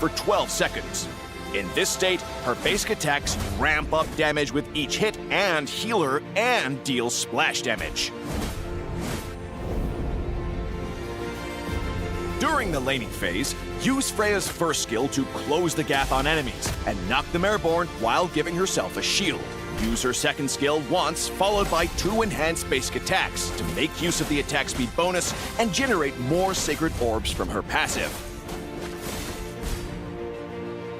for 12 seconds. In this state, her basic attacks ramp up damage with each hit and heal her and deal splash damage. During the laning phase, use Freya's first skill to close the gap on enemies and knock them airborne while giving herself a shield. Use her second skill once, followed by 2 enhanced basic attacks to make use of the attack speed bonus and generate more sacred orbs from her passive.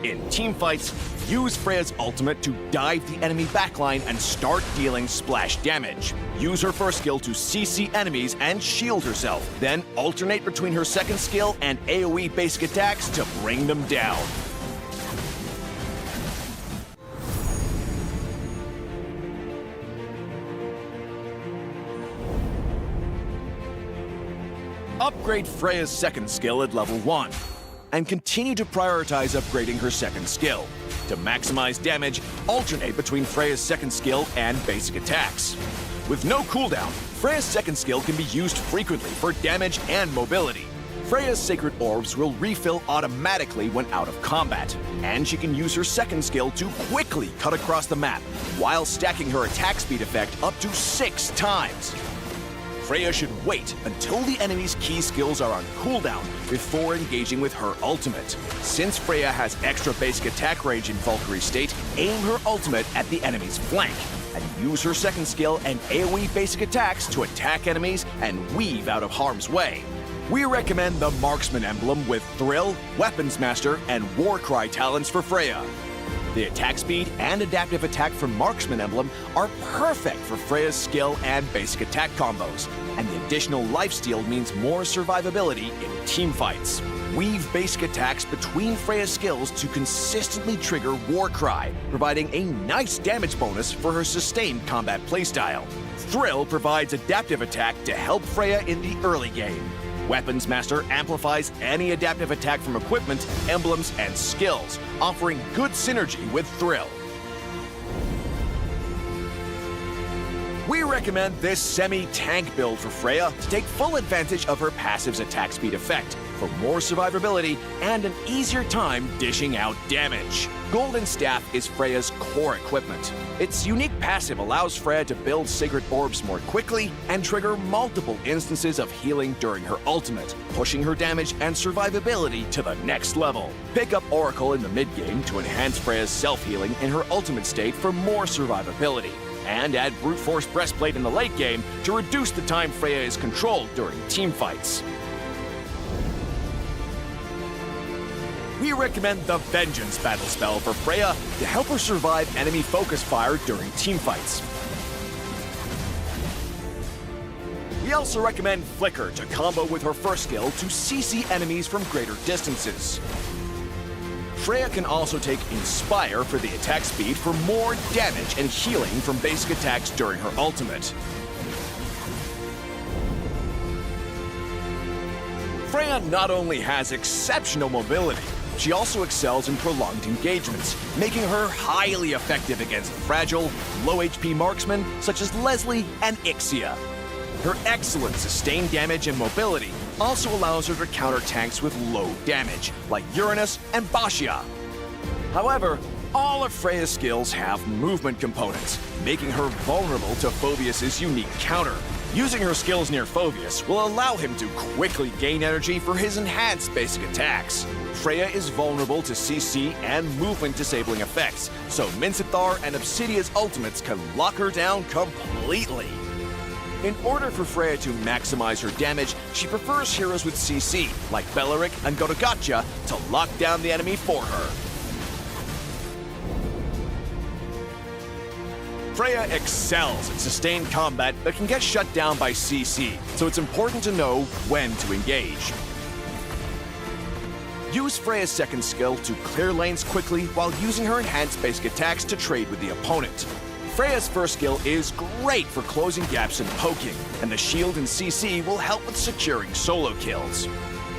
In teamfights, use Freya's ultimate to dive the enemy backline and start dealing splash damage. Use her first skill to CC enemies and shield herself, then alternate between her second skill and AoE basic attacks to bring them down. Upgrade Freya's second skill at level 1. And continue to prioritize upgrading her second skill. To maximize damage, alternate between Freya's second skill and basic attacks. With no cooldown, Freya's second skill can be used frequently for damage and mobility. Freya's sacred orbs will refill automatically when out of combat, and she can use her second skill to quickly cut across the map, while stacking her attack speed effect up to 6 times. Freya should wait until the enemy's key skills are on cooldown before engaging with her ultimate. Since Freya has extra basic attack range in Valkyrie state, aim her ultimate at the enemy's flank, and use her second skill and AoE basic attacks to attack enemies and weave out of harm's way. We recommend the Marksman emblem with Thrill, Weapons Master, and Warcry talents for Freya. The attack speed and adaptive attack from Marksman emblem are perfect for Freya's skill and basic attack combos, and the additional lifesteal means more survivability in teamfights. Weave basic attacks between Freya's skills to consistently trigger Warcry, providing a nice damage bonus for her sustained combat playstyle. Thrill provides adaptive attack to help Freya in the early game. Weapons Master amplifies any adaptive attack from equipment, emblems, and skills, offering good synergy with Thrill. We recommend this semi-tank build for Freya to take full advantage of her passive's attack speed effect for more survivability and an easier time dishing out damage. Golden Staff is Freya's core equipment. Its unique passive allows Freya to build sacred orbs more quickly and trigger multiple instances of healing during her ultimate, pushing her damage and survivability to the next level. Pick up Oracle in the mid-game to enhance Freya's self-healing in her ultimate state for more survivability, and add Brute Force Breastplate in the late game to reduce the time Freya is controlled during teamfights. We recommend the Vengeance battle spell for Freya to help her survive enemy focus fire during teamfights. We also recommend Flicker to combo with her first skill to CC enemies from greater distances. Freya can also take Inspire for the attack speed for more damage and healing from basic attacks during her ultimate. Freya not only has exceptional mobility, she also excels in prolonged engagements, making her highly effective against fragile, low HP marksmen such as Leslie and Ixia. Her excellent sustained damage and mobility also allows her to counter tanks with low damage, like Uranus and Bashia. However, all of Freya's skills have movement components, making her vulnerable to Phoveus' unique counter. Using her skills near Phoveus will allow him to quickly gain energy for his enhanced basic attacks. Freya is vulnerable to CC and movement disabling effects, so Mincathar and Obsidia's ultimates can lock her down completely. In order for Freya to maximize her damage, she prefers heroes with CC, like Beleric and Gotogatcha, to lock down the enemy for her. Freya excels at sustained combat but can get shut down by CC, so it's important to know when to engage. Use Freya's second skill to clear lanes quickly while using her enhanced basic attacks to trade with the opponent. Freya's first skill is great for closing gaps and poking, and the shield and CC will help with securing solo kills.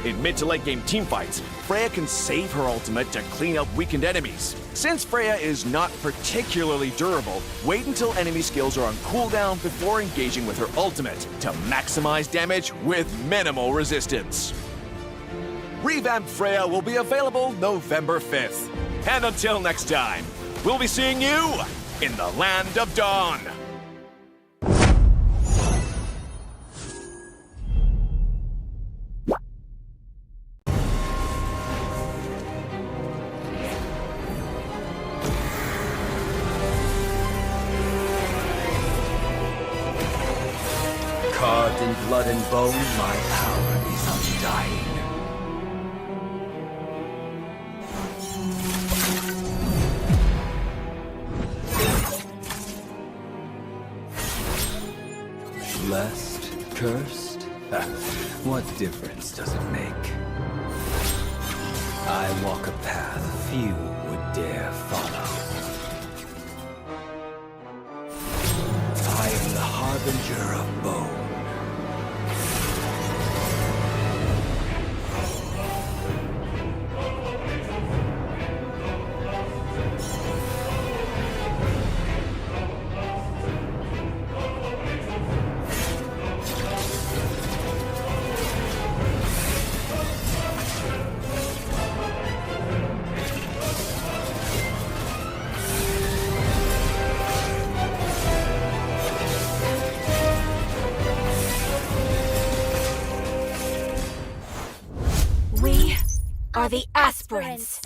In mid to late game teamfights, Freya can save her ultimate to clean up weakened enemies. Since Freya is not particularly durable, wait until enemy skills are on cooldown before engaging with her ultimate to maximize damage with minimal resistance. Revamped Freya will be available November 5th. And until next time, we'll be seeing you in the Land of Dawn. Carved in blood and bone, my power is undying. Blessed, cursed? What difference does it make? I walk a path few would dare follow. I am the harbinger of bone. We are the aspirants.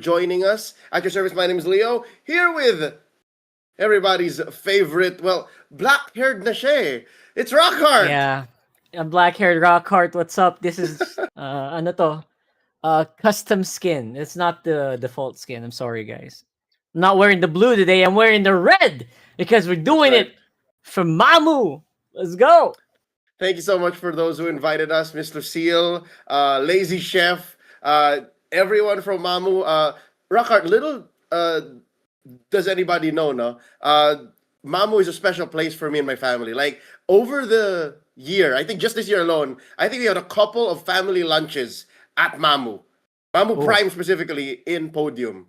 Joining us at your service. My name is Leo, here with everybody's favorite, well, black-haired na siya eh. It's Rockhart! Yeah. A black-haired Rockhart, what's up? This is, ano to? Custom skin. It's not the default skin. I'm sorry, guys. I'm not wearing the blue today. I'm wearing the red because we're doing it for Mamou. Let's go. Thank you so much for those who invited us, Mr. Seal, Lazy Chef, everyone from Mamou. Rockhart, little does anybody know, no? Mamou is a special place for me and my family. Like, over the year, I think just this year alone, I think we had a couple of family lunches at Mamou. Mamou Prime specifically in Podium.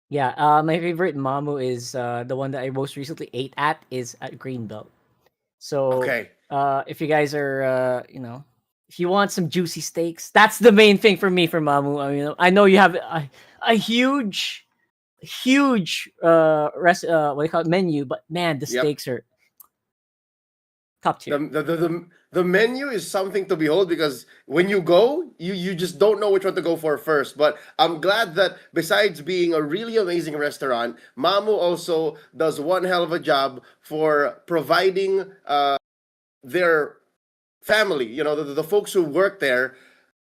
Yeah, my favorite Mamou is the one that I most recently ate at is at Greenbelt. So, Okay. if you guys are, if you want some juicy steaks, that's the main thing for me for Mamou. I mean, I know you have a huge what do you call it, menu, but man, the steaks are top tier. The menu is something to behold because when you go, you just don't know which one to go for first. But I'm glad that besides being a really amazing restaurant, Mamou also does one hell of a job for providing their family, the folks who work there,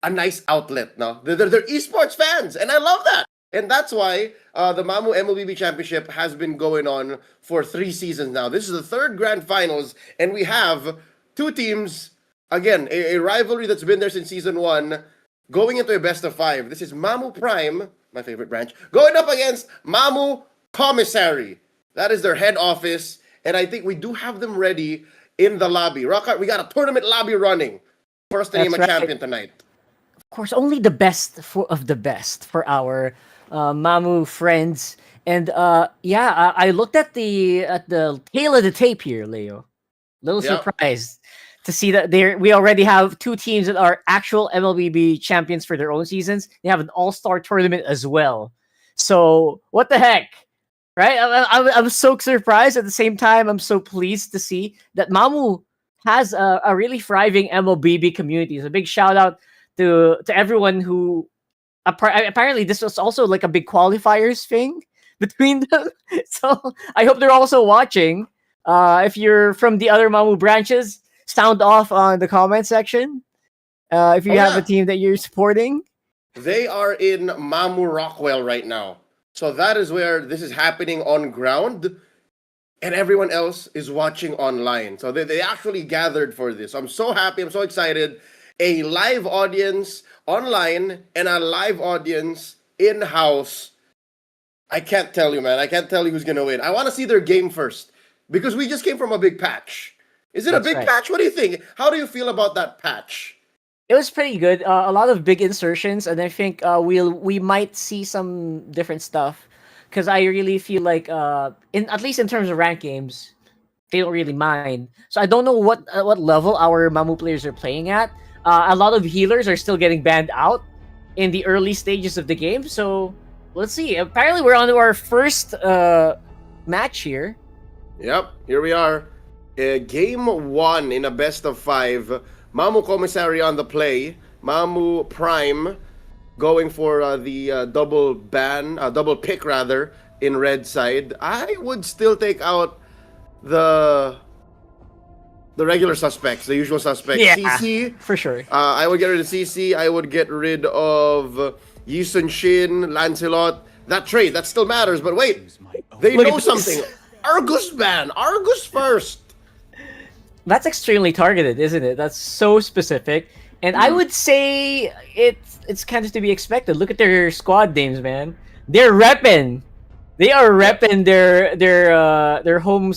a nice outlet. No, they're esports fans, and I love that. And that's why the Mamou Mlbb Championship has been going on for 3 seasons now. This is the 3rd Grand Finals, and we have 2 teams, again, a rivalry that's been there since Season 1, going into a best of 5. This is Mamou Prime, my favorite branch, going up against Mamou Commissary. That is their head office, and I think we do have them ready in the lobby. Rockhart, we got a tournament lobby running for us to name a champion tonight. Of course, only the best of the best for our Mamou friends. And I looked at the tail of the tape here, Leo. Little surprised to see that we already have 2 teams that are actual MLBB champions for their own seasons. They have an all-star tournament as well. So what the heck, right? I'm so surprised. At the same time, I'm so pleased to see that Mamou has a really thriving MLBB community. So a big shout out to everyone who apparently this was also like a big qualifiers thing between them. So I hope they're also watching. If you're from the other Mamou branches, sound off on the comment section. If you have a team that you're supporting. They are in Mamou Rockwell right now. So that is where this is happening on ground. And everyone else is watching online. So they actually gathered for this. I'm so happy. I'm so excited. A live audience online and a live audience in-house. I can't tell you, man. I can't tell you who's going to win. I want to see their game first because we just came from a big patch. Is it a big patch? What do you think? How do you feel about that patch? It was pretty good. A lot of big insertions, and I think we might see some different stuff because I really feel like at least in terms of ranked games, they don't really mind. So I don't know what level our Mamou players are playing at. A lot of healers are still getting banned out in the early stages of the game. So let's see. Apparently, we're on to our first match here. Yep, here we are. Game 1 in a best of 5. Mamou Commissary on the play. Mamou Prime going for the double pick rather in red side. I would still take out the regular suspects, the usual suspects. Yeah, CC for sure. I would get rid of CC. I would get rid of Yisun Shin, Lancelot. That trade, that still matters. But wait, they know something. Argus ban. Argus first. That's extremely targeted, isn't it? That's so specific. And I would say it's kind of to be expected. Look at their squad names, man. They're repping. They are repping their home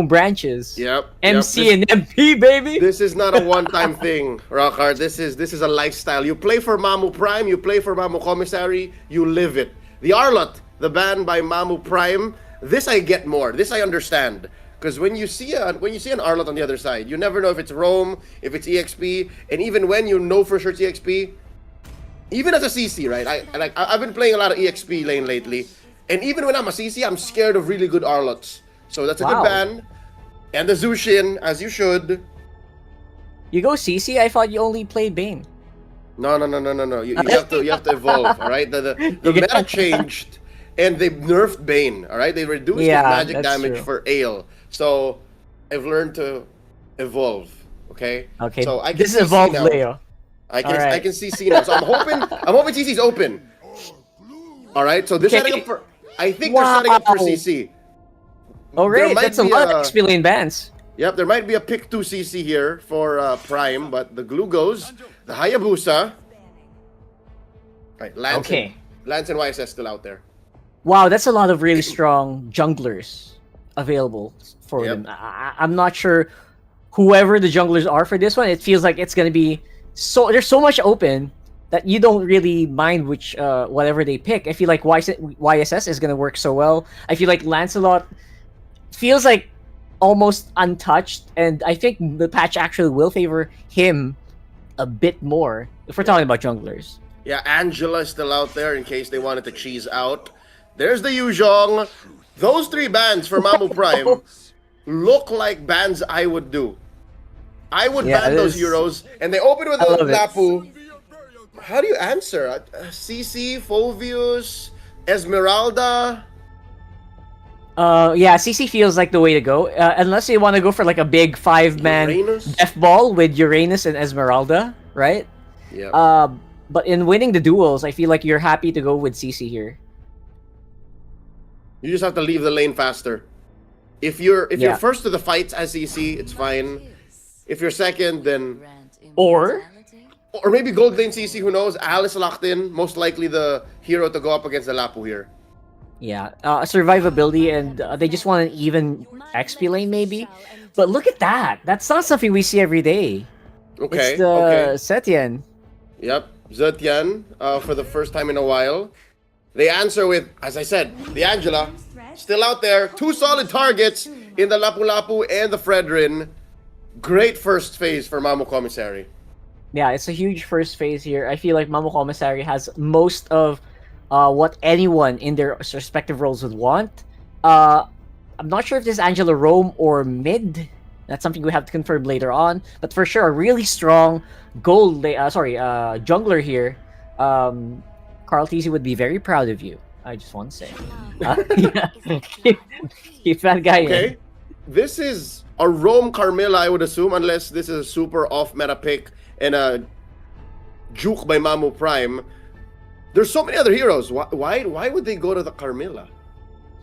branches. Yep. MC and MP, baby. This is not a one-time thing, Rockhart. This is a lifestyle. You play for Mamou Prime, you play for Mamou Commissary, you live it. The Arlot, the ban by Mamou Prime, this I get more. This I understand. Because when you see an Arlot on the other side, you never know if it's Roam, if it's EXP, and even when you know for sure it's EXP, even as a CC, right? I've been playing a lot of EXP lane lately, and even when I'm a CC, I'm scared of really good Arlots. So that's a good ban. And the Zushin, as you should. You go CC? I thought you only played Bane. No. You have to evolve, all right? The meta changed, and they nerfed Bane, all right? They reduced his magic damage for Ale. So I've learned to evolve, okay? Okay. So I can this is evolved, Leo. I can CC now. So I'm hoping CC's open. All right. So they're setting up for. I think they're setting up for CC. Oh, right. That's a lot of XP lane bans. Yep. There might be a pick 2 CC here for Prime, but the glue goes. The Hayabusa. Right. Lance and YSS still out there. Wow, that's a lot of really strong junglers available for them. I'm not sure whoever the junglers are for this one. It feels like it's gonna be there's so much open that you don't really mind which whatever they pick. I feel like YSS is gonna work so well. I feel like Lancelot feels like almost untouched, and I think the patch actually will favor him a bit more if we're talking about junglers. Yeah, Angela is still out there in case they wanted to cheese out. There's the Yuzhong. Those 3 bans for Mamou Prime. look like bans I would do. I would ban those this- heroes, and they open with I a love it. Lapu. How do you answer? CC, Phovius, Esmeralda. Yeah, CC feels like the way to go. Unless you want to go for like a big 5-man Uranus? death ball with Uranus and Esmeralda, right? Yeah. But in winning the duels, I feel like you're happy to go with CC here. You just have to leave the lane faster. If you're Yeah. first to the fights as CC, it's fine. If you're second, then Or maybe gold lane CC. Who knows? Alice locked in. Most likely the hero to go up against the Lapu here. yeah, survivability, and they just want an even XP lane maybe. But look at that. That's not something we see every day. Okay. It's the Okay. Setien. Yep. Zetian for the first time in a while. They answer with, as I said, the Angela. Still out there. 2 solid targets in the Lapu-Lapu and the Fredrin. Great first phase for Mamou Commissary. Yeah, it's a huge first phase here. I feel like Mamou Commissary has most of what anyone in their respective roles would want. I'm not sure if this is Angela roam or mid. That's something we have to confirm later on. But for sure, a really strong jungler here. Carl TC would be very proud of you. I just want to say. Yeah. Keep that guy Okay. in. This is a roam Carmilla, I would assume, unless this is a super off-meta pick and a juke by Mamou Prime. There's so many other heroes. Why would they go to the Carmilla?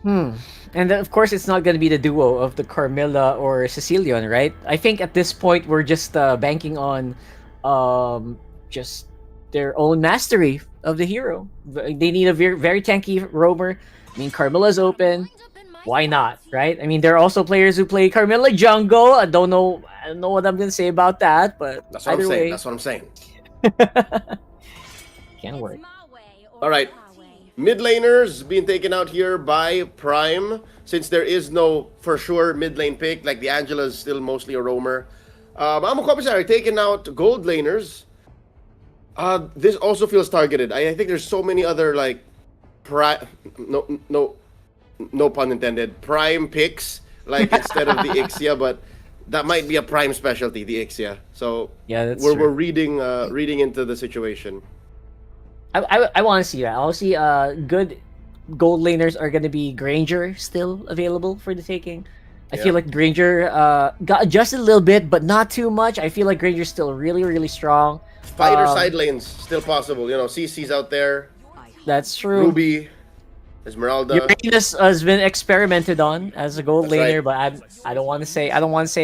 And then, of course, it's not going to be the duo of the Carmilla or Cecilion, right? I think at this point we're just banking on just their own mastery of the hero. They need a very, very tanky roamer. I mean, Carmilla's open. Why not, right? I mean, there are also players who play Carmilla jungle. I don't know what I'm going to say about that, but That's what I'm either saying. way, That's what I'm saying. can work. All right. Mid laners being taken out here by Prime, since there is no for sure mid lane pick. Like the Angela is still mostly a roamer. Mamou Commissary taking out gold laners. This also feels targeted. I think there's so many other like no pun intended, prime picks like instead of the Ixia, but that might be a prime specialty, the Ixia. So Yeah, that's we're true. reading into the situation. I want to see that. I'll see good gold laners are going to be Granger still available for the taking. I feel like Granger got adjusted a little bit, but not too much. I feel like Granger's still really, really strong. Fighter side lanes still possible. You know, CC's out there, That's true. Ruby, Esmeralda. Uranus has been experimented on as a gold That's laner, right. but I don't want to say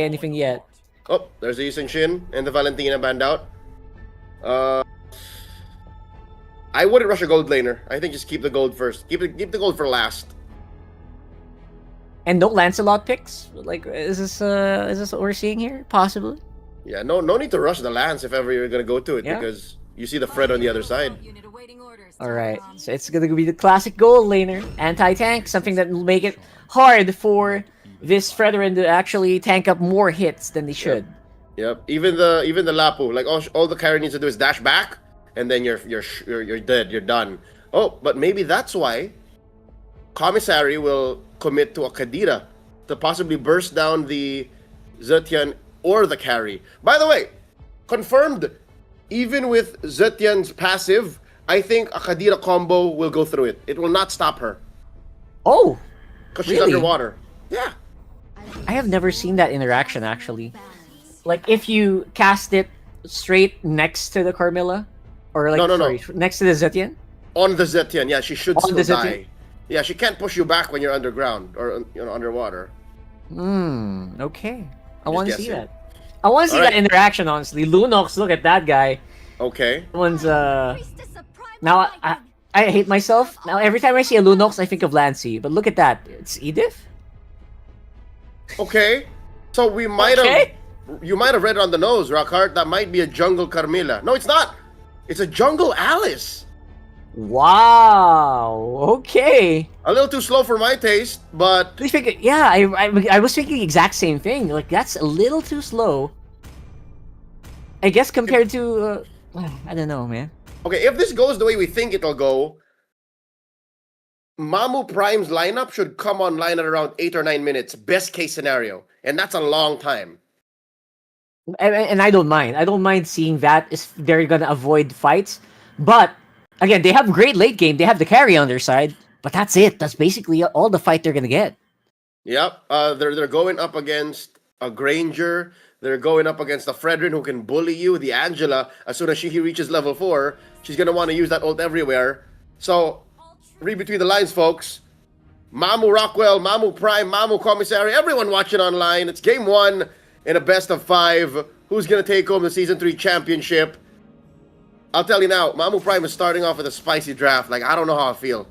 anything yet. Oh, there's the Yusin Shin and the Valentina banned out. I wouldn't rush a gold laner. I think just keep the gold first. Keep the gold for last. And no Lancelot picks. Like, is this what we're seeing here? Possibly. Yeah, no need to rush the lance if ever you're gonna go to it, Yeah. because you see the Fred on the other side. All right, so it's gonna be the classic gold laner, anti-tank, something that will make it hard for this Fredrin to actually tank up more hits than they should. Yep. Even the Lapu, like all the carry needs to do is dash back, and then you're dead. You're done. Oh, but maybe that's why Commissary will commit to a Kadira to possibly burst down the Zetian or the carry. By the way, confirmed. Even with Zetian's passive, I think a Kadira combo will go through it. It will not stop her Oh, because she's Really? underwater. Yeah. I have never seen that interaction actually. Like if you cast it straight next to the Carmilla, or like No. sorry, next to the Zetian. On the Zetian, yeah, she should On still the die. Zetian? Yeah, she can't push you back when you're underground or underwater. Okay. I want to see guessing. that. I want to see Alright. that interaction, honestly. Lunox, look at that guy. Okay. That one's, now, I hate myself. Now, every time I see a Lunox, I think of Lancy. But look at that. It's Edith? Okay. So we might Okay. have you might have read it on the nose, Rockhart. That might be a jungle Carmilla. No, it's not. It's a jungle Alice. Wow. Okay. A little too slow for my taste, but Please pick it. Yeah, I was thinking the exact same thing. Like, that's a little too slow. I guess compared to, I don't know, man. okay, if this goes the way we think it'll go, Mamou Prime's lineup should come online at around 8 or 9 minutes. Best case scenario. and that's a long time. And I don't mind. I don't mind seeing that if they're gonna avoid fights. But again, they have great late game. They have the carry on their side, but that's it. That's basically all the fight they're gonna get. Yep. They're going up against a Granger. They're going up against a Fredrin who can bully you. The Angela, as soon as she reaches level 4, she's gonna want to use that ult everywhere. So, read between the lines, folks. Mamou Rockwell, Mamou Prime, Mamou Commissary, everyone watching online. It's game 1 in a best of 5. Who's gonna take home the Season 3 championship? I'll tell you now, Mamou Prime is starting off with a spicy draft. Like, I don't know how I feel.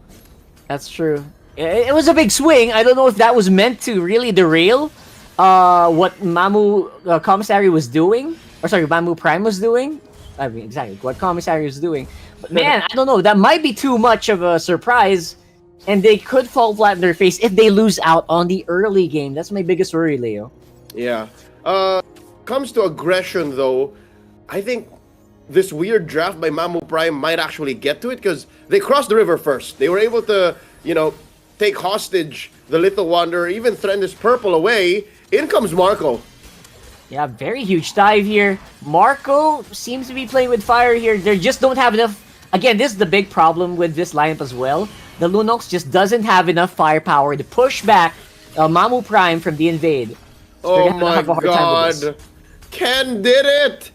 That's true. It was a big swing. I don't know if that was meant to really derail what Mamou Commissary was doing. Or sorry, Mamou Prime was doing. I mean, exactly what Commissary was doing. But man, I don't know. That might be too much of a surprise. And they could fall flat in their face if they lose out on the early game. That's my biggest worry, Leo. Yeah. Comes to aggression, though, I think this weird draft by Mamou Prime might actually get to it because they crossed the river first. They were able to, take hostage the Little Wanderer, even threaten this purple away. In comes Marco. Yeah, very huge dive here. Marco seems to be playing with fire here. They just don't have enough. Again, this is the big problem with this lineup as well. The Lunox just doesn't have enough firepower to push back Mamou Prime from the invade. So Oh my god. Ken did it!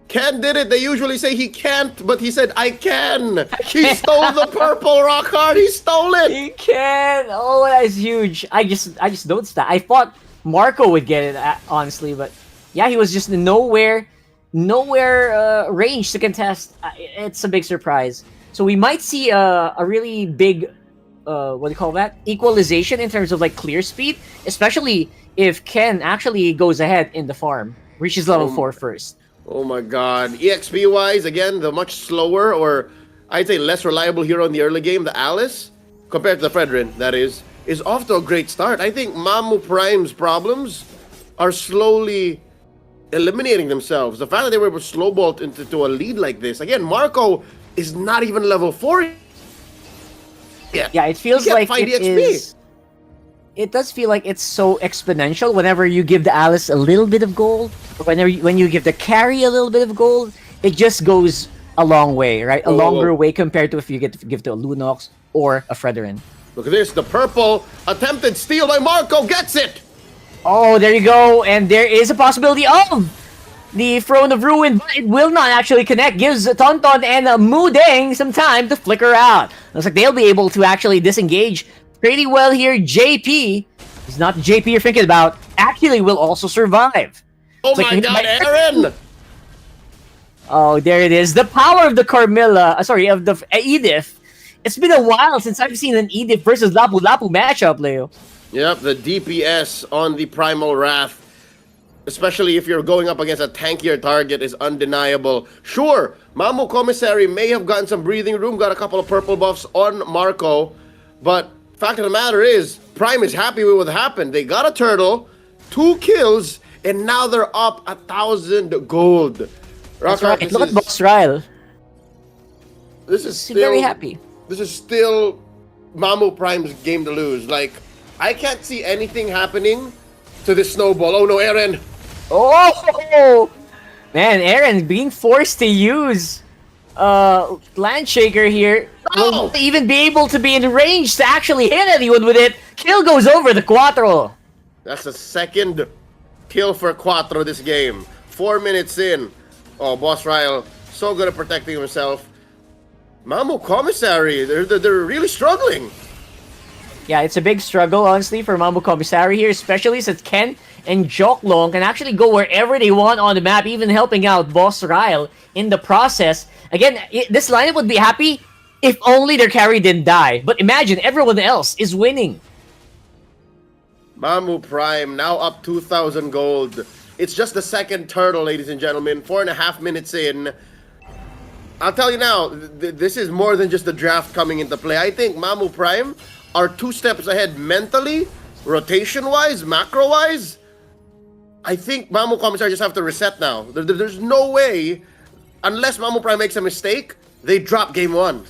Ken did it! They usually say he can't, but he said, I can! He stole the purple rock hard! He stole it! He can! Oh, that's huge. I just don't stop. I thought Marco would get it, honestly, but yeah, he was just nowhere range to contest. It's a big surprise. So we might see a really big, what do you call that? Equalization in terms of like clear speed, especially if Ken actually goes ahead in the farm, reaches level 4 first. Oh my god. EXP wise, again, the much slower or I'd say less reliable hero in the early game, the Alice, compared to the Fredrin, that is off to a great start. I think Mamou Prime's problems are slowly eliminating themselves. The fact that they were able to slowbolt into a lead like this. Again, Marco is not even level 4 yet. Yeah, it feels like it does feel like it's so exponential whenever you give the Alice a little bit of gold, or when you give the carry a little bit of gold, it just goes a long way, right? A longer way compared to if you give to a Lunox or a Fredrin. Look at this, the purple attempted steal by Marco gets it! Oh, there you go, and there is a possibility of the Throne of Ruin, but it will not actually connect. Gives Tonton and Mudeng some time to flicker out. Looks like they'll be able to actually disengage pretty well here. JP is not the JP you're thinking about. Actually, will also survive. Oh my god, Aaron! Oh, there it is. The power of the of the Edith. It's been a while since I've seen an Edith versus Lapu Lapu matchup, Leo. Yep, the DPS on the Primal Wrath, especially if you're going up against a tankier target, is undeniable. Sure, Mamou Commissary may have gotten some breathing room, got a couple of purple buffs on Marco, but fact of the matter is, Prime is happy with what happened. They got a turtle, 2 kills, and now they're up 1,000 gold. That's right. Look at Boss Ryle. This is still very happy. This is still Mamou Prime's game to lose. Like, I can't see anything happening to this snowball. Oh no, Aaron! Oh! Man, Aaron being forced to use Landshaker here. No! Will even be able to be in range to actually hit anyone with it. Kill goes over the Quattro. That's the second kill for Quattro this game. 4 minutes in. Oh, Boss Ryle, so good at protecting himself. Mamou Commissary, they're really struggling. Yeah, it's a big struggle, honestly, for Mamou Commissary here, especially since Ken and Joklong can actually go wherever they want on the map, even helping out Boss Ryle in the process. Again, this lineup would be happy if only their carry didn't die. But imagine, everyone else is winning. Mamou Prime now up 2,000 gold. It's just the second turtle, ladies and gentlemen. 4.5 minutes in. I'll tell you now, this is more than just the draft coming into play. I think Mamou Prime are 2 steps ahead mentally, rotation-wise, macro-wise. I think Mamou Commissary just have to reset now. There's no way, unless Mamou Prime makes a mistake, they drop game 1.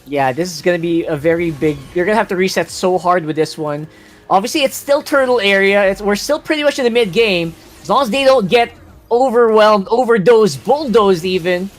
Yeah, this is going to be a very big... You're going to have to reset so hard with this one. Obviously, it's still turtle area. We're still pretty much in the mid game. As long as they don't get overwhelmed, overdosed, bulldozed even,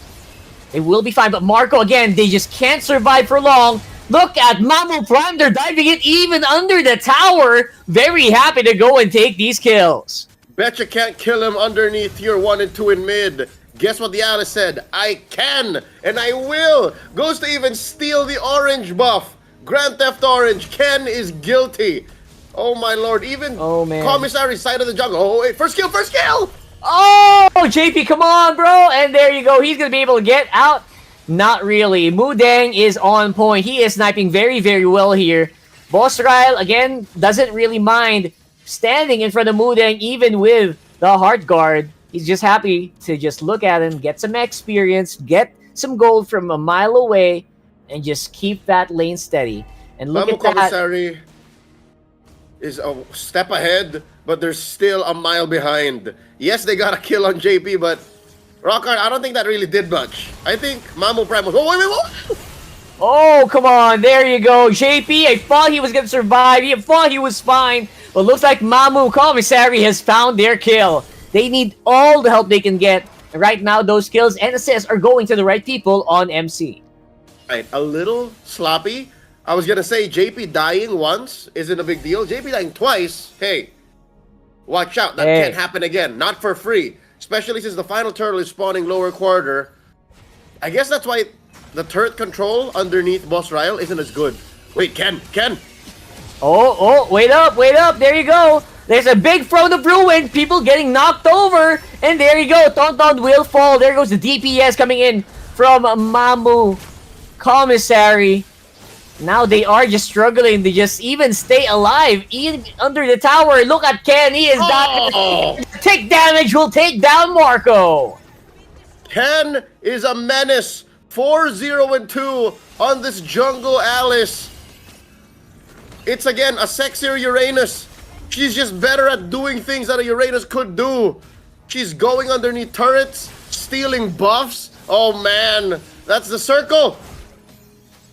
they will be fine. But Marco, again, they just can't survive for long. Look at Mamou Prime. They're diving it even under the tower. Very happy to go and take these kills. Bet you can't kill him underneath your 1 and 2 in mid. Guess what the Alice said? I can, and I will. Goes to even steal the orange buff. Grand Theft Orange. Ken is guilty. Oh my lord. Even Commissary side of the jungle. Oh wait, first kill, first kill! Oh, JP, come on, bro. And there you go. He's going to be able to get out. Not really. Mudeng is on point. He is sniping very, very well here. Boss Ryle, again, doesn't really mind standing in front of Mudeng, even with the Heart Guard. He's just happy to just look at him, get some experience, get some gold from a mile away, and just keep that lane steady. And look Mamou at that. Commissary is a step ahead, but they're still a mile behind. Yes, they got a kill on JP, but Rockhard, I don't think that really did much. I think Mamou Prime was... Oh, wait. Oh, come on. There you go. JP, I thought he was going to survive. I thought he was fine. But looks like Mamou Commissary has found their kill. They need all the help they can get. And right now, those kills and assists are going to the right people on MC. Right, a little sloppy. I was going to say JP dying once isn't a big deal. JP dying twice, hey, watch out. That can't happen again. Not for free. Especially since the final turtle is spawning lower quarter. I guess that's why the turret control underneath Boss Ryle isn't as good. Wait, Ken! Oh, wait up. There you go. There's a big throne of ruin. People getting knocked over. And there you go. Tauntaun will fall. There goes the DPS coming in from Mamou Commissary. Now they are just struggling to just even stay alive even under the tower. Look at Ken. He is dying. Take damage. Will take down Marco. Ken is a menace. 4-0-2 on this jungle Alice. It's again a sexier Uranus. She's just better at doing things that a Uranus could do. She's going underneath turrets, stealing buffs. Oh man, that's the circle.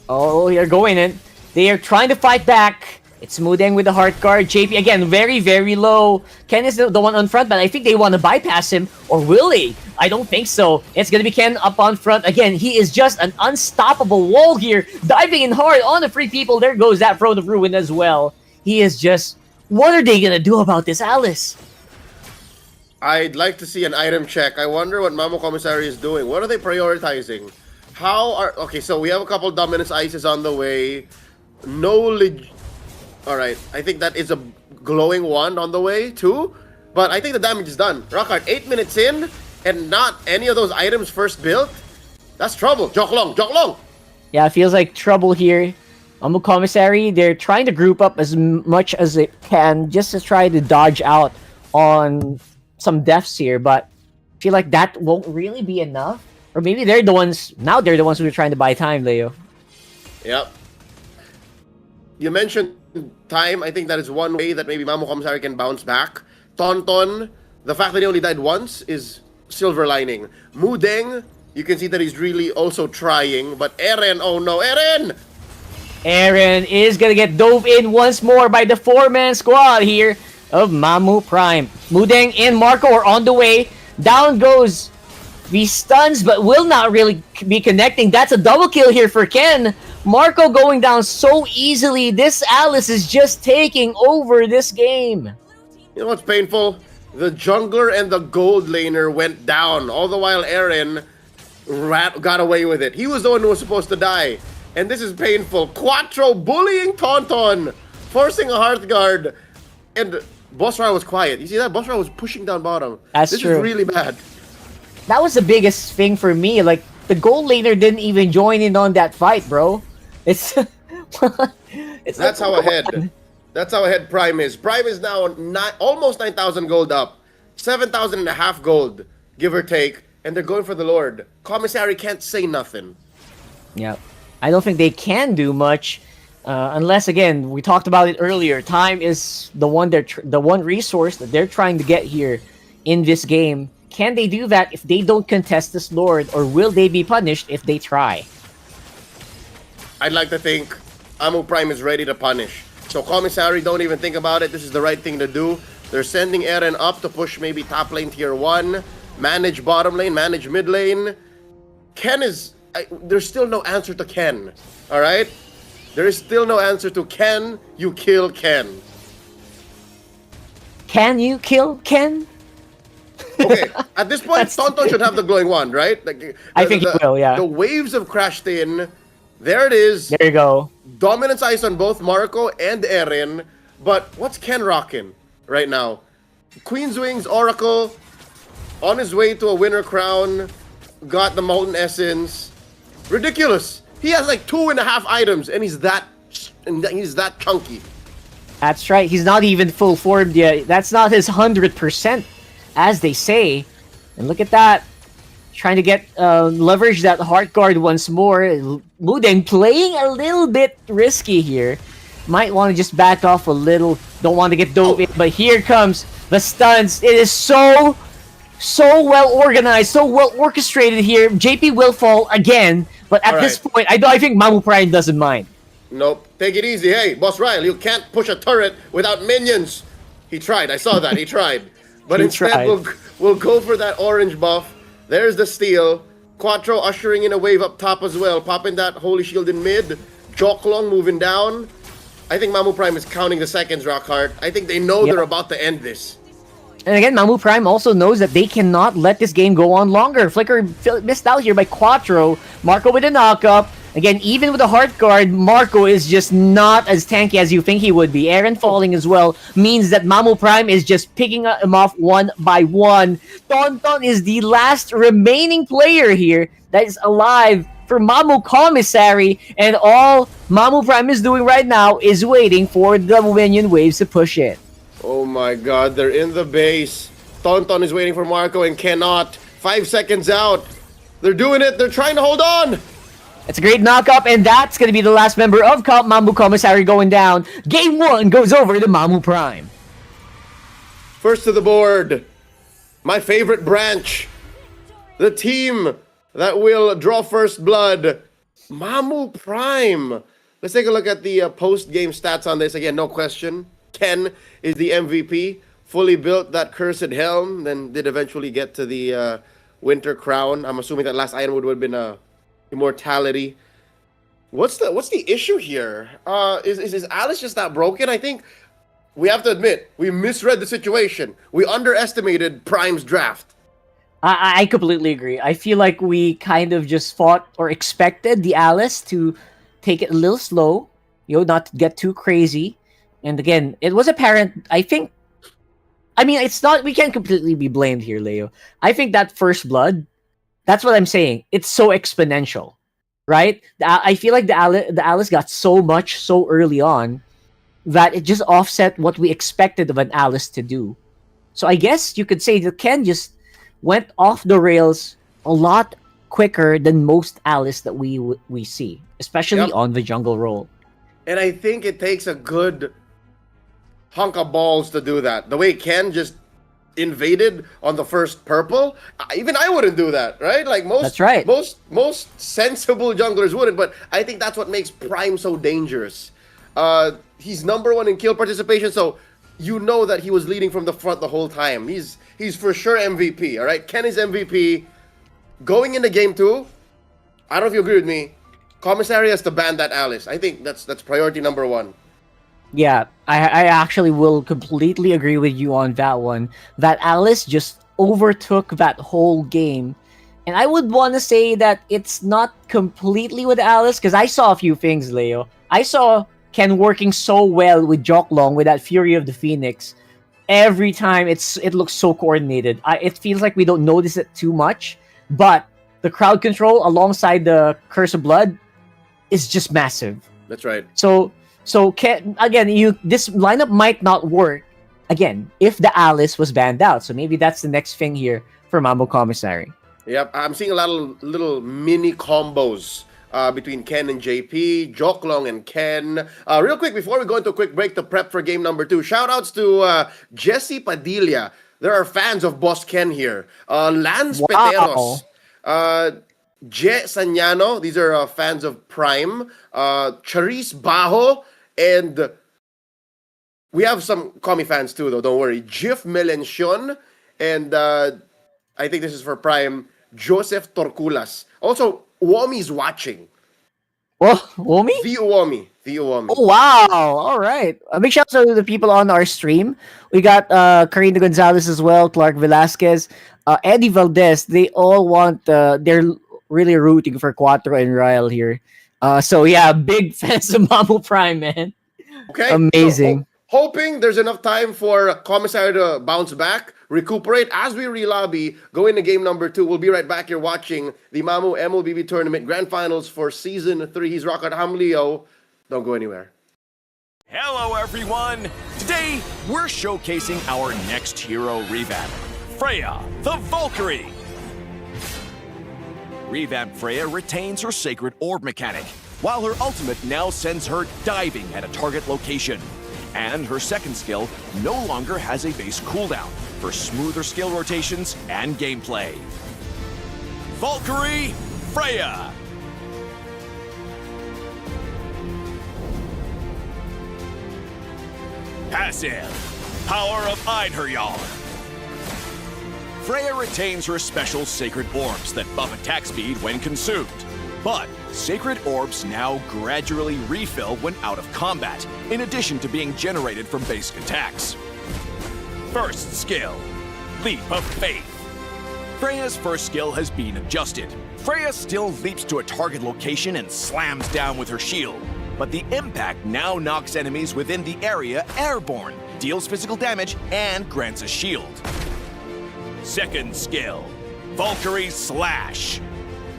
Oh, they're going in. They are trying to fight back. It's Mudeng with the Heart Guard. JP, again, very, very low. Ken is the one on front, but I think they want to bypass him. Or will they? I don't think so. It's going to be Ken up on front. Again, he is just an unstoppable wall here. Diving in hard on the free people. There goes that Throne of Ruin as well. He is just... What are they going to do about this, Alice? I'd like to see an item check. I wonder what Mamou Commissary is doing. What are they prioritizing? Okay, so we have a couple Dominus Ices on the way. Alright, I think that is a glowing wand on the way too. But I think the damage is done. Rockhard, 8 minutes in, and not any of those items first built? That's trouble. Joke long. Yeah, it feels like trouble here. Mamou Commissary, they're trying to group up as much as they can just to try to dodge out on some deaths here, but I feel like that won't really be enough. Or maybe they're the ones who are trying to buy time, Leo. Yep. You mentioned time. I think that is one way that maybe Mamou Commissary can bounce back. Tauntaun, the fact that he only died once is silver lining. Mudeng, you can see that he's really also trying. But Eren, oh no, Eren! Eren is gonna get dove in once more by the 4-man squad here of Mamou Prime. Mudeng and Marco are on the way. Down goes the stuns, but will not really be connecting. That's a double kill here for Ken. Marco going down so easily. This Alice is just taking over this game. You know what's painful? The jungler and the gold laner went down, all the while Eren got away with it. He was the one who was supposed to die. And this is painful. Quattro bullying Tauntaun, forcing a Hearthguard. And Boss Ryle was quiet. You see that? Boss Ryle was pushing down bottom. This is really bad. That was the biggest thing for me. Like, the gold laner didn't even join in on that fight, bro. It's That's how ahead. That's how ahead Prime is. Prime is now almost 9,000 gold up. 7,000 and a half gold, give or take. And they're going for the Lord. Commissary can't say nothing. Yeah. I don't think they can do much. Unless, again, we talked about it earlier. Time is the one resource that they're trying to get here in this game. Can they do that if they don't contest this Lord, or will they be punished if they try? I'd like to think Mamou Prime is ready to punish. So Commissary, don't even think about it. This is the right thing to do. They're sending Eren up to push maybe top lane tier 1, manage bottom lane, manage mid lane. Ken is... there's still no answer to Ken. Alright? There is still no answer to Ken. You kill Ken. Can you kill Ken? Okay, at this point, Tonton should have the glowing wand, right? Like, I think he will, yeah. The waves have crashed in. There it is. There you go. Dominance ice on both Marco and Eren. But what's Ken rocking right now? Queen's Wings, Oracle, on his way to a winner crown. Got the Molten Essence. Ridiculous. He has like 2.5 items, and he's that chunky. That's right. He's not even full formed yet. That's not his 100%, as they say. And look at that. Trying to get leverage that heart guard once more. Mudeng playing a little bit risky here. Might want to just back off a little. Don't want to get dove in. But here comes the stuns. It is so well organized, so well orchestrated here. JP will fall again. But at this point, I think Mamou Prime doesn't mind. Nope. Take it easy. Hey, Boss Ryle, you can't push a turret without minions. He tried. I saw that. He tried. But instead, we'll go for that orange buff. There's the steal. Quattro ushering in a wave up top as well. Popping that Holy Shield in mid. Joklong moving down. I think Mamou Prime is counting the seconds, Rockhart. I think they know they're about to end this. And again, Mamou Prime also knows that they cannot let this game go on longer. Flicker missed out here by Quattro. Marco with a knock-up. Again, even with a heart guard, Marco is just not as tanky as you think he would be. Eren falling as well means that Mamou Prime is just picking him off one by one. Tonton is the last remaining player here that is alive for Mamou Commissary, and all Mamou Prime is doing right now is waiting for the minion waves to push it. Oh my god, they're in the base. Tonton is waiting for Marco and cannot. 5 seconds out. They're doing it. They're trying to hold on. It's a great knock-up, and that's going to be the last member of Mamou Commissary going down. Game 1 goes over to Mamou Prime. First to the board. My favorite branch. The team that will draw first blood. Mamou Prime. Let's take a look at the post-game stats on this. Again, no question. Ken is the MVP. Fully built that cursed helm. Then did eventually get to the winter crown. I'm assuming that last item would have been immortality. What's the issue here? Is Alice just that broken? I think we have to admit we misread the situation. We underestimated Prime's draft. I completely agree. I feel like we kind of just thought or expected the Alice to take it a little slow, not to get too crazy. And again, it was apparent. It's not. We can't completely be blamed here, Leo. I think that first blood. That's what I'm saying. It's so exponential, right? I feel like the Alice got so much so early on that it just offset what we expected of an Alice to do. So I guess you could say that Ken just went off the rails a lot quicker than most Alice that we see, especially on the jungle role. And I think it takes a good hunk of balls to do that. The way Ken just invaded on the first purple, even I wouldn't do that, right? Like most sensible junglers wouldn't, but I think that's what makes Prime so dangerous. He's #1 in kill participation, so you know that he was leading from the front the whole time. He's for sure MVP, all right? Ken is MVP. Going into game 2, I don't know if you agree with me, Commissary has to ban that Alice. I think that's priority #1. Yeah, I actually will completely agree with you on that one. That Alice just overtook that whole game. And I would want to say that it's not completely with Alice, because I saw a few things, Leo. I saw Ken working so well with Joklong, with that Fury of the Phoenix. Every time it looks so coordinated. It feels like we don't notice it too much, but the crowd control alongside the Curse of Blood is just massive. That's right. So again, this lineup might not work, again, if the Alice was banned out. So maybe that's the next thing here for Mamou Commissary. Yep, I'm seeing a lot of little mini combos between Ken and JP, Joklong and Ken. Real quick, before we go into a quick break to prep for game #2, shoutouts to Jesse Padilla. There are fans of Boss Ken here. Lance Peteros. Je Sanyano, these are fans of Prime. Charis Bajo, and we have some Commie fans too, though. Don't worry. Jif Melencion, and I think this is for Prime. Joseph Torculas. Also, Womi's watching. Oh, Womi? The Uomi. The Uomi. Oh, wow. All right. A big shout out to the people on our stream. We got Karina Gonzalez as well, Clark Velasquez, Eddie Valdez. They all want, they're really rooting for Quattro and Ryle here. So, yeah, big fans of Mamou Prime, man. Okay. Amazing. So, hoping there's enough time for Commissary to bounce back, recuperate as we relobby, go into game number 2. We'll be right back here watching the Mamou Mlbb Tournament Grand Finals for Season 3. He's Rocket Hamleo. Don't go anywhere. Hello, everyone! Today, we're showcasing our next hero revamp, Freya, the Valkyrie. Revamped Freya retains her Sacred Orb mechanic, while her ultimate now sends her diving at a target location. And her second skill no longer has a base cooldown for smoother skill rotations and gameplay. Valkyrie Freya! Passive, Power of Einherjar. Freya retains her special Sacred Orbs that buff attack speed when consumed. But Sacred Orbs now gradually refill when out of combat, in addition to being generated from basic attacks. First skill, Leap of Faith. Freya's first skill has been adjusted. Freya still leaps to a target location and slams down with her shield, but the impact now knocks enemies within the area airborne, deals physical damage, and grants a shield. Second skill, Valkyrie Slash.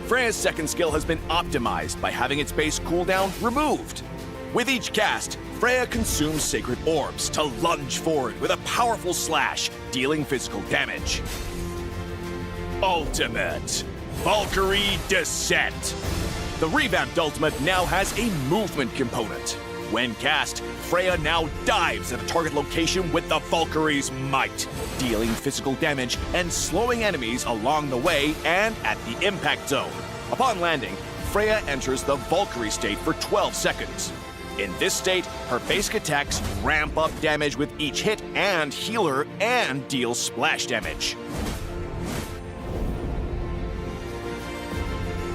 Freya's second skill has been optimized by having its base cooldown removed. With each cast, Freya consumes Sacred Orbs to lunge forward with a powerful slash, dealing physical damage. Ultimate, Valkyrie Descent. The revamped ultimate now has a movement component. When cast, Freya now dives at a target location with the Valkyrie's might, dealing physical damage and slowing enemies along the way and at the impact zone. Upon landing, Freya enters the Valkyrie state for 12 seconds. In this state, her basic attacks ramp up damage with each hit and heal her and deal splash damage.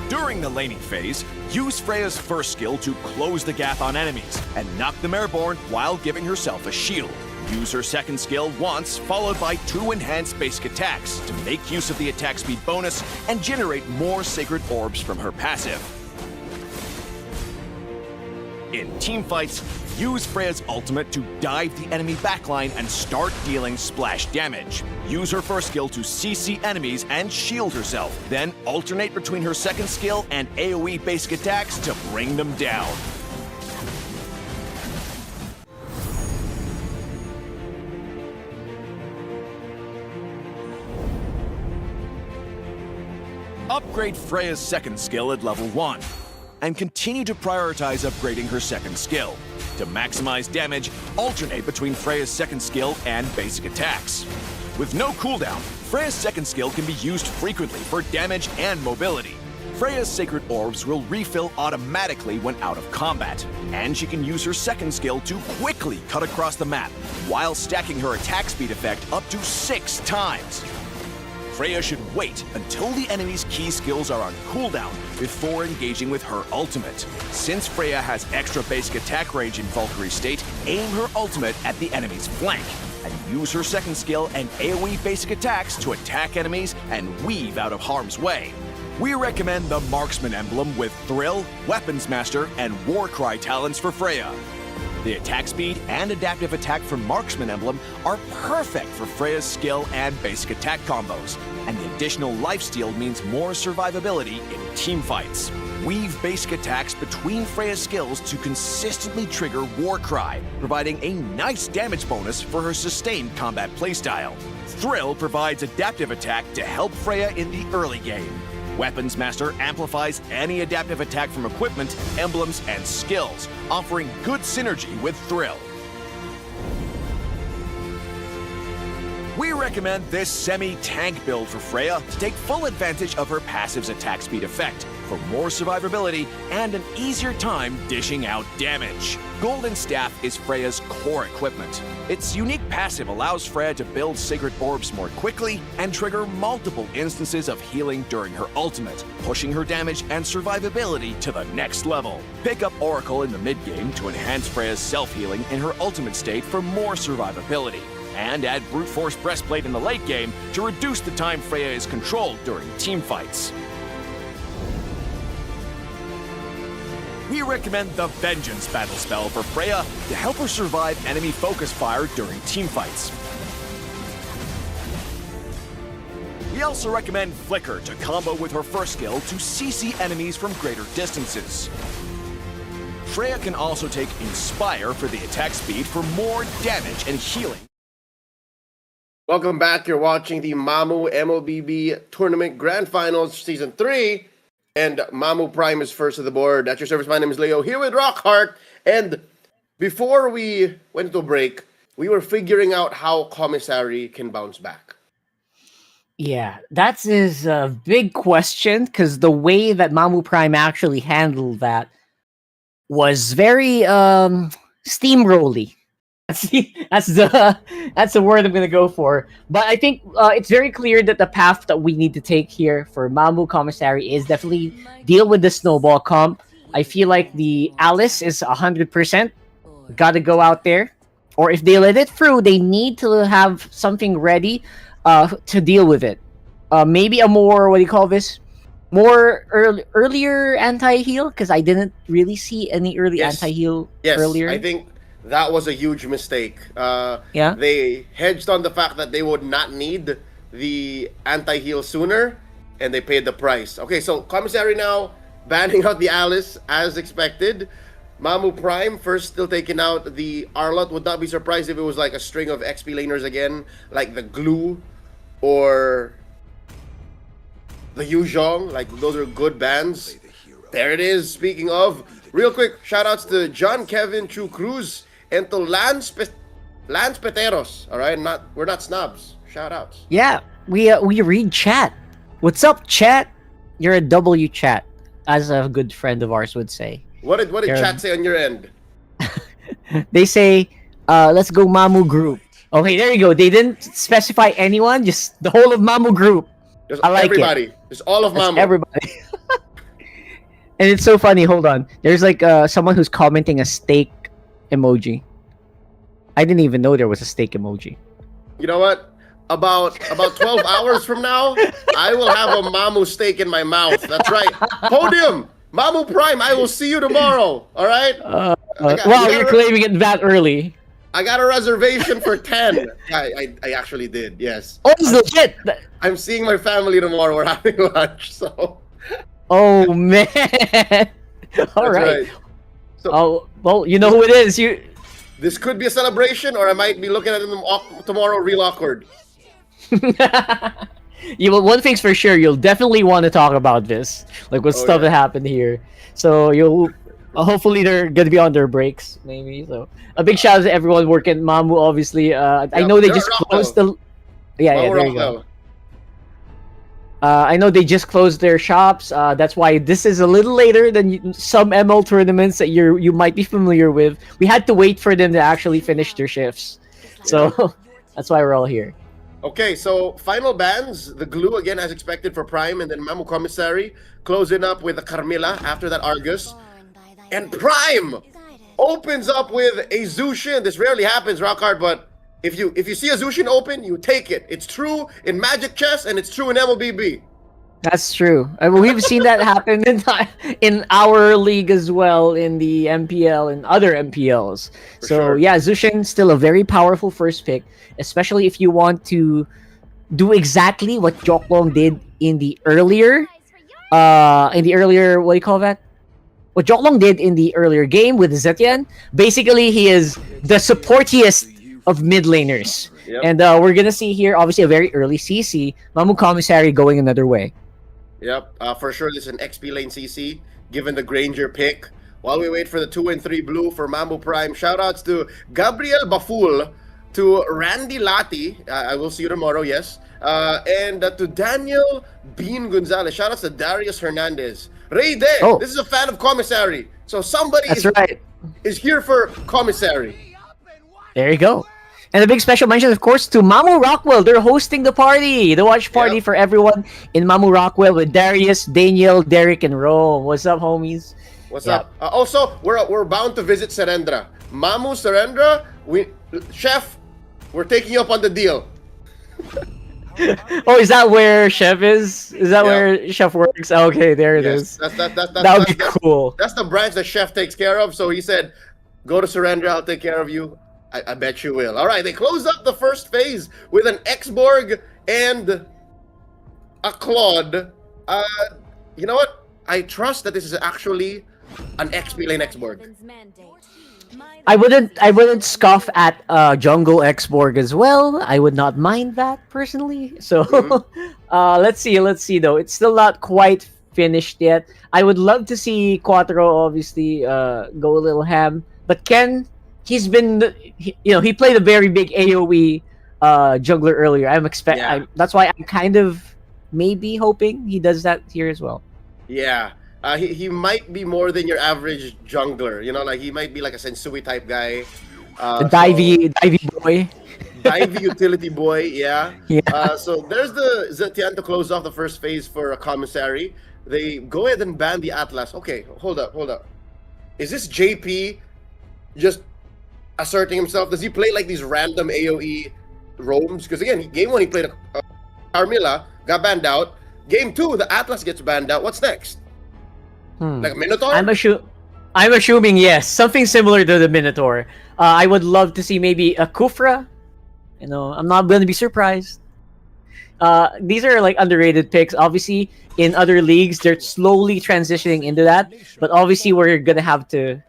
During the laning phase, use Freya's first skill to close the gap on enemies and knock them airborne while giving herself a shield. Use her second skill once, followed by 2 enhanced basic attacks to make use of the attack speed bonus and generate more Sacred Orbs from her passive. In teamfights, use Freya's ultimate to dive the enemy backline and start dealing splash damage. Use her first skill to CC enemies and shield herself, then alternate between her second skill and AoE basic attacks to bring them down. Upgrade Freya's second skill at level 1. And continue to prioritize upgrading her second skill. To maximize damage, alternate between Freya's second skill and basic attacks. With no cooldown, Freya's second skill can be used frequently for damage and mobility. Freya's Sacred Orbs will refill automatically when out of combat, and she can use her second skill to quickly cut across the map, while stacking her attack speed effect up to 6 times. Freya should wait until the enemy's key skills are on cooldown before engaging with her ultimate. Since Freya has extra basic attack range in Valkyrie state, aim her ultimate at the enemy's flank, and use her second skill and AoE basic attacks to attack enemies and weave out of harm's way. We recommend the Marksman emblem with Thrill, Weapons Master, and Warcry talents for Freya. The attack speed and adaptive attack from Marksman emblem are perfect for Freya's skill and basic attack combos, and the additional lifesteal means more survivability in teamfights. Weave basic attacks between Freya's skills to consistently trigger Warcry, providing a nice damage bonus for her sustained combat playstyle. Thrill provides adaptive attack to help Freya in the early game. Weapons Master amplifies any adaptive attack from equipment, emblems, and skills, offering good synergy with Thrill. We recommend this semi-tank build for Freya to take full advantage of her passive's attack speed effect, for more survivability and an easier time dishing out damage. Golden Staff is Freya's core equipment. Its unique passive allows Freya to build sacred orbs more quickly and trigger multiple instances of healing during her ultimate, pushing her damage and survivability to the next level. Pick up Oracle in the mid-game to enhance Freya's self-healing in her ultimate state for more survivability. And add Brute Force Breastplate in the late game to reduce the time Freya is controlled during team fights. We recommend the Vengeance battle spell for Freya to help her survive enemy focus fire during team fights. We also recommend Flicker to combo with her first skill to CC enemies from greater distances. Freya can also take Inspire for the attack speed for more damage and healing. Welcome back. You're watching the Mamou Mlbb Tournament Grand Finals Season 3. And Mamou Prime is first to the board. At your service, my name is Leo, here with Rockhart. And before we went to break, we were figuring out how Commissary can bounce back. Yeah, that is a big question, because the way that Mamou Prime actually handled that was very steamrolly. That's the word I'm gonna go for. But I think it's very clear that the path that we need to take here for Mamou Commissary is definitely deal with the snowball comp. I feel like the Alice is 100%. Gotta go out there, or if they let it through, they need to have something ready to deal with it. Maybe a more, what do you call this? More earlier anti-heal, because I didn't really see any early anti-heal earlier. I think that was a huge mistake. Yeah. They hedged on the fact that they would not need the anti-heal sooner, and they paid the price. Okay, so Commissary now banning out the Alice as expected. Mamou Prime first still taking out the Arlott. Would not be surprised if it was like a string of XP laners again, like the Glue or the Yuzhong. Like, those are good bans. There it is. Speaking of, real quick, shoutouts to John Kevin Chu Cruz and to Lance Peteros. All right, we're not snobs. Shoutouts. Yeah, we read chat. What's up, chat? You're a W chat, as a good friend of ours would say. What did chat say on your end? They say, let's go Mamou group. Okay, there you go. They didn't specify anyone, just the whole of Mamou group. Just I like everybody. it. Just all of Mamou. Everybody. And it's so funny. Hold on. There's like someone who's commenting a steak emoji. I didn't even know there was a steak emoji. You know what? About 12 hours from now, I will have a Mamou steak in my mouth. That's right. Podium! Mamou Prime, I will see you tomorrow. All right? Wow, you're claiming it that early. I got a reservation for 10. I actually did, yes. Oh, it's legit! I'm seeing my family tomorrow. We're having lunch, so... Oh, man! All right. So, oh, well, you know who it is. This could be a celebration, or I might be looking at them tomorrow real awkward. One thing's for sure, you'll definitely want to talk about this, like what stuff that happened here. So you'll hopefully they're gonna be on their breaks, maybe. So a big shout out to everyone working at Mamou. Obviously, I know they just closed the. Yeah, there you go. I know they just closed their shops. That's why this is a little later than some ML tournaments that you might be familiar with. We had to wait for them to actually finish their shifts, so that's why we're all here. Okay, so final bans. The Glue again as expected for Prime, and then Mamou Commissary closing up with the Carmilla after that Argus. And Prime opens up with a Zushin. This rarely happens, Rockhard, but if you see a Zushin open, you take it. It's true in Magic Chess, and it's true in Mlbb. That's true. We've seen that happen in our league as well, in the MPL and other MPLs. Yeah, Zushin still a very powerful first pick, especially if you want to do exactly what Joklong did in the earlier, what do you call that? What Joklong did in the earlier game with Zetian. Basically, he is the supportiest of mid laners. Yep. And we're gonna see here, obviously, a very early CC. Mamou Commissary going another way. Yep, for sure this is an XP lane CC, given the Granger pick. While we wait for the 2 and 3 blue for Mamou Prime, shoutouts to Gabriel Baful, to Randy Lati, I will see you tomorrow, yes, and to Daniel Bean Gonzalez. Shoutouts to Darius Hernandez. Ray De, Oh. this is a fan of Commissary. So somebody That's is, right. is here for Commissary. There you go. And a big special mention, of course, to Mamou Rockwell. They're hosting the party, the watch party Yep. for everyone in Mamou Rockwell with Darius, Daniel, Derek, and Rome. What's up, homies? What's Yeah. up? Also, we're bound to visit Serendra. Mamou, Serendra, Chef, we're taking you up on the deal. Oh, is that where Chef is? Is that Yeah. where Chef works? Okay, there it is. Yes, That would be cool. That's the branch that Chef takes care of. So he said, go to Serendra, I'll take care of you. I bet you will. All right, they close up the first phase with an X-Borg and a Claude. You know what? I trust that this is actually an XP lane X-Borg. I wouldn't scoff at Jungle X-Borg as well. I would not mind that personally. So let's see though. It's still not quite finished yet. I would love to see Quattro obviously go a little ham, but Ken, he's been he played a very big AoE jungler earlier. Yeah. That's why I'm kind of maybe hoping he does that here as well. Yeah. He might be more than your average jungler. You know, like he might be like a Sensui type guy. The divey boy. Divey utility boy, yeah. Yeah. So there's the Zetian to close off the first phase for a Commissary. They go ahead and ban the Atlas. Okay, hold up. Is this JP just asserting himself? Does he play like these random AoE roams? Because again, game 1 he played a Carmilla, got banned out. Game 2, the Atlas gets banned out. What's next? Like a Minotaur? I'm assuming yes, something similar to the Minotaur. I would love to see maybe a Kufra. I'm not going to be surprised. These are like underrated picks. Obviously, in other leagues, they're slowly transitioning into that. But obviously, we're gonna have to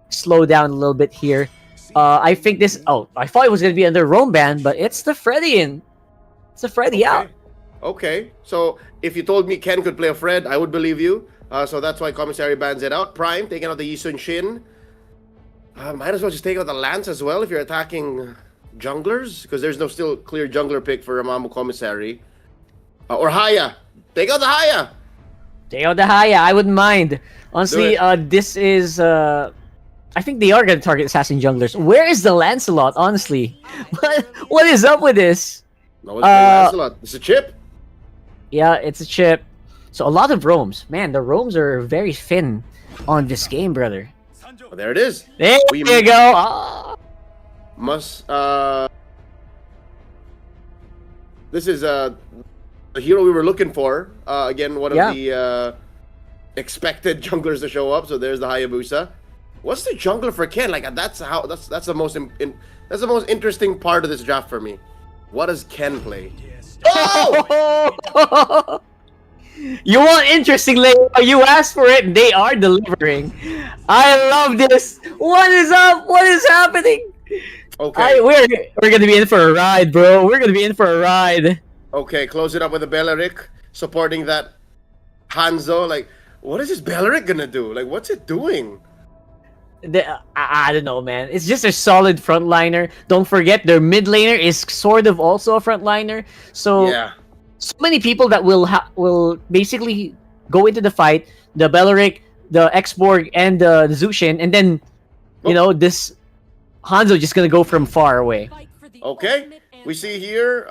slow down a little bit here. I think this. Oh, I thought it was gonna be under Rome ban, but it's the Freddy in. It's the Freddy out. Okay, so if you told me Ken could play a Fred, I would believe you. So that's why Commissary bans it out. Prime, taking out the Yisun Shin. Might as well just take out the Lance as well if you're attacking junglers, because there's no still clear jungler pick for Mamou Commissary. Or Haya. Take out the Haya. Take out the Haya. I wouldn't mind. Honestly, this is. I think they are going to target assassin junglers. Where is the Lancelot? Honestly, what is up with this? No, it's Lancelot. It's a chip. Yeah, it's a chip. So a lot of roams. Man, the roams are very thin on this game, brother. Oh, there it is. There you go. Ah. This is the hero we were looking for. Again, one of the expected junglers to show up. So there's the Hayabusa. What's the jungler for Ken? Like that's the most that's the most interesting part of this draft for me. What does Ken play? Oh! You want interesting later. You asked for it, and they are delivering. I love this. What is up? What is happening? Okay. We're gonna be in for a ride, bro. We're gonna be in for a ride. Okay, close it up with a Beleric supporting that Hanzo. Like, what is this Beleric gonna do? Like, what's it doing? I don't know, man. It's just a solid frontliner. Don't forget, their mid laner is sort of also a frontliner. So Yeah. so many people that will basically go into the fight. The Beleric, the X-Borg, and the Zushin, and then this Hanzo just gonna go from far away. Okay, we see here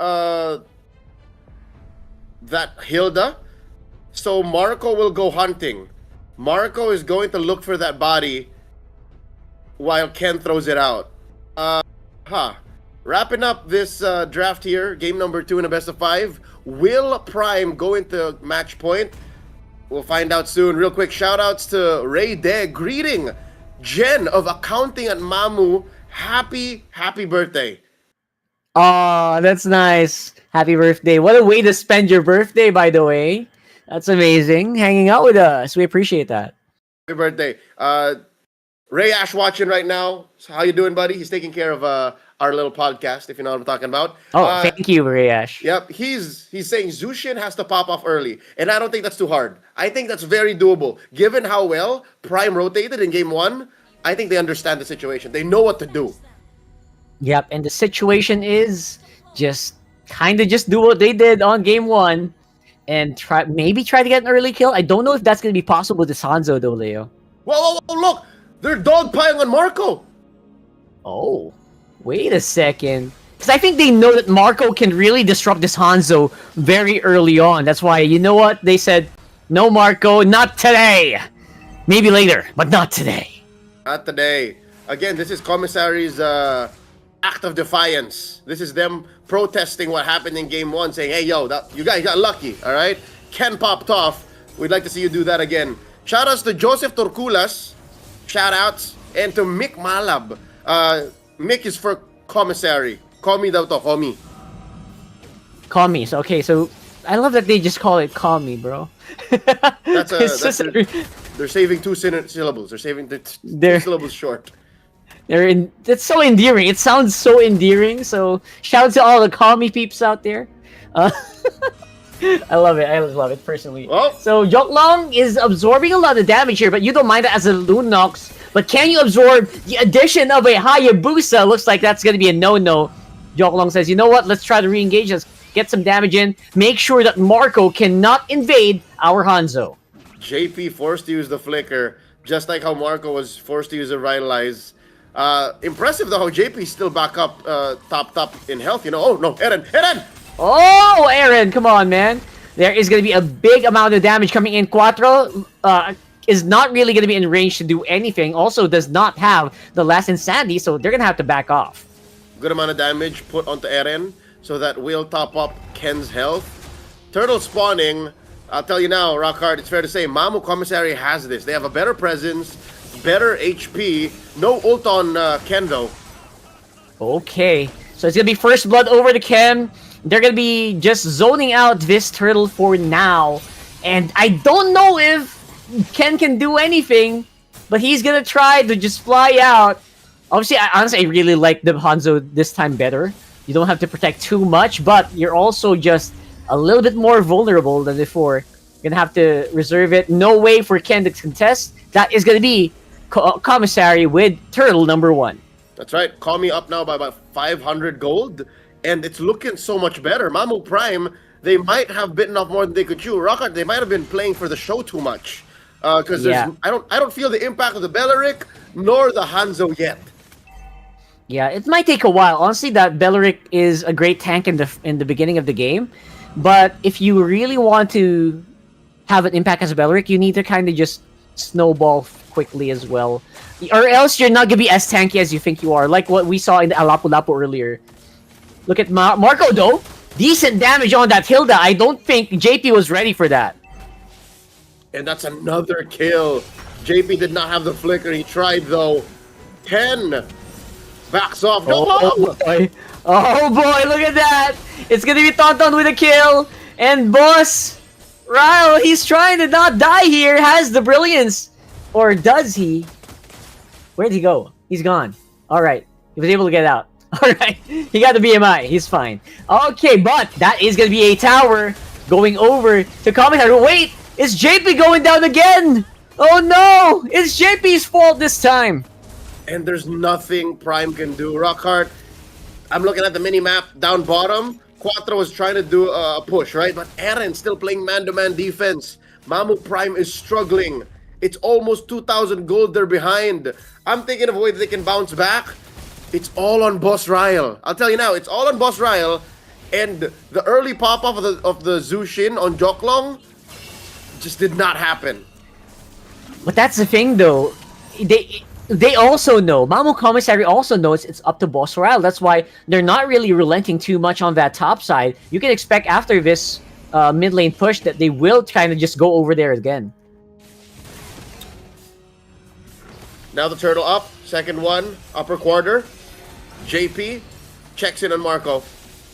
that Hilda. So Marco will go hunting. Marco is going to look for that body while Ken throws it out. Wrapping up this draft here, game number 2 in a best of 5. Will Prime go into match point? We'll find out soon. Real quick, shout outs to Ray De. Greeting Jen of accounting at Mamou. Happy birthday. Oh, that's nice. Happy birthday. What a way to spend your birthday, by the way. That's amazing. Hanging out with us. We appreciate that. Happy birthday. Ray Ash watching right now. So how you doing, buddy? He's taking care of our little podcast, if you know what I'm talking about. Oh, thank you, Rayash. Yep, he's saying Zushin has to pop off early, and I don't think that's too hard. I think that's very doable. Given how well Prime rotated in game 1, I think they understand the situation. They know what to do. Yep, and the situation is just do what they did on game 1. and maybe try to get an early kill. I don't know if that's gonna be possible with this Hanzo though, Leo. Whoa, look! They're dogpiling on Marco! Oh, wait a second. Because I think they know that Marco can really disrupt this Hanzo very early on. That's why, you know what? They said, no, Marco, not today. Maybe later, but not today. Not today. Again, this is Commissary's act of defiance. This is them protesting what happened in Game 1, saying, hey, yo, you guys got lucky, all right? Ken popped off. We'd like to see you do that again. Shoutouts to Joseph Torculas. Shoutouts. And to Mick Malab. Mick is for Commissary. Commie daw to, Commie. Commies. Okay, so I love that they just call it Commie, bro. They're saving two syllables. They're saving two syllables short. It's so endearing. It sounds so endearing. So shout out to all the Commie peeps out there. I love it. I love it personally. Oh. So Joklong is absorbing a lot of damage here, but you don't mind it as a Lunox. But can you absorb the addition of a Hayabusa? Looks like that's going to be a no-no. Joklong says, you know what? Let's try to re-engage. Let's get some damage in. Make sure that Marco cannot invade our Hanzo. JP forced to use the flicker, just like how Marco was forced to use a Rivalize. Impressive though how JP's still back up, top in health. You know, oh no, Eren! Oh, Eren, come on, man. There is going to be a big amount of damage coming in. Quattro is not really going to be in range to do anything. Also does not have the last Insanity, so they're going to have to back off. Good amount of damage put onto Eren, so that will top up Ken's health. Turtle spawning, I'll tell you now, Rockhard, it's fair to say, Mamou Commissary has this. They have a better presence, better HP, no ult on Ken though. Okay, so it's going to be first blood over to Ken. They're going to be just zoning out this turtle for now. And I don't know if Ken can do anything, but he's going to try to just fly out. Obviously, I really like the Hanzo this time better. You don't have to protect too much, but you're also just a little bit more vulnerable than before. You're going to have to reserve it. No way for Ken to contest. That is going to be Commissary with turtle number 1. That's right. Call me up now by about 500 gold. And it's looking so much better. Mamou Prime, they might have bitten off more than they could chew. Rockhard, they might have been playing for the show too much. Because I don't feel the impact of the Belleric nor the Hanzo yet. Yeah, it might take a while. Honestly, that Belleric is a great tank in the beginning of the game. But if you really want to have an impact as a Belleric, you need to kind of just snowball quickly as well. Or else you're not going to be as tanky as you think you are. Like what we saw in the Alapu-Lapu earlier. Look at Marco, though. Decent damage on that Hilda. I don't think JP was ready for that. And that's another kill. JP did not have the flicker. He tried, though. 10. Backs off. No, oh, boy. Oh, boy. Look at that. It's going to be Tonton with a kill. And boss, Ryle, he's trying to not die here. Has the brilliance. Or does he? Where'd he go? He's gone. All right. He was able to get out. Alright, he got the BMI. He's fine. Okay, but that is going to be a tower going over to Commissary. Wait, is JP going down again? Oh no, it's JP's fault this time. And there's nothing Prime can do. Rockhard, I'm looking at the mini-map down bottom. Quattro was trying to do a push, right? But Eren still playing man-to-man defense. Mamou Prime is struggling. It's almost 2,000 gold they're behind. I'm thinking of a way that they can bounce back. It's all on Boss Ryle. I'll tell you now, it's all on Boss Ryle. And the early pop-off of the Zushin on Joklong just did not happen. But that's the thing, though. They also know, Mamou Commissary also knows it's up to Boss Ryle. That's why they're not really relenting too much on that top side. You can expect after this mid lane push that they will kind of just go over there again. Now the turtle up. Second one, upper quarter. JP checks in on Marco.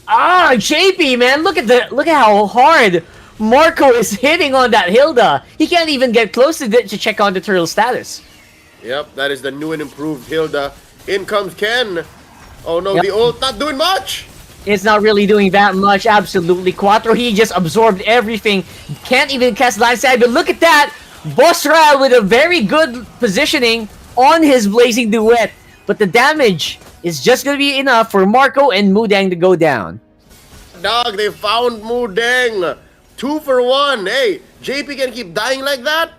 Ah, JP, man, look at how hard Marco is hitting on that Hilda. He can't even get close to check on the turtle status. Yep, that is the new and improved Hilda. In comes Ken. Oh no, Yep. the ult not doing much. It's not really doing that much, absolutely. Quattro, he just absorbed everything. Can't even cast line side, but look at that! Boss Ryle with a very good positioning on his Blazing Duet. But the damage is just going to be enough for Marco and Mudang to go down. Dog, they found Mudeng. 2 for 1. Hey, JP can keep dying like that,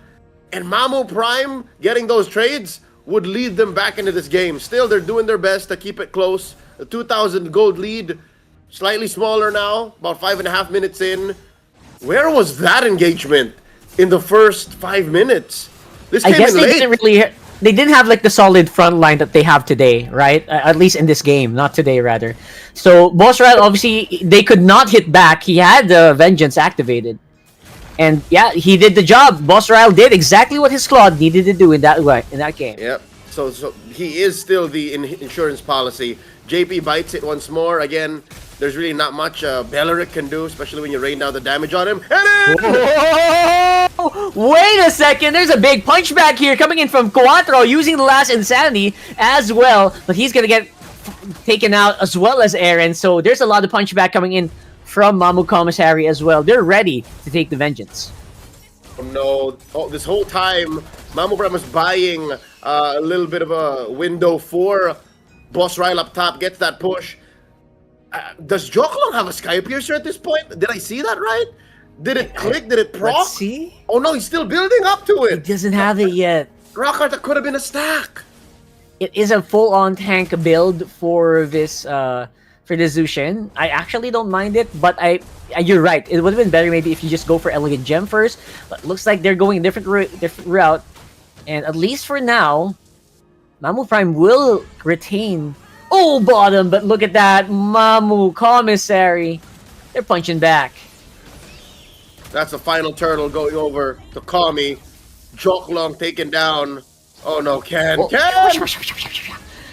and Mamou Prime getting those trades would lead them back into this game. Still, they're doing their best to keep it close. The 2,000 gold lead, slightly smaller now, about 5.5 minutes in. Where was that engagement in the first 5 minutes? This I came guess in they late. didn't really. They didn't have like the solid front line that they have today, right? At least in this game, not today, rather. So Boss Ryle, obviously, they could not hit back. He had the Vengeance activated, and yeah, he did the job. Boss Ryle did exactly what his squad needed to do in that game. Yep. So he is still the insurance policy. JP bites it once more. Again, there's really not much Belleric can do, especially when you rain down the damage on him. And Whoa! Wait a second, there's a big punchback here coming in from Quattro using the last Insanity as well, but he's gonna get taken out as well as Aaron, so there's a lot of punchback coming in from Mamou Commissary as well. They're ready to take the vengeance. oh no! Oh, this whole time, Mamou Prime was buying a little bit of a window for Boss Ryle up top. Gets that push. Does Joklong have a Sky Piercer at this point? Did I see that right? Did it click? Did it proc? Let's see. Oh no, he's still building up to It it. doesn't have it yet. Rockhart, that could have been a stack. It is a full-on tank build for this Zushin. I actually don't mind it, but you're right. It would have been better maybe if you just go for Elegant Gem first. But looks like they're going a different route, and at least for now, Mamou Prime will retain. Oh, bottom! But look at that, Mamou Commissary. They're punching back. That's the final turtle going over to Kami. Joklong taken down. Oh no, Ken.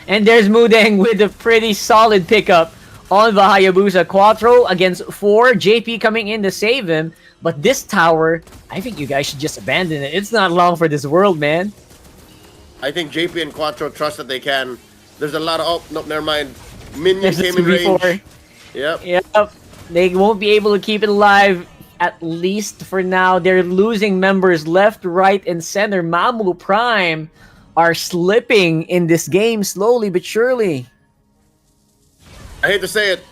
And there's Mudeng with a pretty solid pickup on the Hayabusa. Quattro against 4. JP coming in to save him. But this tower, I think you guys should just abandon it. It's not long for this world, man. I think JP and Quattro trust that they can. There's a lot of... Oh, no, never mind. Minion There's a came in 2v4. range. Yep. Yep. They won't be able to keep it alive, at least for now. They're losing members left, right, and center. Mamou Prime are slipping in this game slowly but surely. I hate to say it,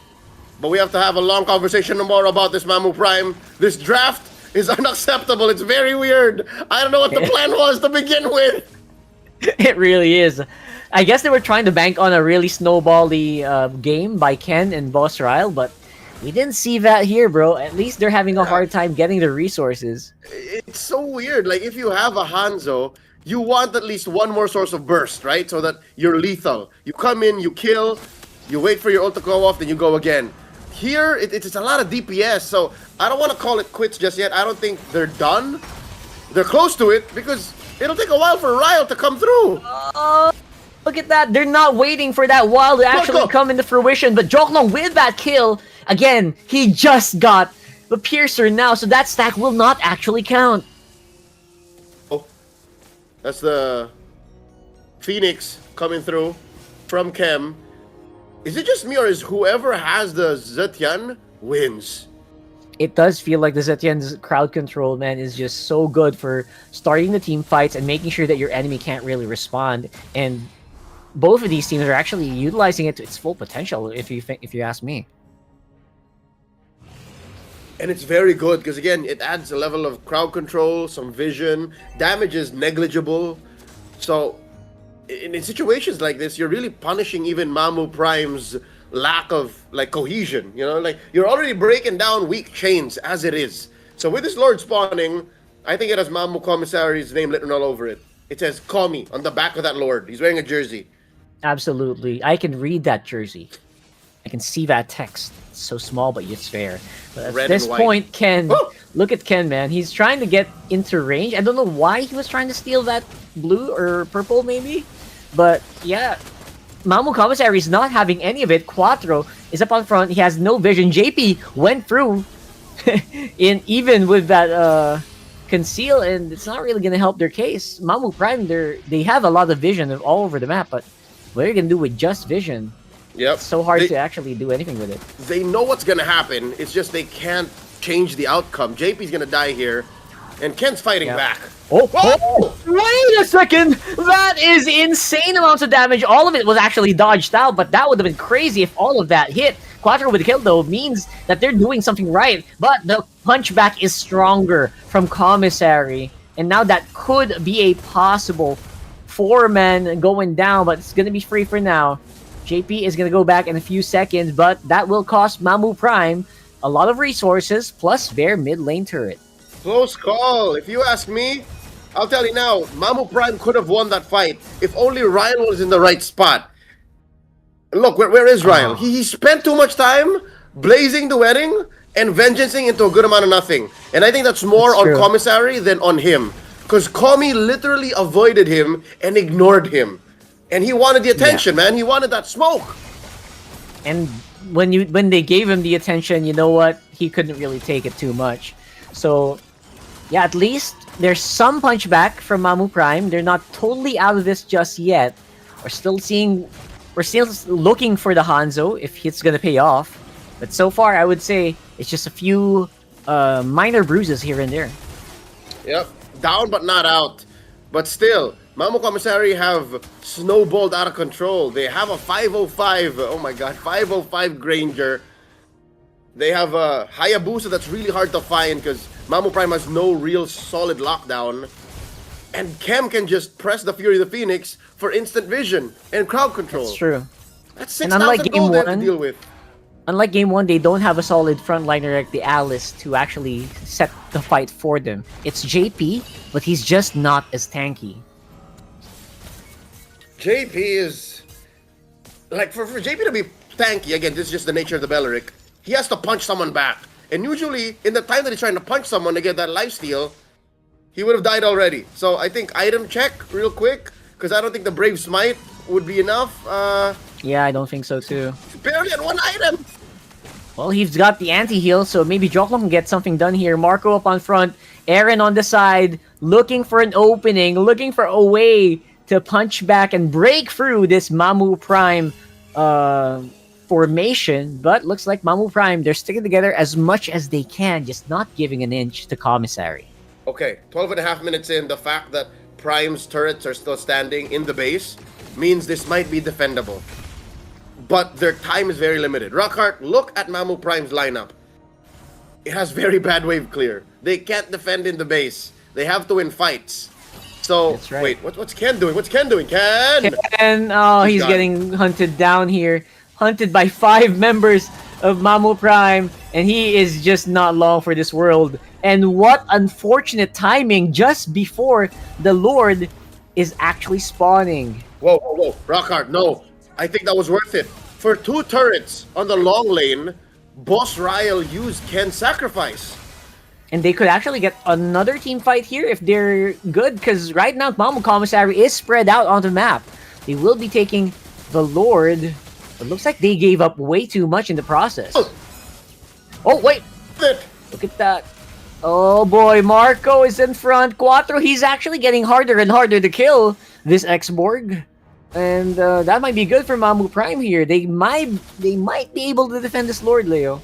but we have to have a long conversation tomorrow about this Mamou Prime. This draft is unacceptable. It's very weird. I don't know what the plan was to begin with. It really is. I guess they were trying to bank on a really snowbally game by Ken and Boss Ryle, but we didn't see that here, bro. At least they're having a hard time getting the resources. It's so weird. Like, if you have a Hanzo, you want at least one more source of burst, right? So that you're lethal. You come in, you kill, you wait for your ult to go off, then you go again. Here, it's a lot of DPS, so I don't want to call it quits just yet. I don't think they're done. They're close to it, because it'll take a while for Ryle to come through. Look at that. They're not waiting for that while to actually come into fruition. But Joklong with that kill, again, he just got the Piercer now, so that stack will not actually count. Oh, that's the Phoenix coming through from Chem. Is it just me, or is whoever has the Zetian wins? It does feel like the Zetian's crowd control, man, is just so good for starting the team fights and making sure that your enemy can't really respond. And both of these teams are actually utilizing it to its full potential, if you ask me. And it's very good because, again, it adds a level of crowd control, some vision. Damage is negligible. So in situations like this, you're really punishing even Mamou Prime's lack of like cohesion. You know, like you're already breaking down weak chains as it is. So with this Lord spawning, I think it has Mamou Commissary's name written all over it. It says Kami on the back of that Lord. He's wearing a jersey. Absolutely. I can read that jersey. I can see that text. It's so small, but it's fair. But at this point, Ken, look at Ken, man. He's trying to get into range. I don't know why he was trying to steal that blue or purple, maybe. But yeah, Mamou Commissary is not having any of it. Quattro is up on front. He has no vision. JP went through even with that conceal, and it's not really going to help their case. Mamou Prime, they have a lot of vision all over the map, but what are you going to do with just vision? Yep. It's so hard to actually do anything with it. They know what's going to happen. It's just they can't change the outcome. JP's going to die here, and Ken's fighting back. Oh, wait a second! That is insane amounts of damage. All of it was actually dodged out, but that would have been crazy if all of that hit. Quattro with the kill, though, means that they're doing something right. But the punchback is stronger from Commissary. And now that could be a possible 4-man going down, but it's going to be free for now. JP is going to go back in a few seconds, but that will cost Mamou Prime a lot of resources, plus their mid lane turret. Close call. If you ask me, I'll tell you now, Mamou Prime could have won that fight if only Ryle was in the right spot. Look, where is Ryle? He spent too much time blazing the wedding and vengeancing into a good amount of nothing. And I think that's more That's on true. Commissary than on him. Because Commy literally avoided him and ignored him. And he wanted the attention, man. He wanted that smoke. And when they gave him the attention, you know what? He couldn't really take it too much. So, yeah, at least there's some punchback from Mamou Prime. They're not totally out of this just yet. We're still looking for the Hanzo if it's gonna pay off. But so far, I would say it's just a few minor bruises here and there. Yep. Down but not out. But still, Mamou Commissary have snowballed out of control. They have a 505, oh my god, 505 Granger. They have a Hayabusa that's really hard to find because Mamou Prime has no real solid lockdown. And Kem can just press the Fury of the Phoenix for instant vision and crowd control. That's true. That's And unlike 6,000 game gold they have to one- deal with. Unlike game 1, they don't have a solid frontliner like the Alice to actually set the fight for them. It's JP, but he's just not as tanky. JP is... Like, for JP to be tanky, again, this is just the nature of the Belleric, he has to punch someone back. And usually, in the time that he's trying to punch someone to get that lifesteal, he would have died already. So I think item check real quick, because I don't think the Brave Smite would be enough. Yeah, I don't think so too. Barely at one item. Well, he's got the anti-heal, so maybe Joklong can get something done here. Marco up on front, Aaron on the side, looking for an opening, looking for a way to punch back and break through this Mamou Prime formation. But looks like Mamou Prime, they're sticking together as much as they can, just not giving an inch to Commissary. Okay, 12 and a half minutes in, the fact that Prime's turrets are still standing in the base means this might be defendable. But their time is very limited. Rockhart, look at Mamou Prime's lineup. It has very bad wave clear. They can't defend in the base. They have to win fights. So, That's right. wait, what's Ken doing? What's Ken doing? Ken! And oh, he's gone. getting hunted down here. Hunted by 5 members of Mamou Prime. And he is just not long for this world. And what unfortunate timing just before the Lord is actually spawning. Whoa, whoa, whoa. Rockhart, no. I think that was worth it. For 2 turrets on the long lane, Boss Ryle used Ken's sacrifice. And they could actually get another team fight here if they're good. Because right now, Mamou Commissary is spread out on the map. They will be taking the Lord. It looks like they gave up way too much in the process. Oh, wait. Look at that. Oh boy, Marco is in front. Quattro, he's actually getting harder and harder to kill this X-Borg. And that might be good for Mamou Prime here. They might be able to defend this Lord, Leo.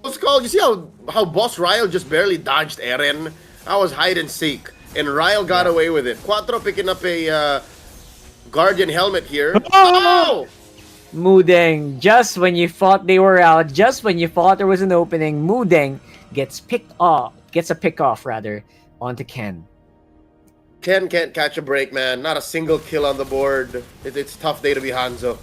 What's called? You see how Boss Ryle just barely dodged Eren? That was hide and seek. And Ryle got away with it. Quattro picking up a Guardian helmet here. Oh! Mudeng, just when you thought they were out, just when you thought there was an opening, Mudeng gets a pick off rather, onto Ken. Ken can't catch a break, man. Not a single kill on the board. It's a tough day to be Hanzo.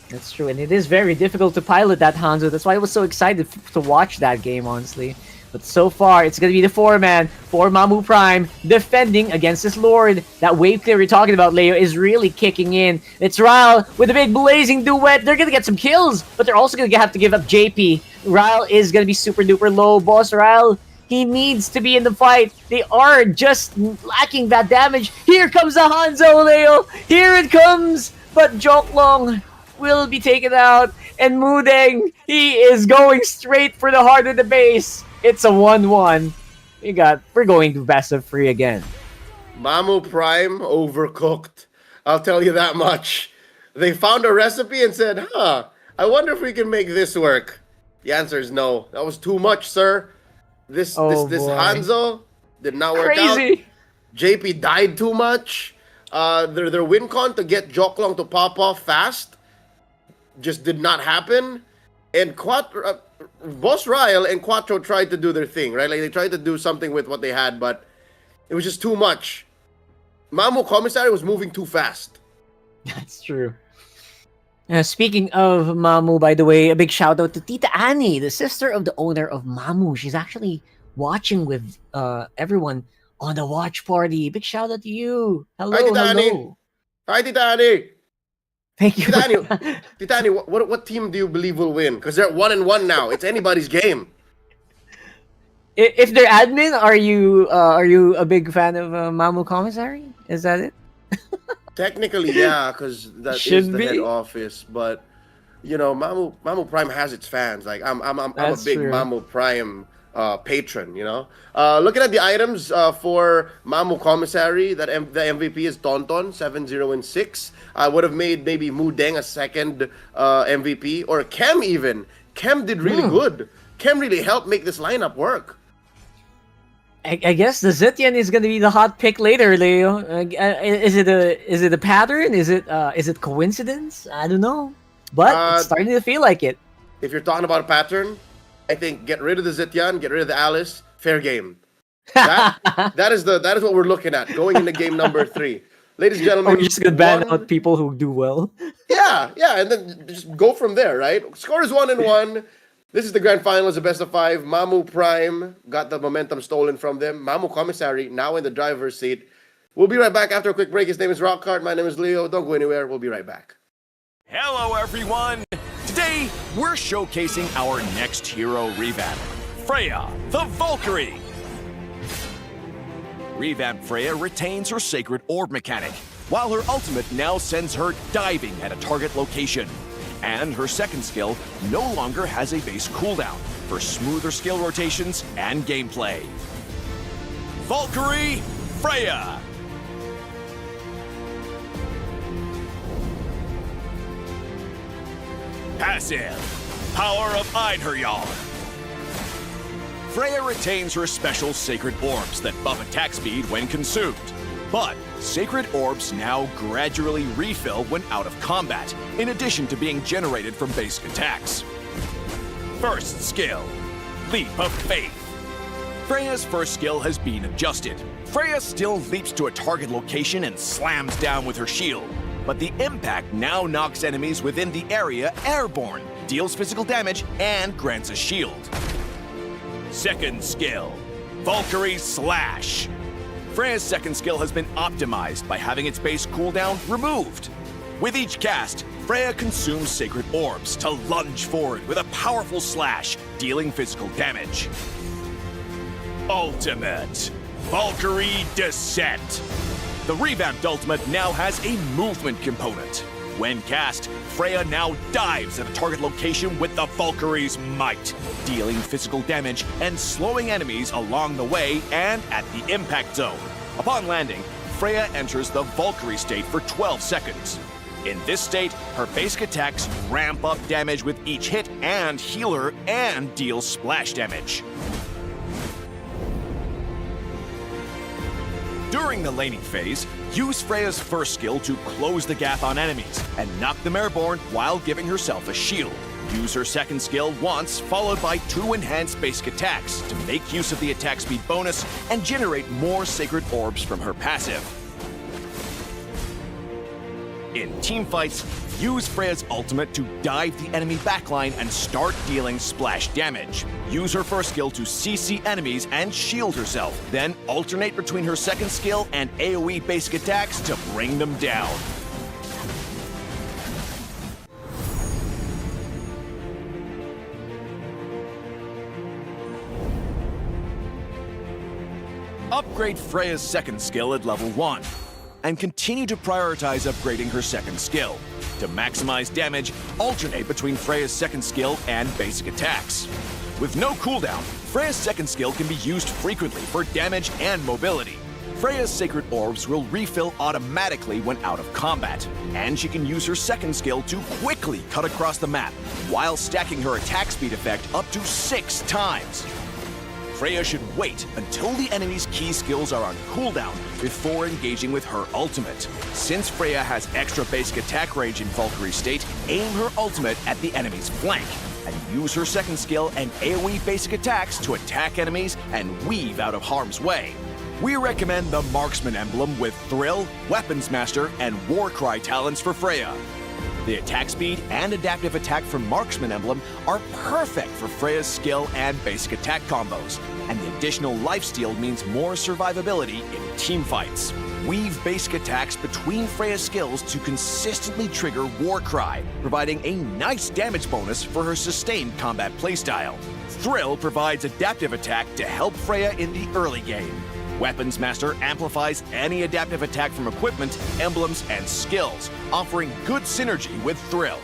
That's true, and it is very difficult to pilot that Hanzo. That's why I was so excited to watch that game, honestly. But so far, it's going to be the 4-man for Mamou Prime defending against this Lord. That wave clear you're talking about, Leo, is really kicking in. It's Ryle with a big blazing duet. They're going to get some kills, but they're also going to have to give up JP. Ryle is going to be super duper low. Boss Ryle, he needs to be in the fight. They are just lacking that damage. Here comes the Hanzo, Leo. Here it comes. But Joklong will be taken out. And Mudeng, he is going straight for the heart of the base. It's a 1-1. We're going to best of 3 again. Mamou Prime overcooked. I'll tell you that much. They found a recipe and said, I wonder if we can make this work. The answer is no. That was too much, sir. This boy. Hanzo did not work Crazy. out. JP died too much. Their win con to get Joklong to pop off fast just did not happen. And Boss Ryle and Quattro tried to do their thing, right? Like they tried to do something with what they had, but it was just too much. Mamou Commissary was moving too fast. That's true. Speaking of Mamou, by the way, a big shout out to Tita Annie, the sister of the owner of Mamou. She's actually watching with everyone on the watch party. Big shout out to you. Hello, Hi, Tita Annie. hello. Hi, Tita Annie. Thank you. Tita Annie, Tita Annie, what team do you believe will win? Because they're 1-1 now. It's anybody's game. If they're admin, are you a big fan of Mamou Commissary? Is that it? Technically, yeah, because that is the head office. But you know, Mamou Prime has its fans. Like I'm a big true. Mamou Prime patron. You know, looking at the items for Mamou Commissary, the MVP is Tonton 7-0-6. I would have made maybe Mudeng a second MVP, or Kem even. Kem did really good. Kem really helped make this lineup work. I guess the Zitian is gonna be the hot pick later, Leo. Is it a pattern? Is it coincidence? I don't know, but it's starting to feel like it. If you're talking about a pattern, I think get rid of the Zitian, get rid of the Alice, fair game. That is what we're looking at going into game number 3, ladies and gentlemen. Or you're just gonna ban out people who do well. Yeah, and then just go from there, right? Score is 1-1. This is the grand finals, the best of 5. Mamou Prime got the momentum stolen from them. Mamou Commissary now in the driver's seat. We'll be right back after a quick break. His name is Rockhart. My name is Leo. Don't go anywhere. We'll be right back. Hello, everyone! Today, we're showcasing our next hero revamp, Freya, the Valkyrie. Revamped Freya retains her Sacred Orb mechanic, while her ultimate now sends her diving at a target location. And her second skill no longer has a base cooldown for smoother skill rotations and gameplay. Valkyrie Freya! Passive, Power of Einherjar. Freya retains her special Sacred Orbs that buff attack speed when consumed. But Sacred Orbs now gradually refill when out of combat, in addition to being generated from basic attacks. First skill, Leap of Faith. Freya's first skill has been adjusted. Freya still leaps to a target location and slams down with her shield, but the impact now knocks enemies within the area airborne, deals physical damage, and grants a shield. Second skill, Valkyrie Slash. Freya's second skill has been optimized by having its base cooldown removed. With each cast, Freya consumes Sacred Orbs to lunge forward with a powerful slash, dealing physical damage. Ultimate, Valkyrie Descent. The revamped ultimate now has a movement component. When cast, Freya now dives at a target location with the Valkyrie's might, dealing physical damage and slowing enemies along the way and at the impact zone. Upon landing, Freya enters the Valkyrie state for 12 seconds. In this state, her basic attacks ramp up damage with each hit and heal her and deal splash damage. During the laning phase, use Freya's first skill to close the gap on enemies and knock them airborne while giving herself a shield. Use her second skill once, followed by 2 enhanced basic attacks to make use of the attack speed bonus and generate more Sacred Orbs from her passive. In teamfights, use Freya's ultimate to dive the enemy backline and start dealing splash damage. Use her first skill to CC enemies and shield herself, then alternate between her second skill and AoE basic attacks to bring them down. Upgrade Freya's second skill at level 1. And continue to prioritize upgrading her second skill. To maximize damage, alternate between Freya's second skill and basic attacks. With no cooldown, Freya's second skill can be used frequently for damage and mobility. Freya's Sacred Orbs will refill automatically when out of combat, and she can use her second skill to quickly cut across the map, while stacking her attack speed effect up to 6 times. Freya should wait until the enemy's key skills are on cooldown before engaging with her ultimate. Since Freya has extra basic attack range in Valkyrie state, aim her ultimate at the enemy's flank, and use her second skill and AoE basic attacks to attack enemies and weave out of harm's way. We recommend the Marksman emblem with Thrill, Weapons Master, and Warcry talents for Freya. The attack speed and adaptive attack from Marksman emblem are perfect for Freya's skill and basic attack combos, and the additional lifesteal means more survivability in team fights. Weave basic attacks between Freya's skills to consistently trigger Warcry, providing a nice damage bonus for her sustained combat playstyle. Thrill provides adaptive attack to help Freya in the early game. Weapons Master amplifies any adaptive attack from equipment, emblems, and skills, offering good synergy with Thrill.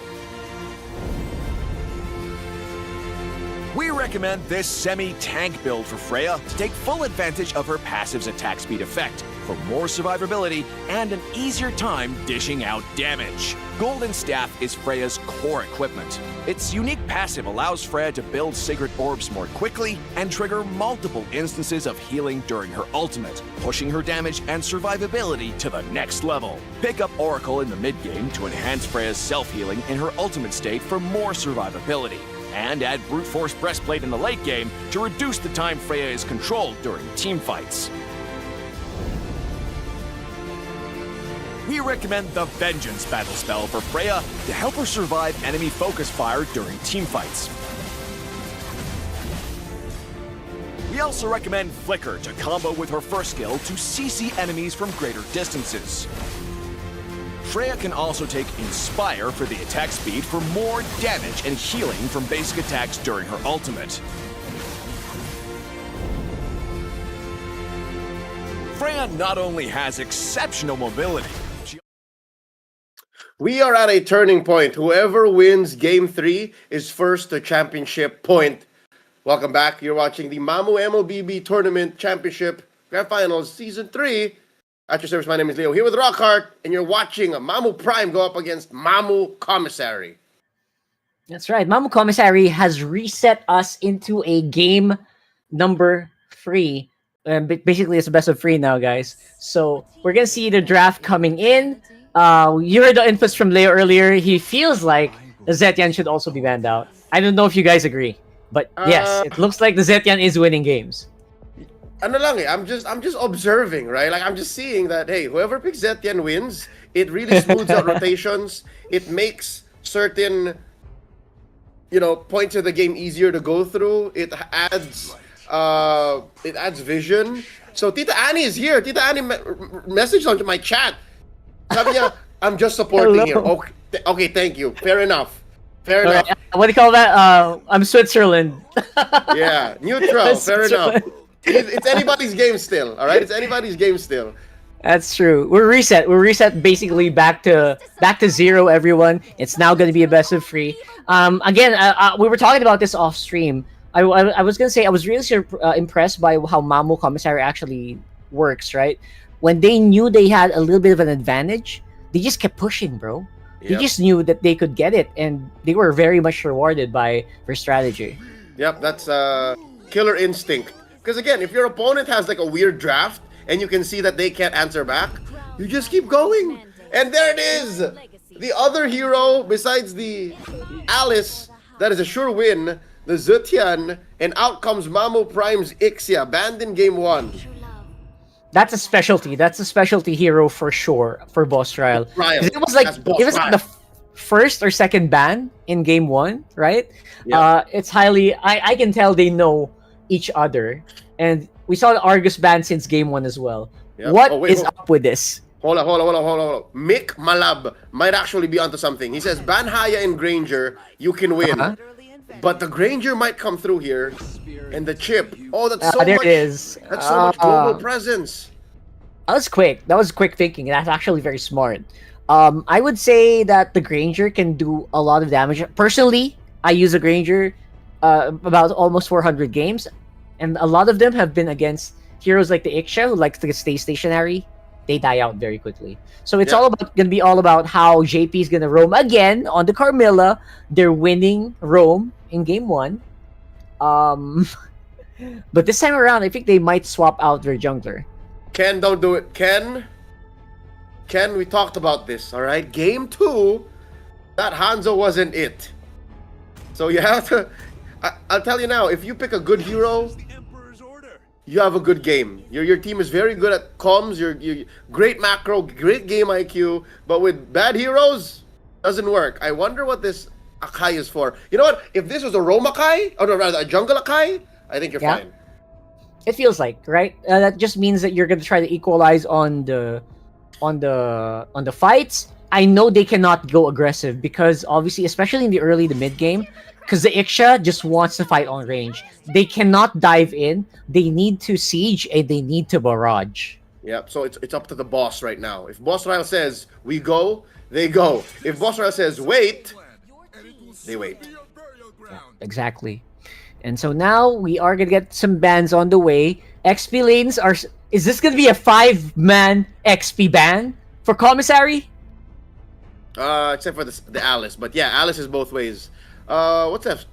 We recommend this semi-tank build for Freya to take full advantage of her passive's attack speed effect for more survivability and an easier time dishing out damage. Golden Staff is Freya's core equipment. Its unique passive allows Freya to build Sacred Orbs more quickly and trigger multiple instances of healing during her ultimate, pushing her damage and survivability to the next level. Pick up Oracle in the mid-game to enhance Freya's self-healing in her ultimate state for more survivability, and add Brute Force Breastplate in the late game to reduce the time Freya is controlled during team fights. We recommend the Vengeance battle spell for Freya to help her survive enemy focus fire during team fights. We also recommend Flicker to combo with her first skill to CC enemies from greater distances. Freya can also take Inspire for the attack speed for more damage and healing from basic attacks during her ultimate. Freya not only has exceptional mobility, We are at a turning point. Whoever wins Game 3 is first to championship point. Welcome back. You're watching the Mamou Mlbb Tournament Championship Grand Finals Season 3. At your service, my name is Leo, here with Rockhart, and you're watching a Mamou Prime go up against Mamou Commissary. That's right. Mamou Commissary has reset us into a game number 3. Basically, it's a best of 3 now, guys. So we're going to see the draft coming in. You heard the inputs from Leo earlier. He feels like the Zetian should also be banned out. I don't know if you guys agree, but yes, it looks like the Zetian is winning games. Ano lang I'm just observing, right? Like, I'm just seeing that, hey, whoever picks Zetian wins. It really smooths out rotations. It makes certain, points of the game easier to go through. It adds vision. So Tita Annie is here. Tita Annie messaged onto my chat. Sabi niya, I'm just supporting here. Okay, thank you. Fair enough. What do you call that? I'm Switzerland. Yeah, neutral. Fair enough. It's anybody's game still. All right, it's anybody's game still. That's true. We're reset. We're reset basically back to 0. Everyone. It's now going to be a best of 3. Again, we were talking about this off stream. I was gonna say I was really impressed by how Mamou Commissary actually works. Right. When they knew they had a little bit of an advantage, they just kept pushing, bro. They just knew that they could get it, and they were very much rewarded by their strategy. Yep, that's killer instinct. Because again, if your opponent has like a weird draft, and you can see that they can't answer back, you just keep going. And there it is! The other hero, besides the Alice, that is a sure win, the Zetian, and out comes Mamou Prime's Ixia, banned in Game 1. That's a specialty. That's a specialty hero for sure for boss trial. It was like the first or second ban in Game 1, right? Yeah. It's highly. I can tell they know each other, and we saw the Argus ban since Game 1 as well. Yep. What is up with this? Hold on. Mick Malab might actually be onto something. He says, ban Haya and Granger, you can win. But the Granger might come through here, and the chip. Oh, that's so there much. It is. That's so much global presence. That was quick. That was quick thinking. That's actually very smart. I would say that the Granger can do a lot of damage. Personally, I use a Granger about almost 400 games, and a lot of them have been against heroes like the Ixia, who likes to stay stationary. They die out very quickly. So it's gonna be all about how JP is gonna roam again on the Carmilla. They're winning roam in Game 1. But this time around, I think they might swap out their jungler. Ken, don't do it. Ken, we talked about this, all right? Game 2, that Hanzo wasn't it. So you have to... I'll tell you now, if you pick a good hero, you have a good game. Your team is very good at comms, you're great macro, great game IQ, but with bad heroes, doesn't work. I wonder what this Akai is for. You know what? If this was a Roam Akai, or no, rather a jungle Akai, I think you're fine. It feels like, right? That just means that you're gonna try to equalize on the fights. I know they cannot go aggressive because obviously, especially in the early to mid game, because the Iksha just wants to fight on range. They cannot dive in. They need to siege and they need to barrage. Yep. So it's up to the boss right now. If Boss Ryle says we go, they go. If Boss Ryle says wait, they wait. Yeah, exactly. And so now we are gonna get some bans on the way. XP lanes are. Is this gonna be a 5-man XP ban for Commissary? Except for the Alice, but yeah, Alice is both ways. What's that?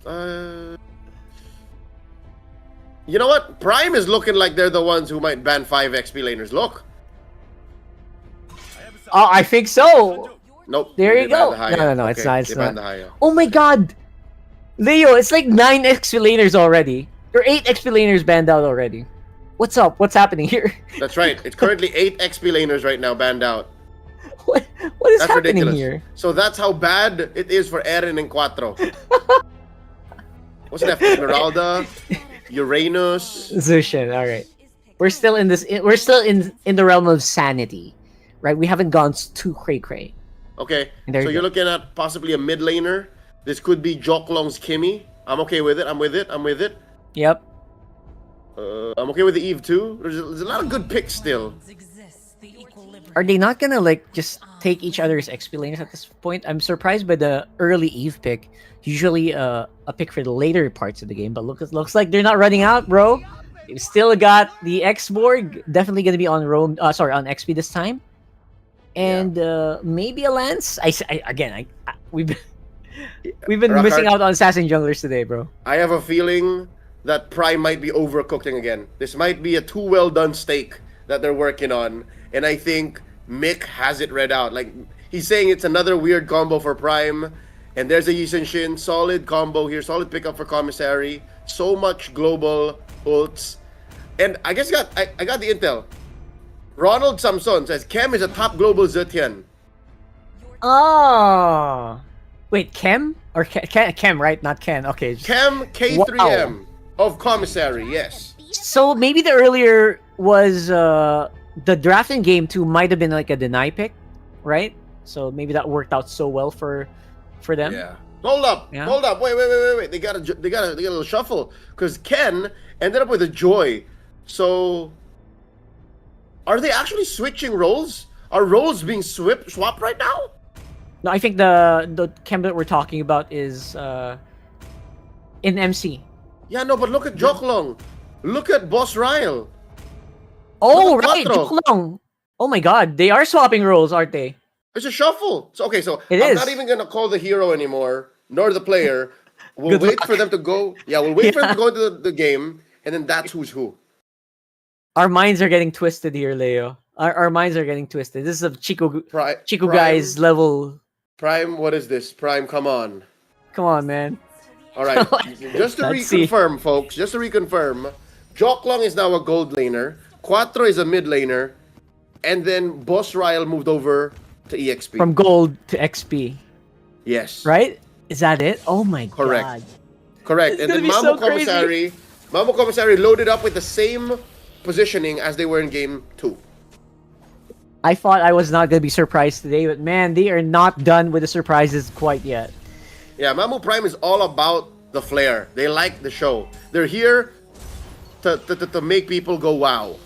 You know what? Prime is looking like they're the ones who might ban 5 XP laners. Look. I think so. Nope. There you go. No, Okay, it's not. It's they not. banned the Haya. Oh my god! Leo, it's like 9 XP laners already. Or 8 XP laners banned out already. What's up? What's happening here? That's right. It's currently 8 XP laners right now banned out. What is That's happening ridiculous. here? So that's how bad it is for Eren and Quattro. What's left? Esmeralda, Uranus. Zushin, alright. We're still in this. We're still in the realm of sanity, right? We haven't gone too cray. Okay, There so you you're go. looking at possibly a mid laner. This could be Joklong's Kimmy. I'm okay with it. I'm with it. Yep. I'm okay with the Eve too. There's a lot of good picks still. Are they not gonna like just take each other's XP laners at this point? I'm surprised by the early Eve pick. Usually a pick for the later parts of the game, but looks like they're not running out, bro. They've still got the X-Borg, definitely gonna be on on XP this time, and maybe a Lance. We've been Rock missing hard. out on assassin junglers today, bro. I have a feeling that Prime might be overcooking again. This might be a too well done steak that they're working on, and I think Mick has it read out. Like he's saying, it's another weird combo for Prime, and there's a Yi Shin, solid combo here, solid pickup for Commissary. So much global ults, and I guess I got the intel. Ronald Samson says Kem is a top global Zetian. Oh, wait, Kem or Kem, right? Not Ken. Okay. Kem K3M of Commissary, yes. So maybe the earlier was the draft in game 2 might have been like a deny pick, right? So maybe that worked out so well for them. Yeah. Hold up. Yeah. Hold up. Wait. They got a little shuffle because Ken ended up with a Joy. So are they actually switching roles? Are roles being swapped right now? No, I think the Kem that we're talking about is in MC. Yeah, no, but look at Joklong. Look at Boss Ryle. Oh, Look at right, Quattro. Joklong. Oh my god, they are swapping roles, aren't they? It's a shuffle. So I'm is. not even gonna call the hero anymore, nor the player. We'll Good wait luck. for them to go. Yeah, we'll wait for them to go into the game, and then that's who's who. Our minds are getting twisted here, Leo. Our minds are getting twisted. This is a Chico Prime, guys level. Prime, what is this? Prime, come on. Come on, man. All right, just to Let's see. reconfirm, folks, Joklong is now a gold laner, Quattro is a mid laner, and then Boss Ryle moved over to EXP. From gold to XP, yes. right? Is that it? Oh my Correct. god. Correct. It's And then gonna be so Mamou Commissary loaded up with the same positioning as they were in game 2. I thought I was not gonna be surprised today, but man, they are not done with the surprises quite yet. Yeah, Mamou Prime is all about the flair. They like the show. They're here to make people go wow.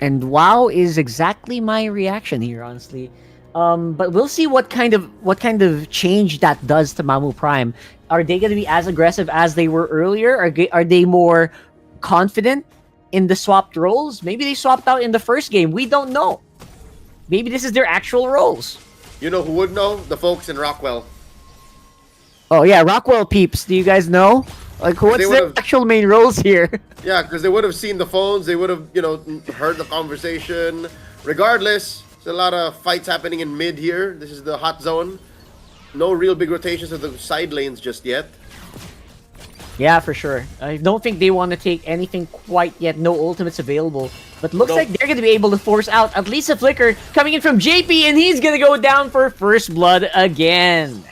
And wow is exactly my reaction here, honestly. But we'll see what kind of change that does to Mamou Prime. Are they gonna be as aggressive as they were earlier? Are they more confident in the swapped roles? Maybe they swapped out in the first game. We don't know. Maybe this is their actual roles. You know who would know? The folks in Rockwell. Oh yeah, Rockwell peeps. Do you guys know? Like, what's they their would've- actual main roles here? Yeah, because they would have seen the phones, they would have, heard the conversation. Regardless, there's a lot of fights happening in mid here. This is the hot zone. No real big rotations of the side lanes just yet. Yeah, for sure. I don't think they want to take anything quite yet. No ultimates available. But looks Nope. like they're going to be able to force out at least a flicker coming in from JP, and he's going to go down for first blood again.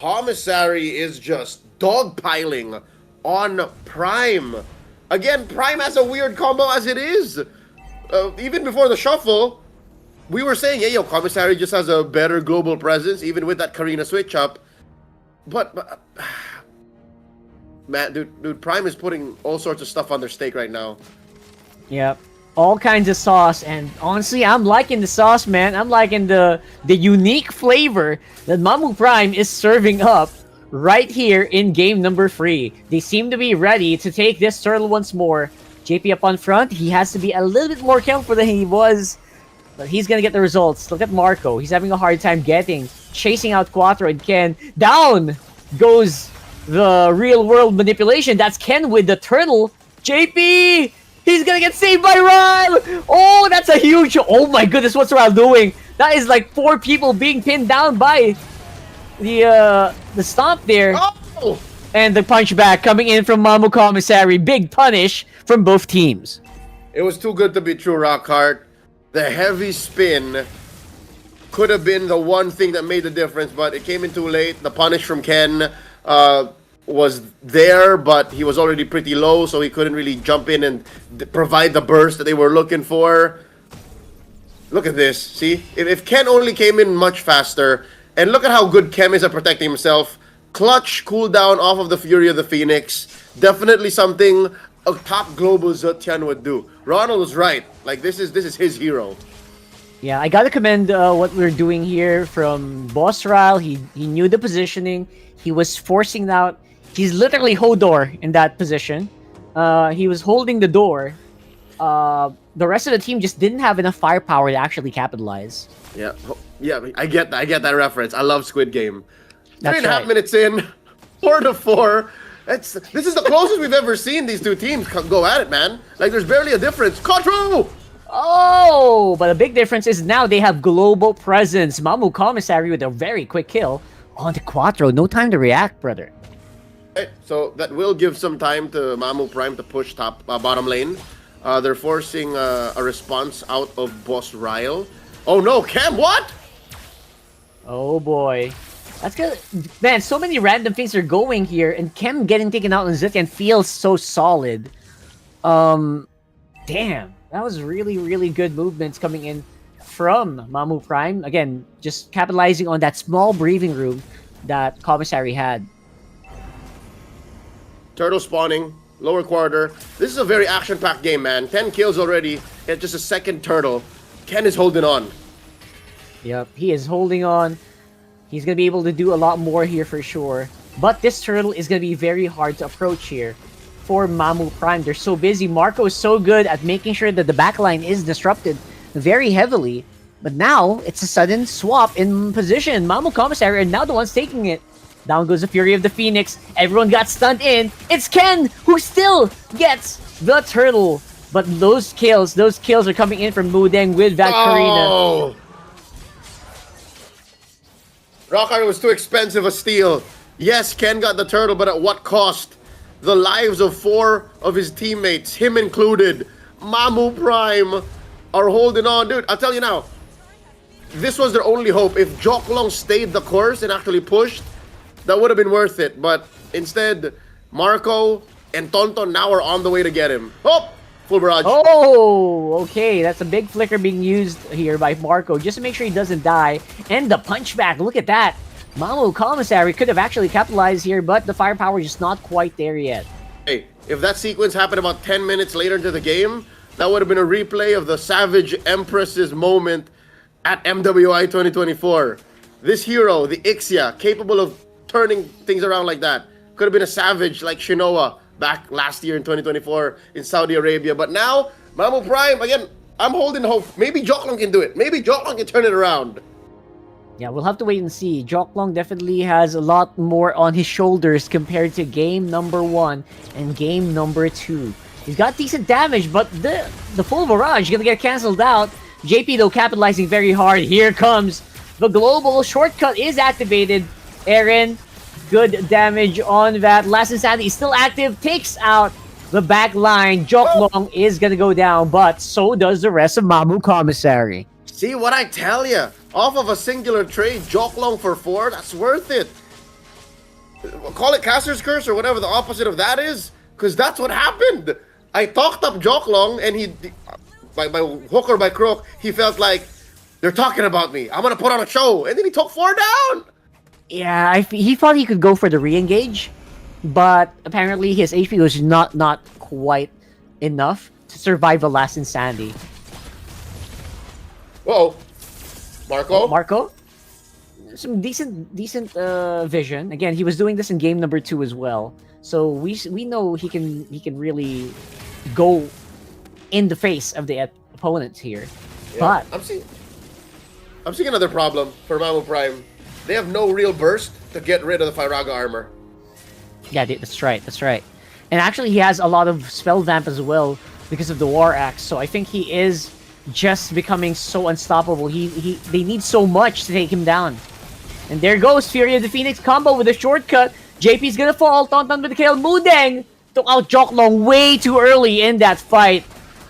Commissary is just dogpiling on Prime. Again, Prime has a weird combo as it is. Even before the shuffle, we were saying, yeah, Commissary just has a better global presence, even with that Karina switch up. But man, dude, Prime is putting all sorts of stuff on their steak right now. Yep. All kinds of sauce, and honestly, I'm liking the sauce, man. I'm liking the unique flavor that Mamou Prime is serving up right here in game number 3. They seem to be ready to take this turtle once more. JP up on front. He has to be a little bit more careful than he was, but he's gonna get the results. Look at Marco. He's having a hard time chasing out Quattro and Ken. Down goes the real world manipulation. That's Ken with the turtle. JP! He's gonna get saved by Ryle! Oh, that's a huge... Oh my goodness, what's Ryle doing? That is like 4 people being pinned down by the stomp there. Oh! And the punchback coming in from Mamou Commissary. Big punish from both teams. It was too good to be true, Rockhart. The heavy spin could have been the one thing that made the difference, but it came in too late. The punish from Ken was there, but he was already pretty low, so he couldn't really jump in and provide the burst that they were looking for. Look at this. See? If Ken only came in much faster, and look at how good Kem is at protecting himself. Clutch cooldown off of the Fury of the Phoenix. Definitely something a top global Zetian would do. Ronald was right. Like, this is his hero. Yeah, I gotta commend what we're doing here from Boss Ryle. He knew the positioning. He was forcing out. He's literally Hodor in that position. He was holding the door. The rest of the team just didn't have enough firepower to actually capitalize. Yeah, I get that reference. I love Squid Game. That's 3.5 right. minutes in, 4-4. This is the closest we've ever seen these two teams go at it, man. Like, there's barely a difference. Control! Oh, but the big difference is now they have global presence. Mamou Commissary with a very quick kill on the Quattro. No time to react, brother. Okay, so that will give some time to Mamou Prime to push bottom lane. They're forcing a response out of Boss Ryle. Oh no, Cam, what? Oh boy. That's good. Man, so many random things are going here, and Kem getting taken out on Zitian feels so solid. Damn. That was really, really good movements coming in from Mamou Prime. Again, just capitalizing on that small breathing room that Commissary had. Turtle spawning, lower quarter. This is a very action-packed game, man. 10 kills already, and just a second turtle. Ken is holding on. Yep, he is holding on. He's going to be able to do a lot more here for sure. But this turtle is going to be very hard to approach here for Mamou Prime. They're so busy. Marco is so good at making sure that the backline is disrupted very heavily. But now, it's a sudden swap in position. Mamou Commissary are now the ones taking it. Down goes the Fury of the Phoenix. Everyone got stunned in. It's Ken who still gets the turtle. But those kills are coming in from Mudeng with Valkyrie. Oh! Rockhart was too expensive a steal. Yes, Ken got the turtle, but at what cost? The lives of 4 of his teammates, him included. Mamou Prime are holding on. Dude, I'll tell you now, this was their only hope. If Joklong stayed the course and actually pushed, that would have been worth it. But instead, Marco and Tonton now are on the way to get him. Oh! Full barrage. Oh, okay. That's a big flicker being used here by Marco just to make sure he doesn't die. And the punchback. Look at that. Mamou Commissary could have actually capitalized here, but the firepower is just not quite there yet. Hey, if that sequence happened about 10 minutes later into the game, that would have been a replay of the Savage Empress's moment at MWI 2024. This hero, the Ixia, capable of turning things around like that, could have been a Savage like Shinoa back last year in 2024 in Saudi Arabia. But now, Mamou Prime, again, I'm holding hope. Maybe Joklong can do it. Maybe Joklong can turn it around. Yeah, we'll have to wait and see. Joklong definitely has a lot more on his shoulders compared to game number 1 and game number 2. He's got decent damage, but the full barrage is gonna get cancelled out. JP though capitalizing very hard. Here comes the global shortcut is activated. Aaron, good damage on that. Last Insanity is still active, takes out the back line. Joklong is gonna go down, but so does the rest of Mamou Commissary. See what I tell ya? Off of a singular trade, Joklong for 4, that's worth it. Call it Caster's Curse or whatever the opposite of that is, because that's what happened. I talked up Joklong, and he, by hook or by crook, he felt like, they're talking about me. I'm going to put on a show. And then he took 4 down. Yeah, he thought he could go for the re-engage, but apparently his HP was not quite enough to survive the last Insanity. Whoa. Marco? Some decent vision. Again, he was doing this in game number 2 as well. So we know he can really go in the face of the opponents here. Yeah, But I'm seeing another problem for Mamou Prime. They have no real burst to get rid of the Firaga armor. yeah, that's right. And actually, he has a lot of spell vamp as well because of the War Axe. So I think he is just becoming so unstoppable. They need so much to take him down. And there goes Fury of the Phoenix combo with a shortcut. JP's gonna fall. Tauntaun with the kill. Mudeng took out Joklong way too early in that fight.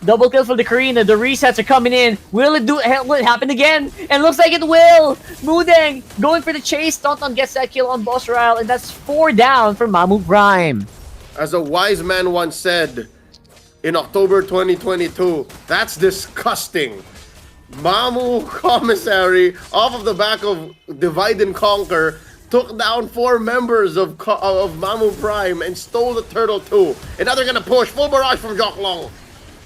Double kill for the Karina. The resets are coming in. Will it happen again? And looks like it will. Mudeng going for the chase. Tauntaun gets that kill on Boss Ryle, and that's 4 down for Mamou Prime. As a wise man once said in October 2022, that's disgusting. Mamou Commissary, off of the back of Divide and Conquer, took down 4 members of Mamou Prime and stole the Turtle 2. And now they're gonna push full barrage from Joklong.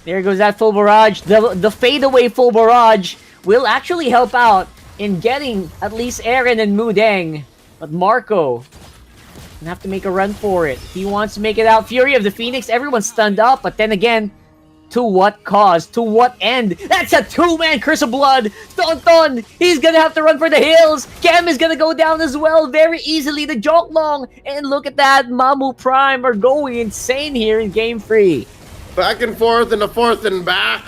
There goes that full barrage. The fadeaway full barrage will actually help out in getting at least Aaron and Mudeng. But Marco gonna have to make a run for it. He wants to make it out. Fury of the Phoenix, everyone's stunned up, but then again, to what cause? To what end? That's a 2-man Curse of Blood! Tauntaun! He's gonna have to run for the hills! Cam is gonna go down as well very easily to Joklong! And look at that! Mamou Prime are going insane here in Game 3. Back and forth and a forth and back.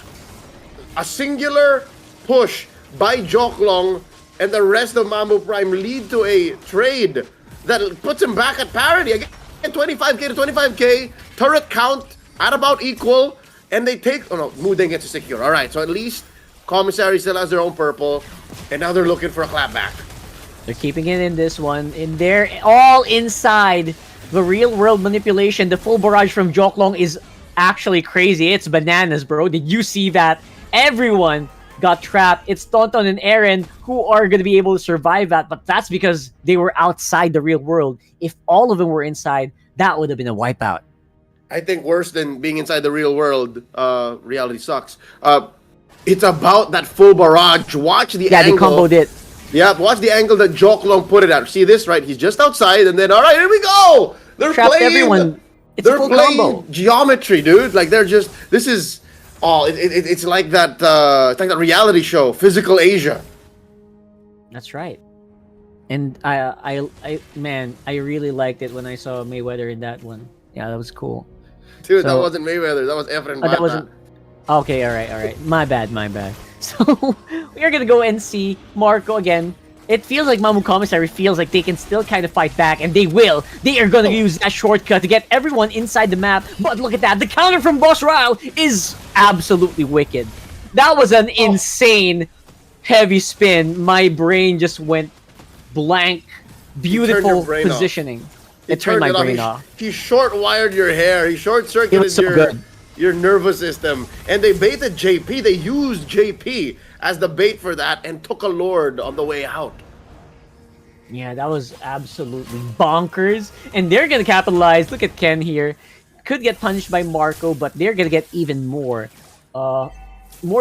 A singular push by Joklong and the rest of Mamou Prime lead to a trade that puts him back at parity. Again, 25k to 25k. Turret count at about equal. And they take... Oh no, Mudeng gets a secure. Alright, so at least Commissary still has their own purple. And now they're looking for a clapback. They're keeping it in this one. And they're all inside the real-world manipulation. The full barrage from Joklong is actually crazy. It's bananas, bro. Did you see that? Everyone got trapped. It's Tauntaun and Aaron who are going to be able to survive that. But that's because they were outside the real world. If all of them were inside, that would have been a wipeout. I think worse than being inside the real world, reality sucks. It's about that full barrage. Watch the angle. Yeah, they comboed it. Yeah, watch the angle that Joklong put it at. See this, right? He's just outside, and then, all right, here we go! They're Trapped playing... everyone. It's They're a full playing combo. geometry, dude. Like, they're just... This is... Oh, it's like that, it's like that reality show, Physical Asia. That's right. And man, I really liked it when I saw Mayweather in that one. Yeah, that was cool. Dude, So- that wasn't Mayweather. That was Efren Oh, Bata. that wasn't. Okay, all right. My bad. So we are gonna go and see Marco again. It feels like Mamou Commissary feels like they can still kind of fight back, and they will. They are gonna use that shortcut to get everyone inside the map. But look at that, the counter from Boss Ryle is absolutely wicked. That was an insane heavy spin. My brain just went blank. Beautiful your brain off. positioning. It turned my brain off. He short-wired your hair. He It short-circuited was so good. your nervous system. And they baited JP. They used JP as the bait for that and took a Lord on the way out. Yeah, that was absolutely bonkers. And they're gonna capitalize. Look at Ken here. Could get punished by Marco, but they're gonna get even more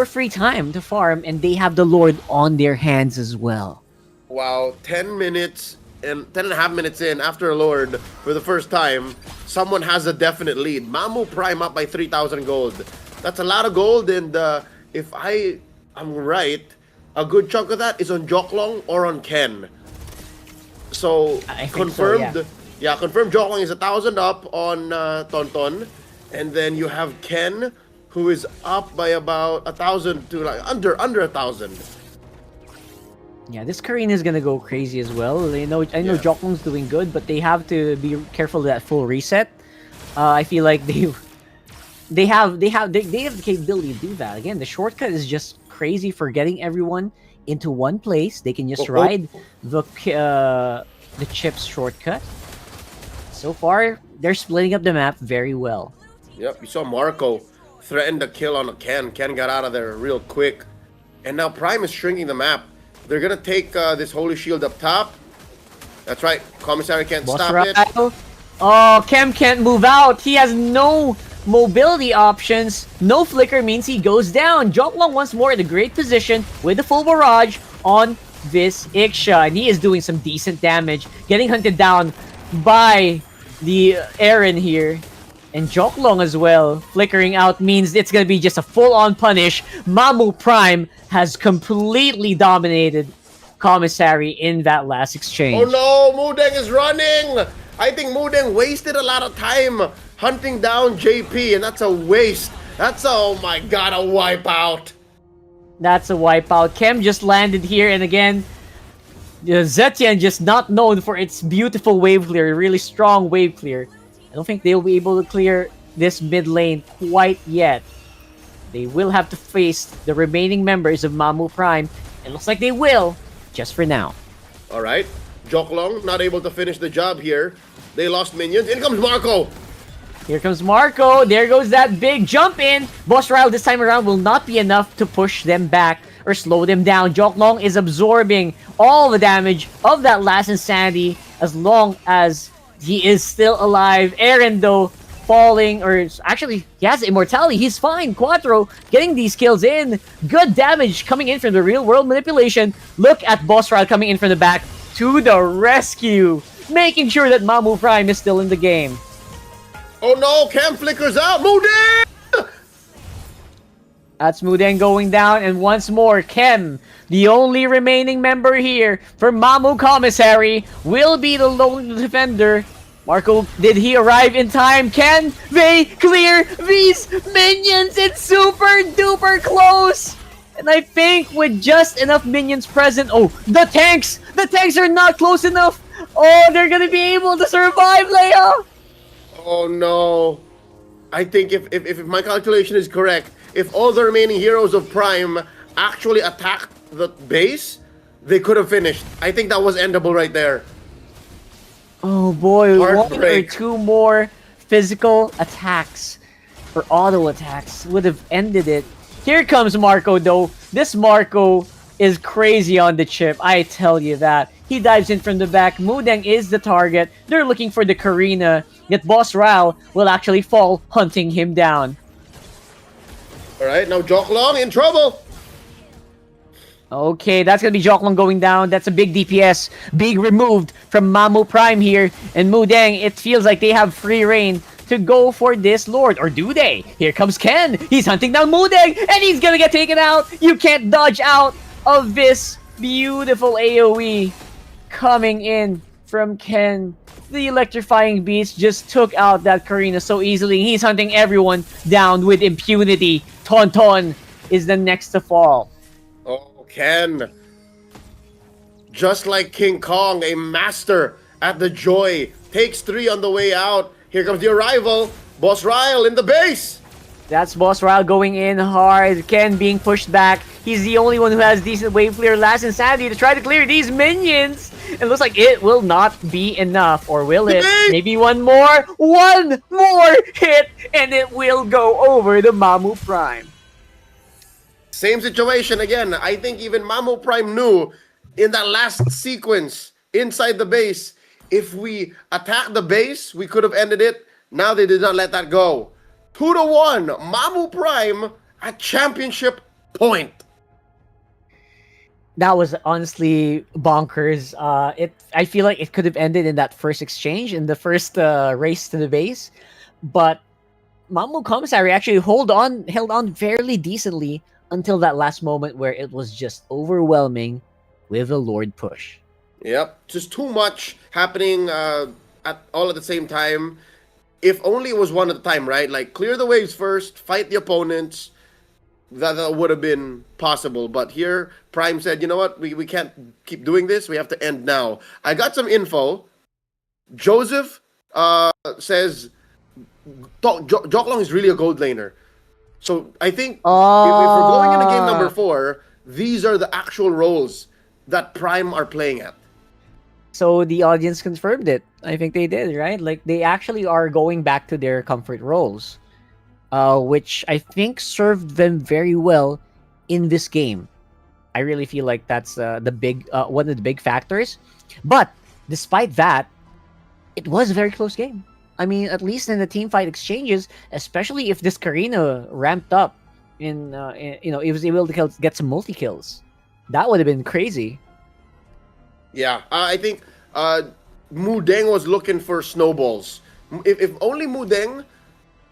free time to farm, and they have the Lord on their hands as well. Wow, 10 minutes and 10 and a half minutes in after a Lord for the first time, someone has a definite lead. Mamou Prime up by 3,000 gold. That's a lot of gold, and if I'm right, a good chunk of that is on Joklong or on Ken. So I think confirmed, so, yeah, confirmed Joklong is 1,000 up on Tonton, and then you have Ken, who is up by about 1,000 to like under 1,000. Yeah, this Karina is gonna go crazy as well. I know Yeah. Joklong's doing good, but they have to be careful of that full reset. I feel like they have the capability to do that. Again, the shortcut is just crazy for getting everyone into one place. They can just ride the chips shortcut. So far, they're splitting up the map very well. Yep, you saw Marco threaten the kill on a Ken. Ken got out of there real quick. And now Prime is shrinking the map. They're gonna take this Holy Shield up top. That's right, Commissary can't Boss stop it. Ryle. Oh, Kem can't move out. He has no mobility options. No flicker means he goes down. Joklong once more in a great position with the full barrage on this Iksha. And he is doing some decent damage. Getting hunted down by the Aaron here. And Joklong as well. Flickering out means it's going to be just a full-on punish. Mamou Prime has completely dominated Commissary in that last exchange. Oh no, Mudeng is running! I think Mudeng wasted a lot of time hunting down JP, and that's a waste. That's a, oh my god, a wipeout. That's a wipeout. Kem just landed here, and again, Zetian just not known for its beautiful wave clear, really strong wave clear. I don't think they'll be able to clear this mid lane quite yet. They will have to face the remaining members of Mamou Prime. It looks like they will, just for now. Alright, Joklong not able to finish the job here. They lost minions. In comes Marco! Here comes Marco. There goes that big jump in. Boss Ryle this time around will not be enough to push them back or slow them down. Joklong is absorbing all the damage of that last insanity as long as he is still alive. Aaron, though, falling, or actually, he has immortality. He's fine. Quattro getting these kills in. Good damage coming in from the real-world manipulation. Look at Boss Ryle coming in from the back to the rescue, making sure that Mamou Prime is still in the game. Oh no, Cam flickers out! Mudeng! That's Mudeng going down, and once more, Kem, the only remaining member here for Mamou Commissary, will be the lone defender. Marco, did he arrive in time? Can they clear these minions? It's super duper close! And I think with just enough minions present... Oh, the tanks! The tanks are not close enough! Oh, they're gonna be able to survive, Leia! Oh no. I think if my calculation is correct, if all the remaining heroes of Prime actually attacked the base, they could have finished. I think that was endable right there. Oh boy, one or Heartbreak. two more physical attacks or auto attacks would have ended it. Here comes Marco, though. This Marco is crazy on the chip, I tell you that. He dives in from the back. Mudeng is the target. They're looking for the Karina. Yet Boss Ryle will actually fall, hunting him down. Alright, now Joklong in trouble. Okay, that's gonna be Joklong going down. That's a big DPS being removed from Mamou Prime here. And Mudeng, it feels like they have free reign to go for this Lord. Or do they? Here comes Ken. He's hunting down Mudeng, and he's gonna get taken out. You can't dodge out of this beautiful AoE coming in from Ken. The electrifying beast just took out that Karina so easily. He's hunting everyone down with impunity. Tonton is the next to fall. Oh, Ken. Just like King Kong, a master at the joy. Takes 3 on the way out. Here comes the arrival. Boss Ryle in the base. That's Boss Ryle going in hard. Ken being pushed back. He's the only one who has decent wave clear. Last Insanity to try to clear these minions. It looks like it will not be enough. Or will it? Maybe one more. One more hit. And it will go over the Mamou Prime. Same situation again. I think even Mamou Prime knew in that last sequence inside the base, if we attack the base, we could have ended it. Now they did not let that go. 2-1, Mamou Prime at championship point. That was honestly bonkers. I feel like it could have ended in that first exchange, in the first race to the base, but Mamou Commissary actually held on fairly decently until that last moment where it was just overwhelming with a Lord push. Yep, just too much happening all at the same time. If only it was one at a time, right? Like clear the waves first, fight the opponents. That would have been possible. But here, Prime said, you know what? We can't keep doing this. We have to end now. I got some info. Joseph says Joklong is really a gold laner. So I think if we're going into game number 4, these are the actual roles that Prime are playing at. So the audience confirmed it. I think they did, right? Like they actually are going back to their comfort roles, which I think served them very well in this game. I really feel like that's the big one of the big factors. But despite that, it was a very close game. I mean, at least in the team fight exchanges, especially if this Karina ramped up it was able to get some multi kills. That would have been crazy. Yeah, I think Mudeng was looking for snowballs. If only Mudeng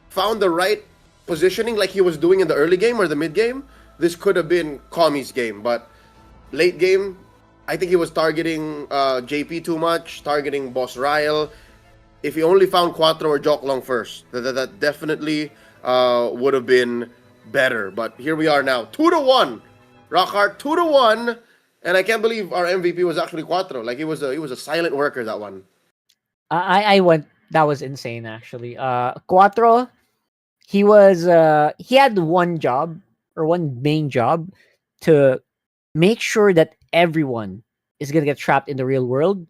found the right positioning like he was doing in the early game or the mid game, this could have been Commie's game. But late game, I think he was targeting JP too much, targeting Boss Ryle. If he only found Quattro or Joklong first, that definitely would have been better. But here we are now, 2-1. Rockhart 2-1. And I can't believe our MVP was actually Quattro. Like he was a silent worker, that one. I went. That was insane, actually. Quattro, he had one job or one main job to make sure that everyone is gonna get trapped in the real world,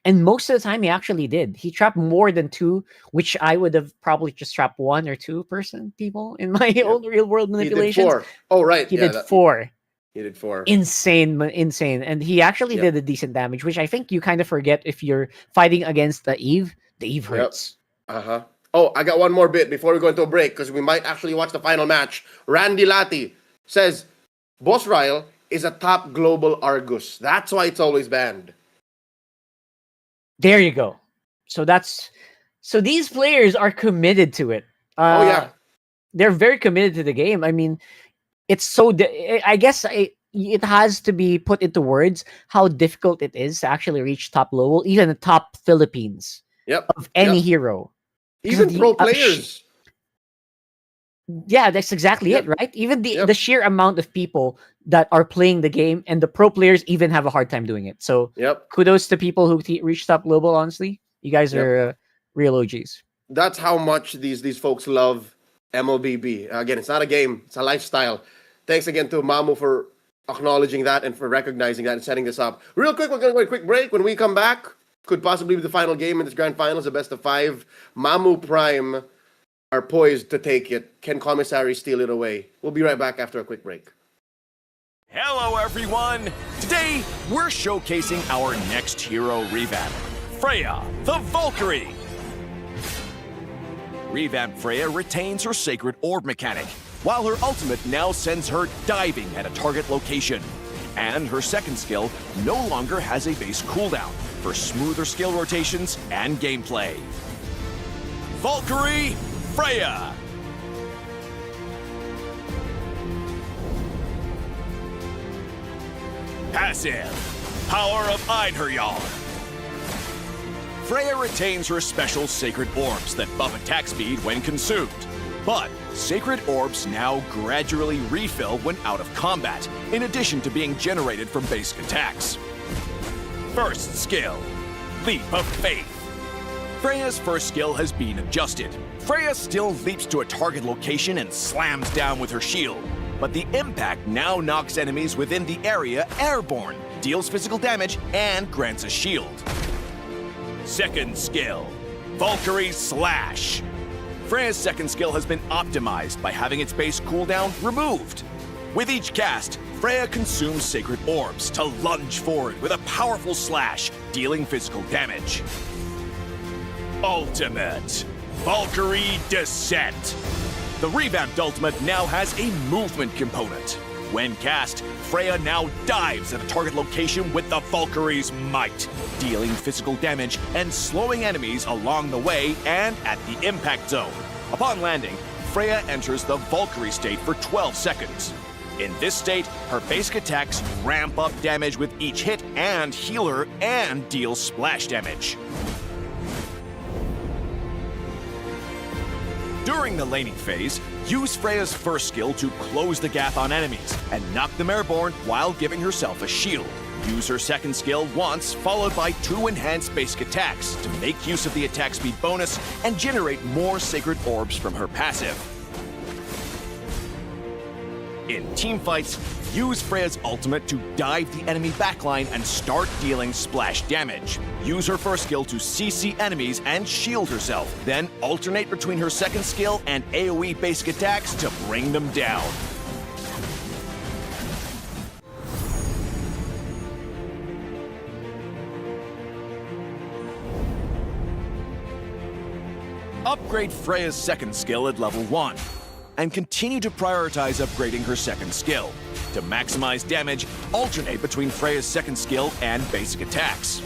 and most of the time he actually did. He trapped more than 2, which I would have probably just trapped 1 or 2 people in my own real world manipulations. He did 4. Oh right, he did 4. He did 4. Insane, and he actually did a decent damage, which I think you kind of forget if you're fighting against the Eve. The Eve hurts. Oh, I got one more bit before we go into a break because we might actually watch the final match. Randy Lati says Boss Ryle is a top global Argus. That's why it's always banned. There you go. So these players are committed to it. They're very committed to the game. I mean, it's so. I guess it has to be put into words how difficult it is to actually reach top global, even the top Philippines. Of any hero. Even pro players. Yeah, that's exactly it, right? Even the sheer amount of people that are playing the game and the pro players even have a hard time doing it. So kudos to people who reach top global, honestly. You guys are real OGs. That's how much these folks love Mlbb. Again, it's not a game, it's a lifestyle. Thanks again to Mamou for acknowledging that and for recognizing that and setting this up. Real quick, we're going to go a quick break. When we come back, could possibly be the final game in this grand finals, the best of 5. Mamou Prime are poised to take it. Can Commissary steal it away? We'll be right back after a quick break. Hello, everyone! Today, we're showcasing our next hero revamp, Freya, the Valkyrie. Revamp Freya retains her Sacred Orb mechanic, while her ultimate now sends her diving at a target location. And her second skill no longer has a base cooldown for smoother skill rotations and gameplay. Valkyrie Freya! Passive, Power of Einherjar. Freya retains her special Sacred Orbs that buff attack speed when consumed. But Sacred Orbs now gradually refill when out of combat, in addition to being generated from basic attacks. First skill, Leap of Faith. Freya's first skill has been adjusted. Freya still leaps to a target location and slams down with her shield, but the impact now knocks enemies within the area airborne, deals physical damage, and grants a shield. Second skill, Valkyrie Slash. Freya's second skill has been optimized by having its base cooldown removed. With each cast, Freya consumes Sacred Orbs to lunge forward with a powerful slash, dealing physical damage. Ultimate, Valkyrie Descent. The revamped ultimate now has a movement component. When cast, Freya now dives at a target location with the Valkyrie's might, dealing physical damage and slowing enemies along the way and at the impact zone. Upon landing, Freya enters the Valkyrie state for 12 seconds. In this state, her basic attacks ramp up damage with each hit and heal her and deal splash damage. During the laning phase, use Freya's first skill to close the gap on enemies and knock them airborne while giving herself a shield. Use her second skill once, followed by 2 enhanced basic attacks to make use of the attack speed bonus and generate more sacred orbs from her passive. In teamfights, use Freya's ultimate to dive the enemy backline and start dealing splash damage. Use her first skill to CC enemies and shield herself, then alternate between her second skill and AoE basic attacks to bring them down. Upgrade Freya's second skill at level 1, and continue to prioritize upgrading her second skill. To maximize damage, alternate between Freya's second skill and basic attacks.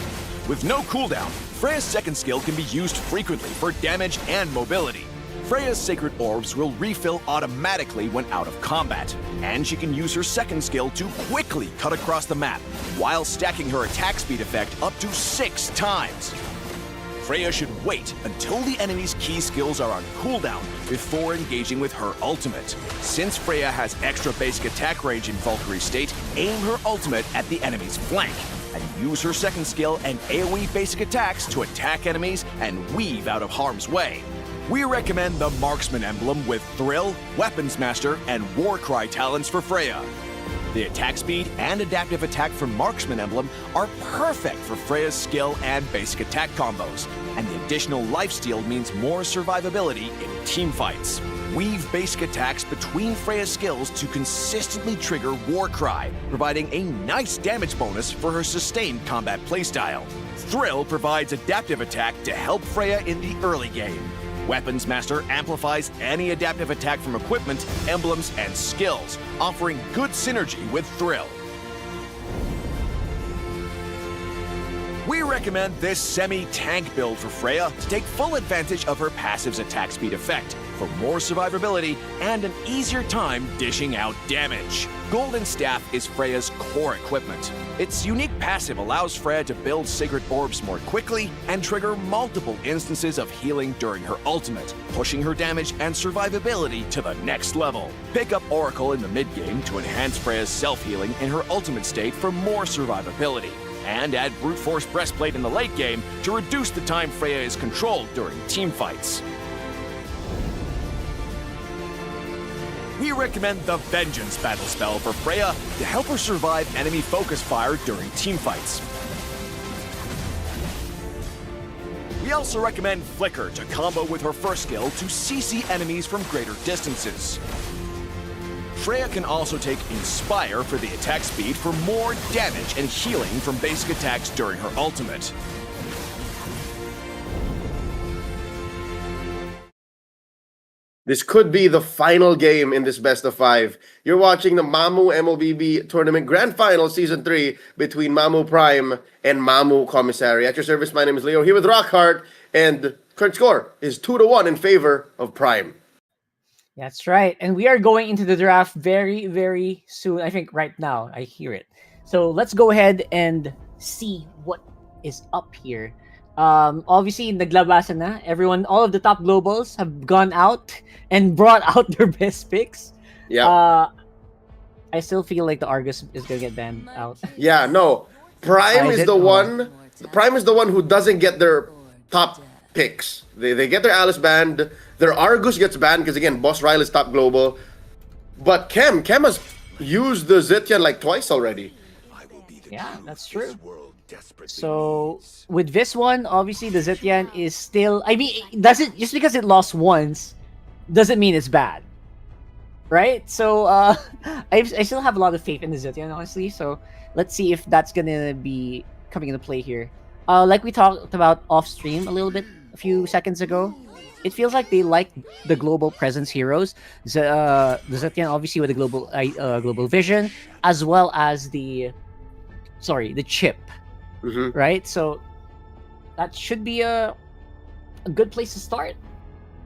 With no cooldown, Freya's second skill can be used frequently for damage and mobility. Freya's sacred orbs will refill automatically when out of combat, and she can use her second skill to quickly cut across the map while stacking her attack speed effect up to 6 times. Freya should wait until the enemy's key skills are on cooldown before engaging with her ultimate. Since Freya has extra basic attack range in Valkyrie state, aim her ultimate at the enemy's flank, and use her second skill and AoE basic attacks to attack enemies and weave out of harm's way. We recommend the Marksman emblem with Thrill, Weapons Master, and Warcry talents for Freya. The attack speed and adaptive attack from Marksman emblem are perfect for Freya's skill and basic attack combos, and the additional lifesteal means more survivability in teamfights. Weave basic attacks between Freya's skills to consistently trigger Warcry, providing a nice damage bonus for her sustained combat playstyle. Thrill provides adaptive attack to help Freya in the early game. Weapons Master amplifies any adaptive attack from equipment, emblems, and skills, offering good synergy with Thrill. We recommend this semi-tank build for Freya to take full advantage of her passive's attack speed effect for more survivability and an easier time dishing out damage. Golden Staff is Freya's core equipment. Its unique passive allows Freya to build sacred orbs more quickly and trigger multiple instances of healing during her ultimate, pushing her damage and survivability to the next level. Pick up Oracle in the mid-game to enhance Freya's self-healing in her ultimate state for more survivability, and add Brute Force Breastplate in the late game to reduce the time Freya is controlled during teamfights. We recommend the Vengeance battle spell for Freya to help her survive enemy focus fire during teamfights. We also recommend Flicker to combo with her first skill to CC enemies from greater distances. Freya can also take Inspire for the attack speed for more damage and healing from basic attacks during her ultimate. This could be the final game in this best of 5. You're watching the Mamou Mlbb Tournament Grand Final Season 3 between Mamou Prime and Mamou Commissary. At your service, my name is Leo, here with Rockhart, and current score is 2-1 in favor of Prime. That's right. And we are going into the draft very, very soon. I think right now, I hear it. So let's go ahead and see what is up here. Obviously, naglabasan na. Everyone, all of the top globals have gone out and brought out their best picks. Yeah. I still feel like the Argus is gonna get banned out. Yeah, no. Prime is the one. Prime is the one who doesn't get their top picks. They get their Alice banned. Their Argus gets banned because again, Boss Ryle is top global. But Chem has used the Zetian like twice already. Yeah, that's true. So with this one, obviously the Zetian is still. I mean, doesn't just because it lost once doesn't mean it's bad, right? So I still have a lot of faith in the Zetian, honestly. So let's see if that's gonna be coming into play here. Like we talked about off stream a little bit a few seconds ago, it feels like they like the global presence heroes. The Zetian obviously with the global vision, as well as the chip. Mm-hmm. Right, so that should be a good place to start.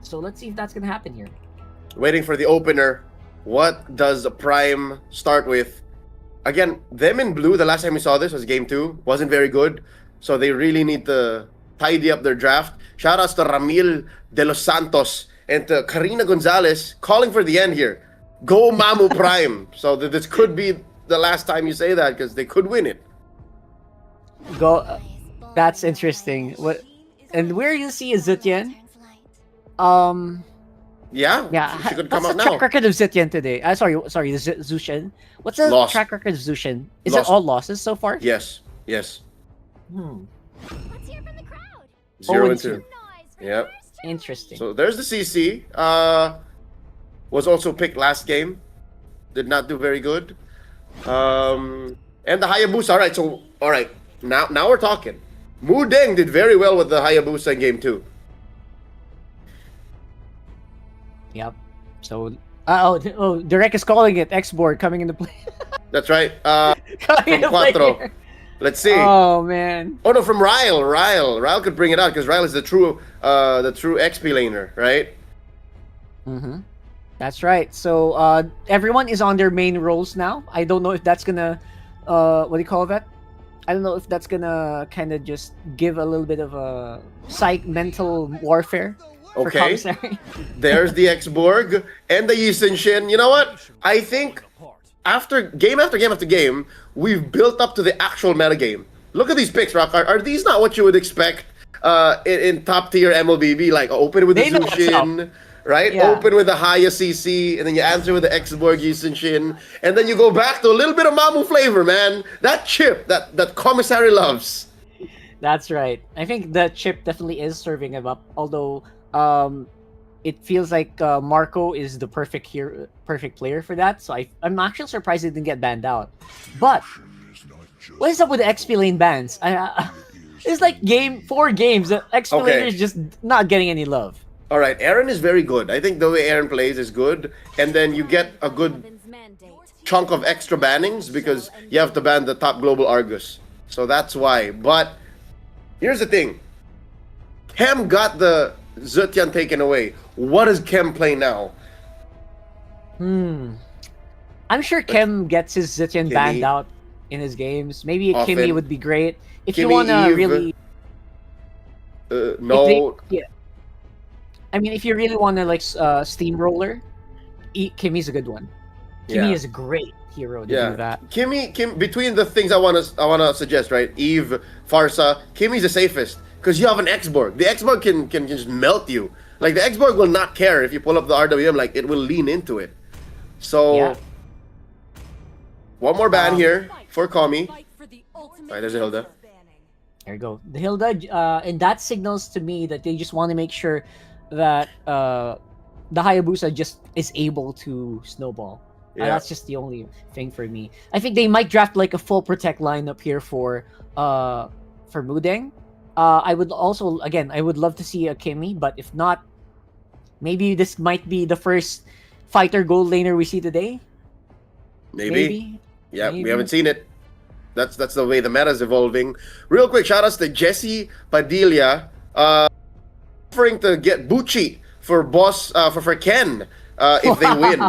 So let's see if that's gonna happen here. Waiting for the opener. What does the Prime start with? Again, them in blue, the last time we saw this was game 2. Wasn't very good. So they really need to tidy up their draft. Shoutouts to Ramil de los Santos and to Karina Gonzalez calling for the end here. Go Mamou Prime. So this could be the last time you say that because they could win it. Go. That's interesting. What? And where you see is Zetian? Yeah, she could come What's out the now. track record of Zetian today? Sorry, Zushin. What's the Loss. track record of Zushin? Is Loss. it all losses so far? Yes. Let's hear from the crowd. 0 and 2. 2. Yep. Interesting. So there's the CC. Was also picked last game. Did not do very good. And the Hayabusa. All right. Now we're talking. Mu Deng did very well with the Hayabusa in game 2. Yep. So, Derek is calling it X-board coming into play. That's right. Coming From into play Quattro. here. Let's see. Oh man. Oh no, from Ryle. Ryle could bring it out because Ryle is the true XP laner, right? Mm-hmm. That's right. So everyone is on their main roles now. I don't know if that's gonna what do you call that? I don't know if that's gonna kind of just give a little bit of a mental warfare for Okay. Commissary. There's the X-Borg and the Yi Shin. You know what? I think after game, we've built up to the actual metagame. Look at these picks, Rock. Are these not what you would expect in top tier MLBB? Like open with the They know what's Zushin, right? Yeah. Open with the Haya CC, and then you answer with the X-Borg Yi Shin, and then you go back to a little bit of Mamou flavor, man. That chip that Commissary loves. That's right. I think the chip definitely is serving him up. Although it feels like Marco is the perfect player for that. So I'm actually surprised he didn't get banned out. But what is up with the XP lane bans? It's like 4 games. The XP Okay. laner is just not getting any love. All right, Aaron is very good. I think the way Aaron plays is good, and then you get a good chunk of extra bannings because you have to ban the top global Argus. So that's why. But here's the thing. Kem got the Zetian taken away. What does Kem play now? I'm sure Kim gets his Zetian Kimmy. banned out in his games. Maybe a Often. Kimmy would be great. If you Kimmy, wanna Eve, really No. I mean, if you really want to like steamroller, Kimmy's a good one. Kimmy Yeah. is a great hero to do Yeah. that. Kim, between the things I wanna suggest, right? Eve, Farsa, Kimmy's the safest because you have an X-Borg. The X-Borg can just melt you. Like the X-Borg will not care if you pull up the RWM. Like it will lean into it. So Yeah. one more ban here for Kami. Alright, there's a Hilda. There you go. The Hilda, and that signals to me that they just want to make sure that the Hayabusa just is able to snowball. Yeah. That's just the only thing for me. I think they might draft like a full protect lineup here for Mudeng. I would also, again, I would love to see a Kimmy, but if not, maybe this might be the first fighter gold laner we see today. Maybe. Yeah, Maybe. we haven't seen it. That's the way the meta is evolving. Real quick, shout outs to Jesse Padilla, offering to get Bucci for for Ken if they win.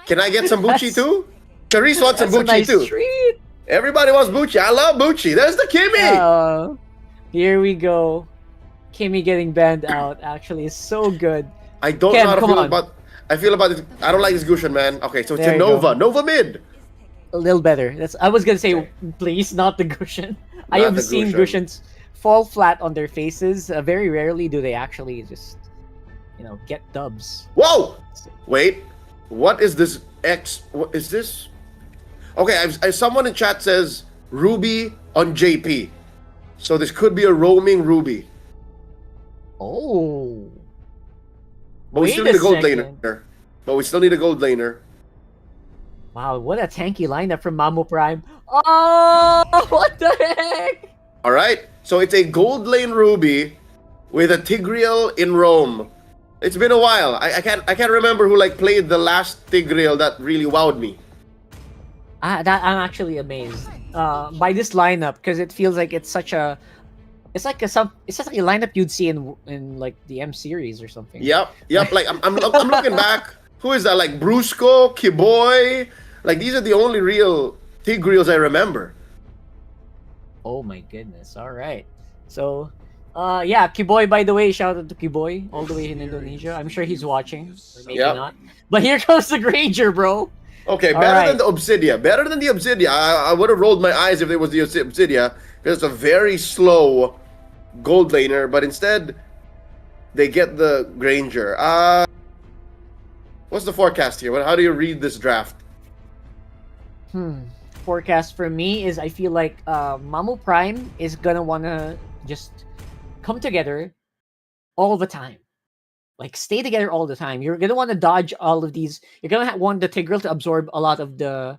Can I get some Bucci too? Carice wants some That's a Bucci nice too. treat. Everybody wants Bucci. I love Bucci. There's the Kimmy. Here we go. Kimmy getting banned out actually is so good. I don't Ken, know how to come feel on. about. I feel about this. I don't like this Gushin, man. Okay, so it's There a you go. Nova mid. A little better. I was gonna say, please, not the Gushin. I Not have the seen Gushin. Gushins fall flat on their faces. Very rarely do they actually just, get dubs. Whoa! Wait, what is this X? What is this? Okay, someone in chat says Ruby on JP, so this could be a roaming Ruby. Oh. But we Wait still a need a gold second. laner. But we still need a gold laner. Wow, what a tanky lineup from Mamou Prime. Oh, what the heck? All right, so it's a gold lane Ruby with a Tigreal in Rome. It's been a while. I can't remember who played the last Tigreal that really wowed me. I'm actually amazed by this lineup because it feels like it's such a like a lineup you'd see in like the M series or something. Yep. Like I'm looking back Who is that? Like Brusco, Kiboy? Like these are the only real Tigreals I remember. Oh my goodness. All right. So, yeah, Kiboy, by the way, shout out to Kiboy, all the way in Indonesia. I'm sure he's watching, or maybe Yep. not. But here comes the Granger, bro. Okay, All better right. than the Obsidia. Better than the Obsidia. I would have rolled my eyes if it was the Obsidia, because it's a very slow gold laner, but instead, they get the Granger. What's the forecast here? How do you read this draft? Forecast for me is I feel like Mamou Prime is gonna wanna just come together all the time. Like stay together all the time. You're gonna want to dodge all of these. You're gonna want the Tigreal to absorb a lot of the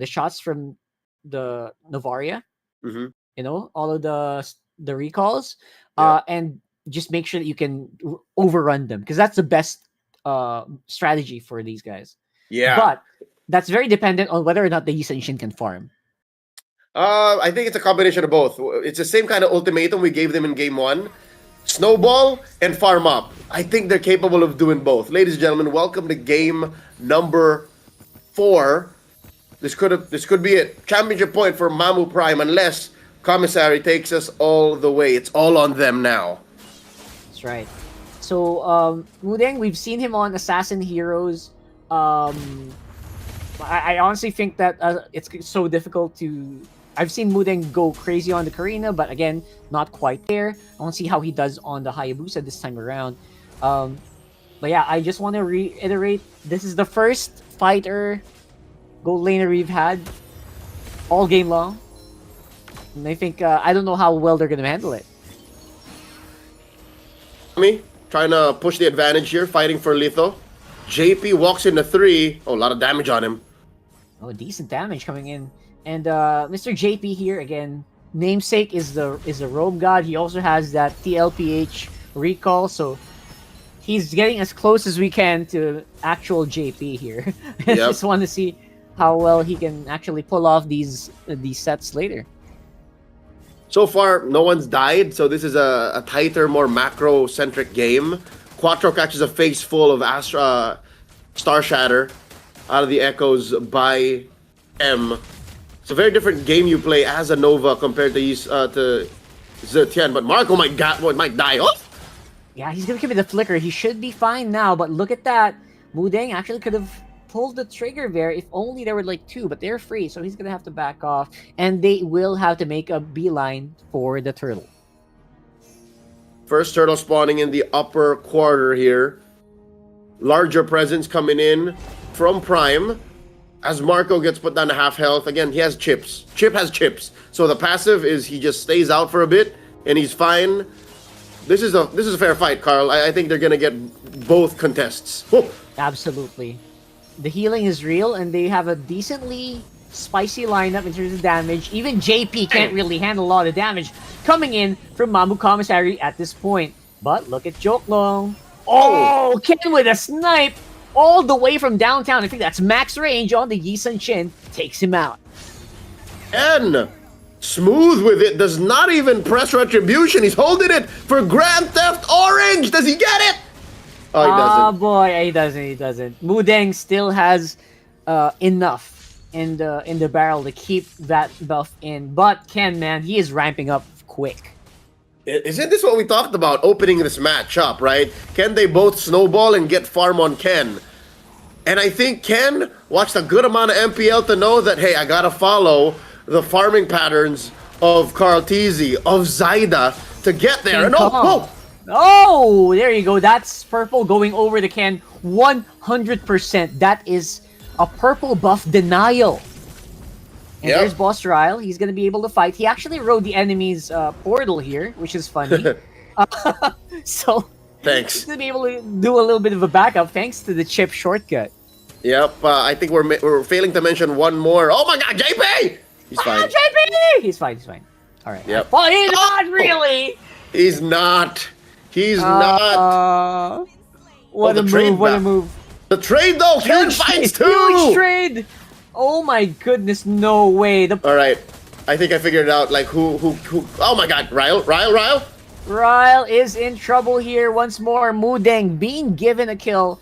shots from the Novaria. Mm-hmm. You know, all of the recalls, Yeah. and just make sure that you can overrun them because that's the best strategy for these guys. Yeah. But that's very dependent on whether or not the Yi Sun Shin can farm. I think it's a combination of both. It's the same kind of ultimatum we gave them in game 1. Snowball and farm up. I think they're capable of doing both. Ladies and gentlemen, welcome to game number 4. This could be it. Championship point for Mamou Prime unless Commissary takes us all the way. It's all on them now. That's right. So Mudeng, we've seen him on Assassin Heroes. I honestly think that it's so difficult to. I've seen Mudeng go crazy on the Karina, but again, not quite there. I want to see how he does on the Hayabusa this time around. But yeah, I just want to reiterate, this is the first fighter gold laner we've had all game long. And I think, I don't know how well they're going to handle it. Me trying to push the advantage here, fighting for Litho. JP walks into 3. Oh, a lot of damage on him. Oh, decent damage coming in. And Mr. JP here again, namesake is the roam god. He also has that TLPH recall, so he's getting as close as we can to actual JP here. I Yep. just want to see how well he can actually pull off these sets later. So far, no one's died, so this is a tighter, more macro-centric game. Quattro catches a face full of Star Shatter out of the Echoes by M. It's a very different game you play as a Nova compared to Zetian, but Marco might die. Oh! Yeah, he's gonna give me the flicker. He should be fine now, but look at that. Mudeng actually could have pulled the trigger there if only there were like 2, but they're free, so he's gonna have to back off, and they will have to make a beeline for the turtle. First turtle spawning in the upper quarter here. Larger presence coming in from Prime. As Marco gets put down to half health, again, he has chips. Chip has chips. So the passive is he just stays out for a bit, and he's fine. This is a fair fight, Carl. I think they're going to get both contests. Whoa. Absolutely. The healing is real, and they have a decently spicy lineup in terms of damage. Even JP can't really handle a lot of damage coming in from Mamou Commissary at this point. But look at Joklong. Oh, Ken with a snipe all the way from downtown. I think that's max range on the Yi Sun Shin. Takes him out. And smooth with it. Does not even press retribution. He's holding it for Grand Theft Orange. Does he get it? Oh, he doesn't. Oh boy, he doesn't. Mudeng still has enough in the barrel to keep that buff in. But Ken, man, he is ramping up quick. Isn't this what we talked about opening this match up, right? Can they both snowball and get farm on Ken? And I think Ken watched a good amount of MPL to know that, hey, I gotta follow the farming patterns of Carl Teasy, of Zaida to get there. And Oh, there you go. That's purple going over the Ken 100%. That is a purple buff denial. And there's Boss Ryle. He's going to be able to fight. He actually rode the enemy's portal here, which is funny. So Thanks. he's going to be able to do a little bit of a backup thanks to the chip shortcut. Yep, I think we're failing to mention one more. Oh my god, JP! He's fine. JP! He's fine. All right. Yep. Well, he's not really. He's not. He's not. What the a trade move. What a back. move. The trade though, Ken finds two! Huge trade! Oh my goodness, no way. Alright, I think I figured it out, like who, oh my god, Ryle? Ryle is in trouble here once more. Mudeng being given a kill.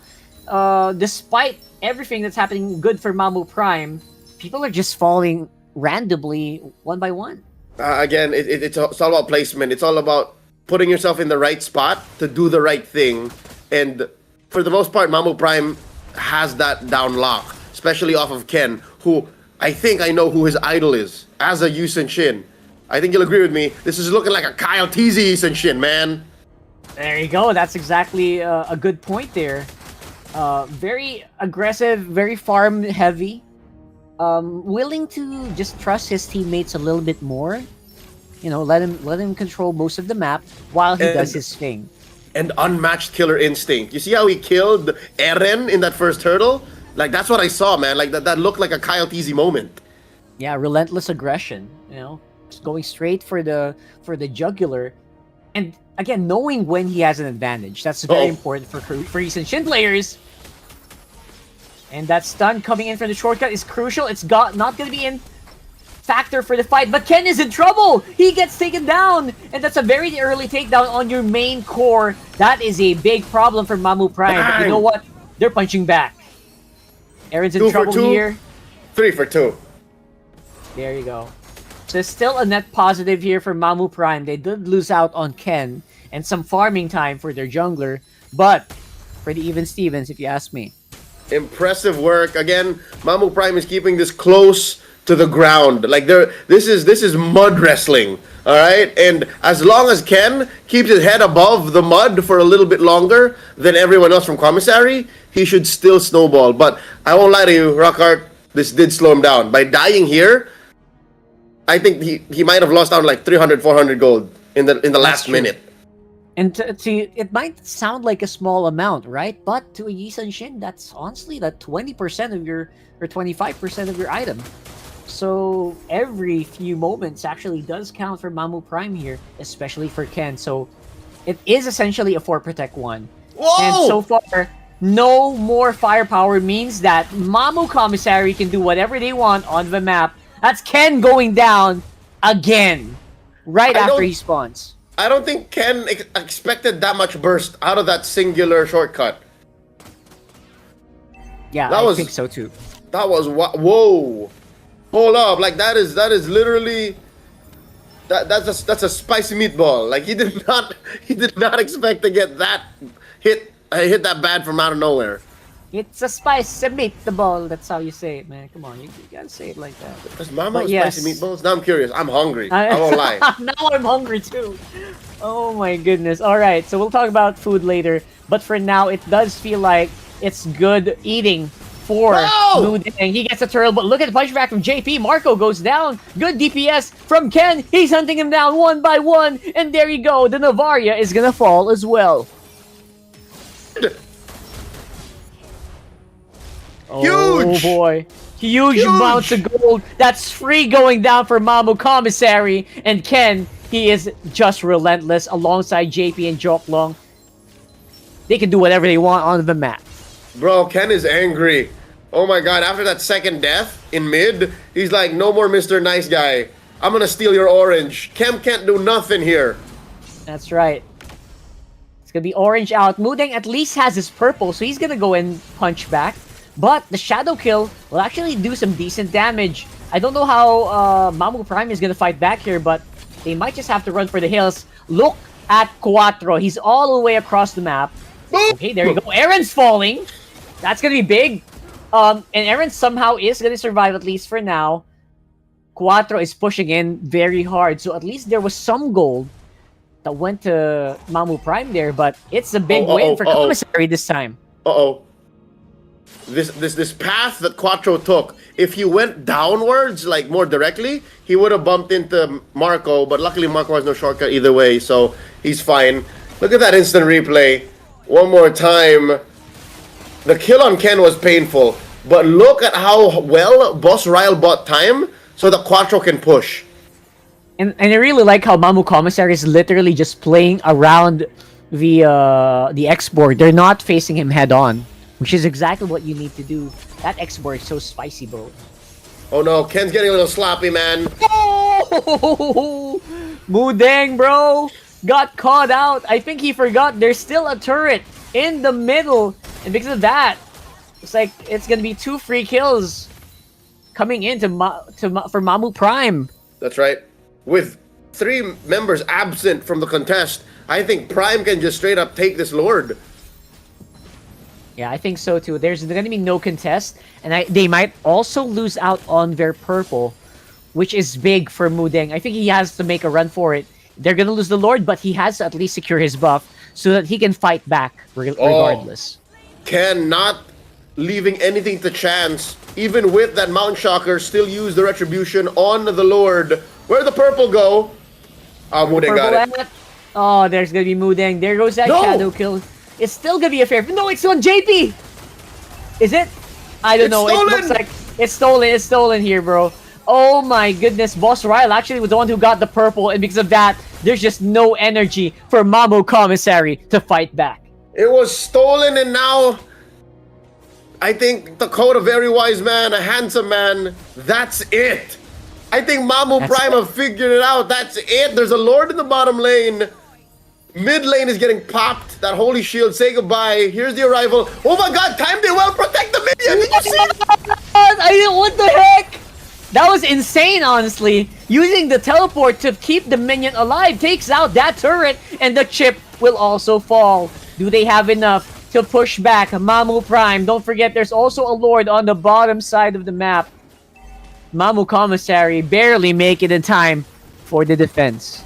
despite everything that's happening good for Mamou Prime, people are just falling randomly one by one. Again, it's all about placement. It's all about putting yourself in the right spot to do the right thing. And for the most part, Mamou Prime has that down lock, especially off of Ken, who I think I know who his idol is as a Yusen Shin. I think you'll agree with me. This is looking like a Kyle TZ Yusen Shin, man. There you go. That's exactly a good point there. Very aggressive, very farm heavy. Willing to just trust his teammates a little bit more. You know, let him control most of the map while he does his thing. And unmatched killer instinct. You see how he killed Eren in that first hurdle? Like, that's what I saw, man. Like, that looked like a Kyle TZ moment. Yeah, relentless aggression. You know, just going straight for the jugular, and again, knowing when he has an advantage. That's very important for Yusen Shin players. And that stun coming in from the shortcut is crucial. It's not going to be in factor for the fight, but Ken is in trouble. He gets taken down, and that's a very early takedown on your main core. That is a big problem for Mamou Prime. But you know what? They're punching back. Eren's in trouble here. 3 for 2. There you go. So still a net positive here for Mamou Prime. They did lose out on Ken and some farming time for their jungler, but pretty even Stevens, if you ask me. Impressive work. Again, Mamou Prime is keeping this close to the ground. Like, this is mud wrestling, all right? And as long as Ken keeps his head above the mud for a little bit longer than everyone else from Commissary, he should still snowball. But I won't lie to you, Rockhart, this did slow him down. By dying here, I think he might have lost out like 300, 400 gold in the last minute. And it might sound like a small amount, right? But to a Yusen Shin, that's honestly that 20% of your, or 25% of your item. So every few moments actually does count for Mamou Prime here, especially for Ken. So it is essentially a 4 protect 1. Whoa! And so far, no more firepower means that Mamou Commissary can do whatever they want on the map. That's Ken going down again, right after he spawns. I don't think Ken expected that much burst out of that singular shortcut. Yeah, I think so too. That was whoa. Hold up, like that is literally that's a spicy meatball. Like he did not expect to get that hit that bad from out of nowhere. It's a spicy meatball. That's how you say it, man. Come on, you gotta say it like that. Is Mama spicy meatballs? Now I'm curious. I'm hungry. I won't lie. Now I'm hungry too. Oh my goodness. All right, so we'll talk about food later. But for now, it does feel like it's good eating for Mlbb. He gets a turtle, but look at the punch back from JP. Marco goes down. Good DPS from Ken. He's hunting him down one by one. And there you go. The Navaria is gonna fall as well. Oh boy. Huge amounts of gold. That's free going down for Mamou Commissary. And Ken, he is just relentless alongside JP and Joklong. They can do whatever they want on the map. Bro, Ken is angry. Oh my god, after that second death in mid, he's like, no more Mr. Nice Guy. I'm gonna steal your orange. Ken can't do nothing here. That's right. It's gonna be orange out. Mudeng at least has his purple, so he's gonna go and punch back. But the shadow kill will actually do some decent damage. I don't know how Mamou Prime is gonna fight back here, but they might just have to run for the hills. Look at Quattro. He's all the way across the map. Okay, there you go. Eren's falling. That's gonna be big. And Eren somehow is gonna survive, at least for now. Quattro is pushing in very hard, so at least there was some gold that went to Mamou Prime there, but it's a big win for Commissary this time. This path that Quattro took, if he went downwards, like more directly, he would have bumped into Marco, but luckily Marco has no shortcut either way, so he's fine. Look at that instant replay. One more time. The kill on Ken was painful, but look at how well Boss Ryle bought time so that Quattro can push. And I really like how Mamou Commissary is literally just playing around the X-board. They're not facing him head on, which is exactly what you need to do. That X-board is so spicy, bro. Oh no, Ken's getting a little sloppy, man. Oh! Mudeng, bro! Got caught out. I think he forgot there's still a turret in the middle And because of that, it's like it's gonna be 2 free kills coming in for Mamou Prime. That's right. With 3 members absent from the contest, I think Prime can just straight up take this Lord. Yeah, I think so too. There's going to be no contest, and they might also lose out on their purple, which is big for Mudeng. I think he has to make a run for it. They're going to lose the Lord, but he has to at least secure his buff so that he can fight back regardless. Cannot leaving anything to chance. Even with that Mount Shocker, still use the Retribution on the Lord. Where'd the purple go? Mudeng got it. Oh, there's going to be Mudeng. There goes that shadow kill. It's still gonna be a fair. No, it's on JP. Is it? I don't know. Stolen. It looks like it's stolen. It's stolen here, bro. Oh my goodness, Boss Ryle actually was the one who got the purple, and because of that, there's just no energy for Mamou Commissary to fight back. It was stolen, and now I think the quote of very wise man, a handsome man. That's it. I think Mamou Prime have figured it out. That's it. There's a Lord in the bottom lane. Mid lane is getting popped. That holy shield. Say goodbye. Here's the arrival. Oh my god, timed it well. Protect the minion. Did you see that? What the heck? That was insane, honestly. Using the teleport to keep the minion alive takes out that turret, and the chip will also fall. Do they have enough to push back Mamou Prime? Don't forget, there's also a Lord on the bottom side of the map. Mamou Commissary barely make it in time for the defense.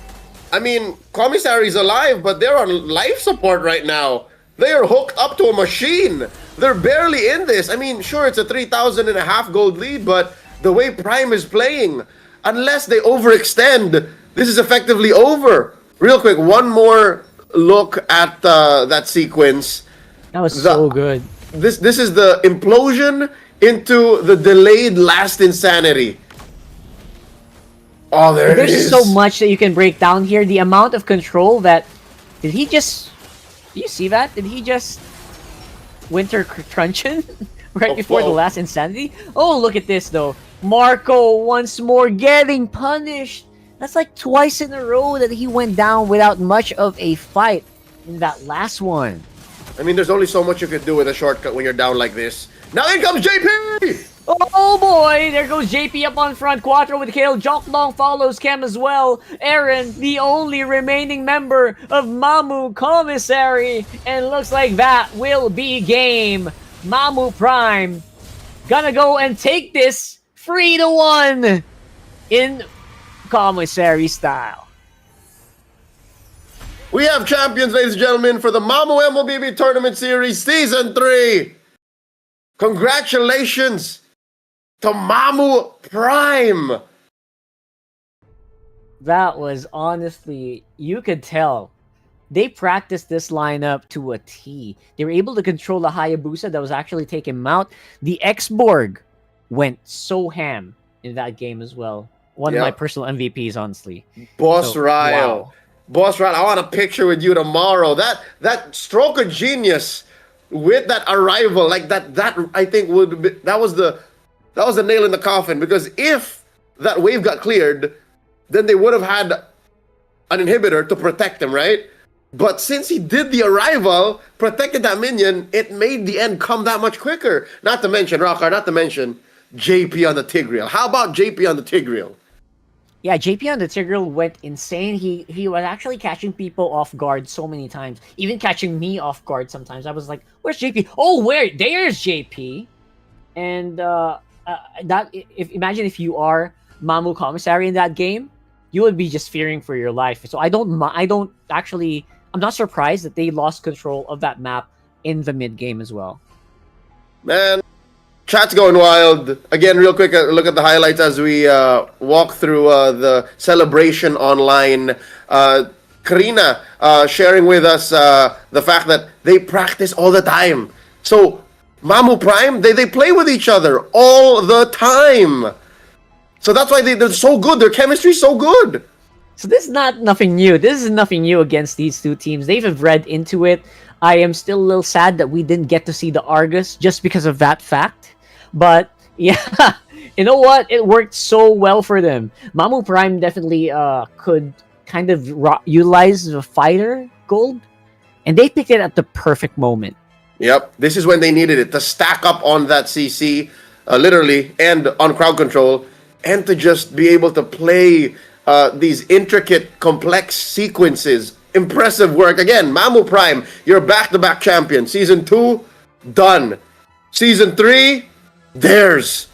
I mean, Commissary's alive, but they're on life support right now. They are hooked up to a machine. They're barely in this. I mean, sure, it's a 3,500 gold lead, but the way Prime is playing, unless they overextend, this is effectively over. Real quick, one more look at that sequence. That was so good. This is the implosion into the delayed last insanity. Oh, There's so much that you can break down here. The amount of control that... Did he just... Do you see that? Did he just... Winter Truncheon? right before the last insanity? Oh, look at this, though. Marco once more getting punished. That's like twice in a row that he went down without much of a fight in that last one. I mean, there's only so much you can do with a shortcut when you're down like this. Now in comes JP! Oh boy, there goes JP up on front. Quattro with kill. Jock Long follows Chem as well. Aaron, the only remaining member of Mamou Commissary. And looks like that will be game. Mamou Prime gonna go and take this 3-1 in Commissary style. We have champions, ladies and gentlemen, for the Mamou Mlbb Tournament Series Season 3. Congratulations to Mamou Prime. That was honestly, you could tell. They practiced this lineup to a T. They were able to control the Hayabusa that was actually taking him out. The X-Borg went so ham in that game as well. One of my personal MVPs, honestly. Boss Ryle. Wow. Boss Ryle, I want a picture with you tomorrow. That stroke of genius with that arrival, like that I think would be, that was the nail in the coffin, because if that wave got cleared, then they would have had an inhibitor to protect him, right? But since he did the arrival, protected that minion, it made the end come that much quicker. Not to mention, Rockar, not to mention JP on the Tigreal. How about JP on the Tigreal? Yeah, JP on the Tigreal went insane. He was actually catching people off guard so many times. Even catching me off guard sometimes. I was like, where's JP? Oh, there's JP. And imagine if you are Mamou Commissary in that game, you would be just fearing for your life. So I'm not surprised that they lost control of that map in the mid game as well. Man, chat's going wild. Again, real quick, look at the highlights as we walk through the celebration online. Karina sharing with us the fact that they practice all the time. So, Mamou Prime, they play with each other all the time. So that's why they're so good. Their chemistry is so good. So this is nothing new. This is nothing new against these two teams. They've read into it. I am still a little sad that we didn't get to see the Argus just because of that fact. But yeah, you know what? It worked so well for them. Mamou Prime definitely could kind of utilize the fighter gold, and they picked it at the perfect moment. Yep, this is when they needed it to stack up on that CC, literally, and on crowd control, and to just be able to play these intricate, complex sequences. Impressive work again, Mamou Prime. You're back-to-back champion. Season 2, done. Season 3, theirs.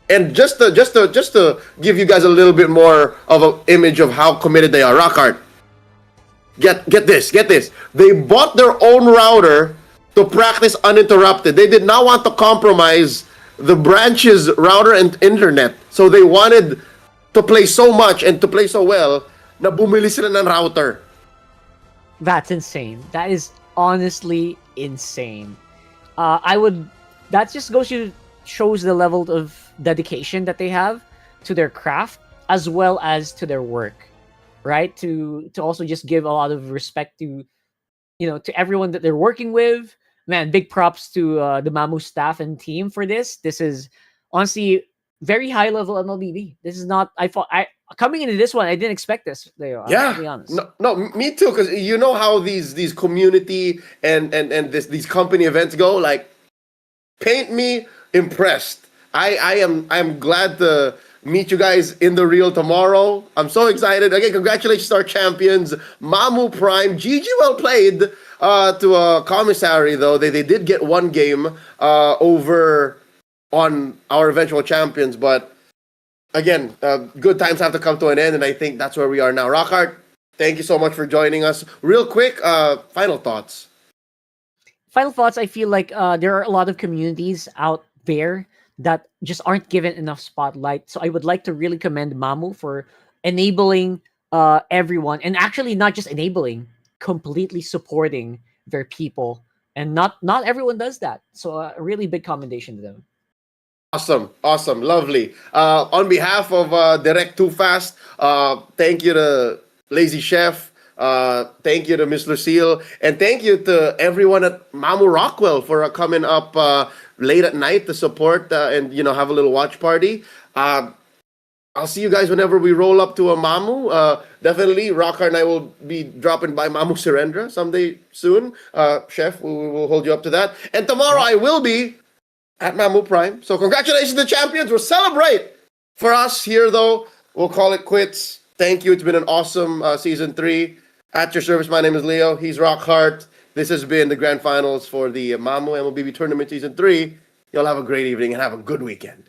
And just to give you guys a little bit more of an image of how committed they are, Rockhart. Get this. They bought their own router to practice uninterrupted. They did not want to compromise the branch's router and internet. So they wanted to play so much and to play so well na bumili sila ng router. That's insane. That is honestly insane. That just shows the level of dedication that they have to their craft as well as to their work, right? To also just give a lot of respect to, to everyone that they're working with. Man, big props to the Mamou staff and team for this. This is honestly very high level Mlbb. This is not. Coming into this one, I didn't expect this. Leo, Yeah, to be honest. no, me too. Because you know how these community and these company events go. Like, paint me impressed. I am glad to meet you guys in the real tomorrow. I'm so excited. Again, congratulations to our champions, Mamou Prime. GG, well played to Commissary, though. They did get one game over on our eventual champions. But again, good times have to come to an end. And I think that's where we are now. Rockhart, thank you so much for joining us. Real quick, final thoughts. Final thoughts. I feel like there are a lot of communities out there that just aren't given enough spotlight. So I would like to really commend Mamou for enabling everyone, and actually not just enabling, completely supporting their people. And not everyone does that. So a really big commendation to them. Awesome, lovely. On behalf of Direct Too Fast, thank you to Lazy Chef. Thank you to Miss Lucille, and thank you to everyone at Mamou Rockwell for coming up late at night to support and have a little watch party. I'll see you guys whenever we roll up to a Mamou. Definitely, Rockhart and I will be dropping by Mamou Surrendra someday soon. Chef, we will hold you up to that. And tomorrow I will be at Mamou Prime. So congratulations to the champions. We'll celebrate. For us here, though, we'll call it quits. Thank you. It's been an awesome Season 3. At your service, my name is Leo. He's Rockhart. This has been the Grand Finals for the Mamou Mlbb Tournament Season 3. Y'all have a great evening and have a good weekend.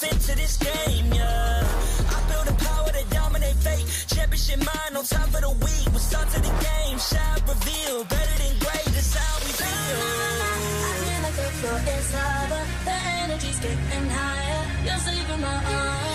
Into this game, yeah. I build a power to dominate fate. Championship mind on top of the week. We start to the game, shine, reveal. Better than great, that's how we feel. I feel like the floor is lava. The energy's getting higher. You're saving my arm.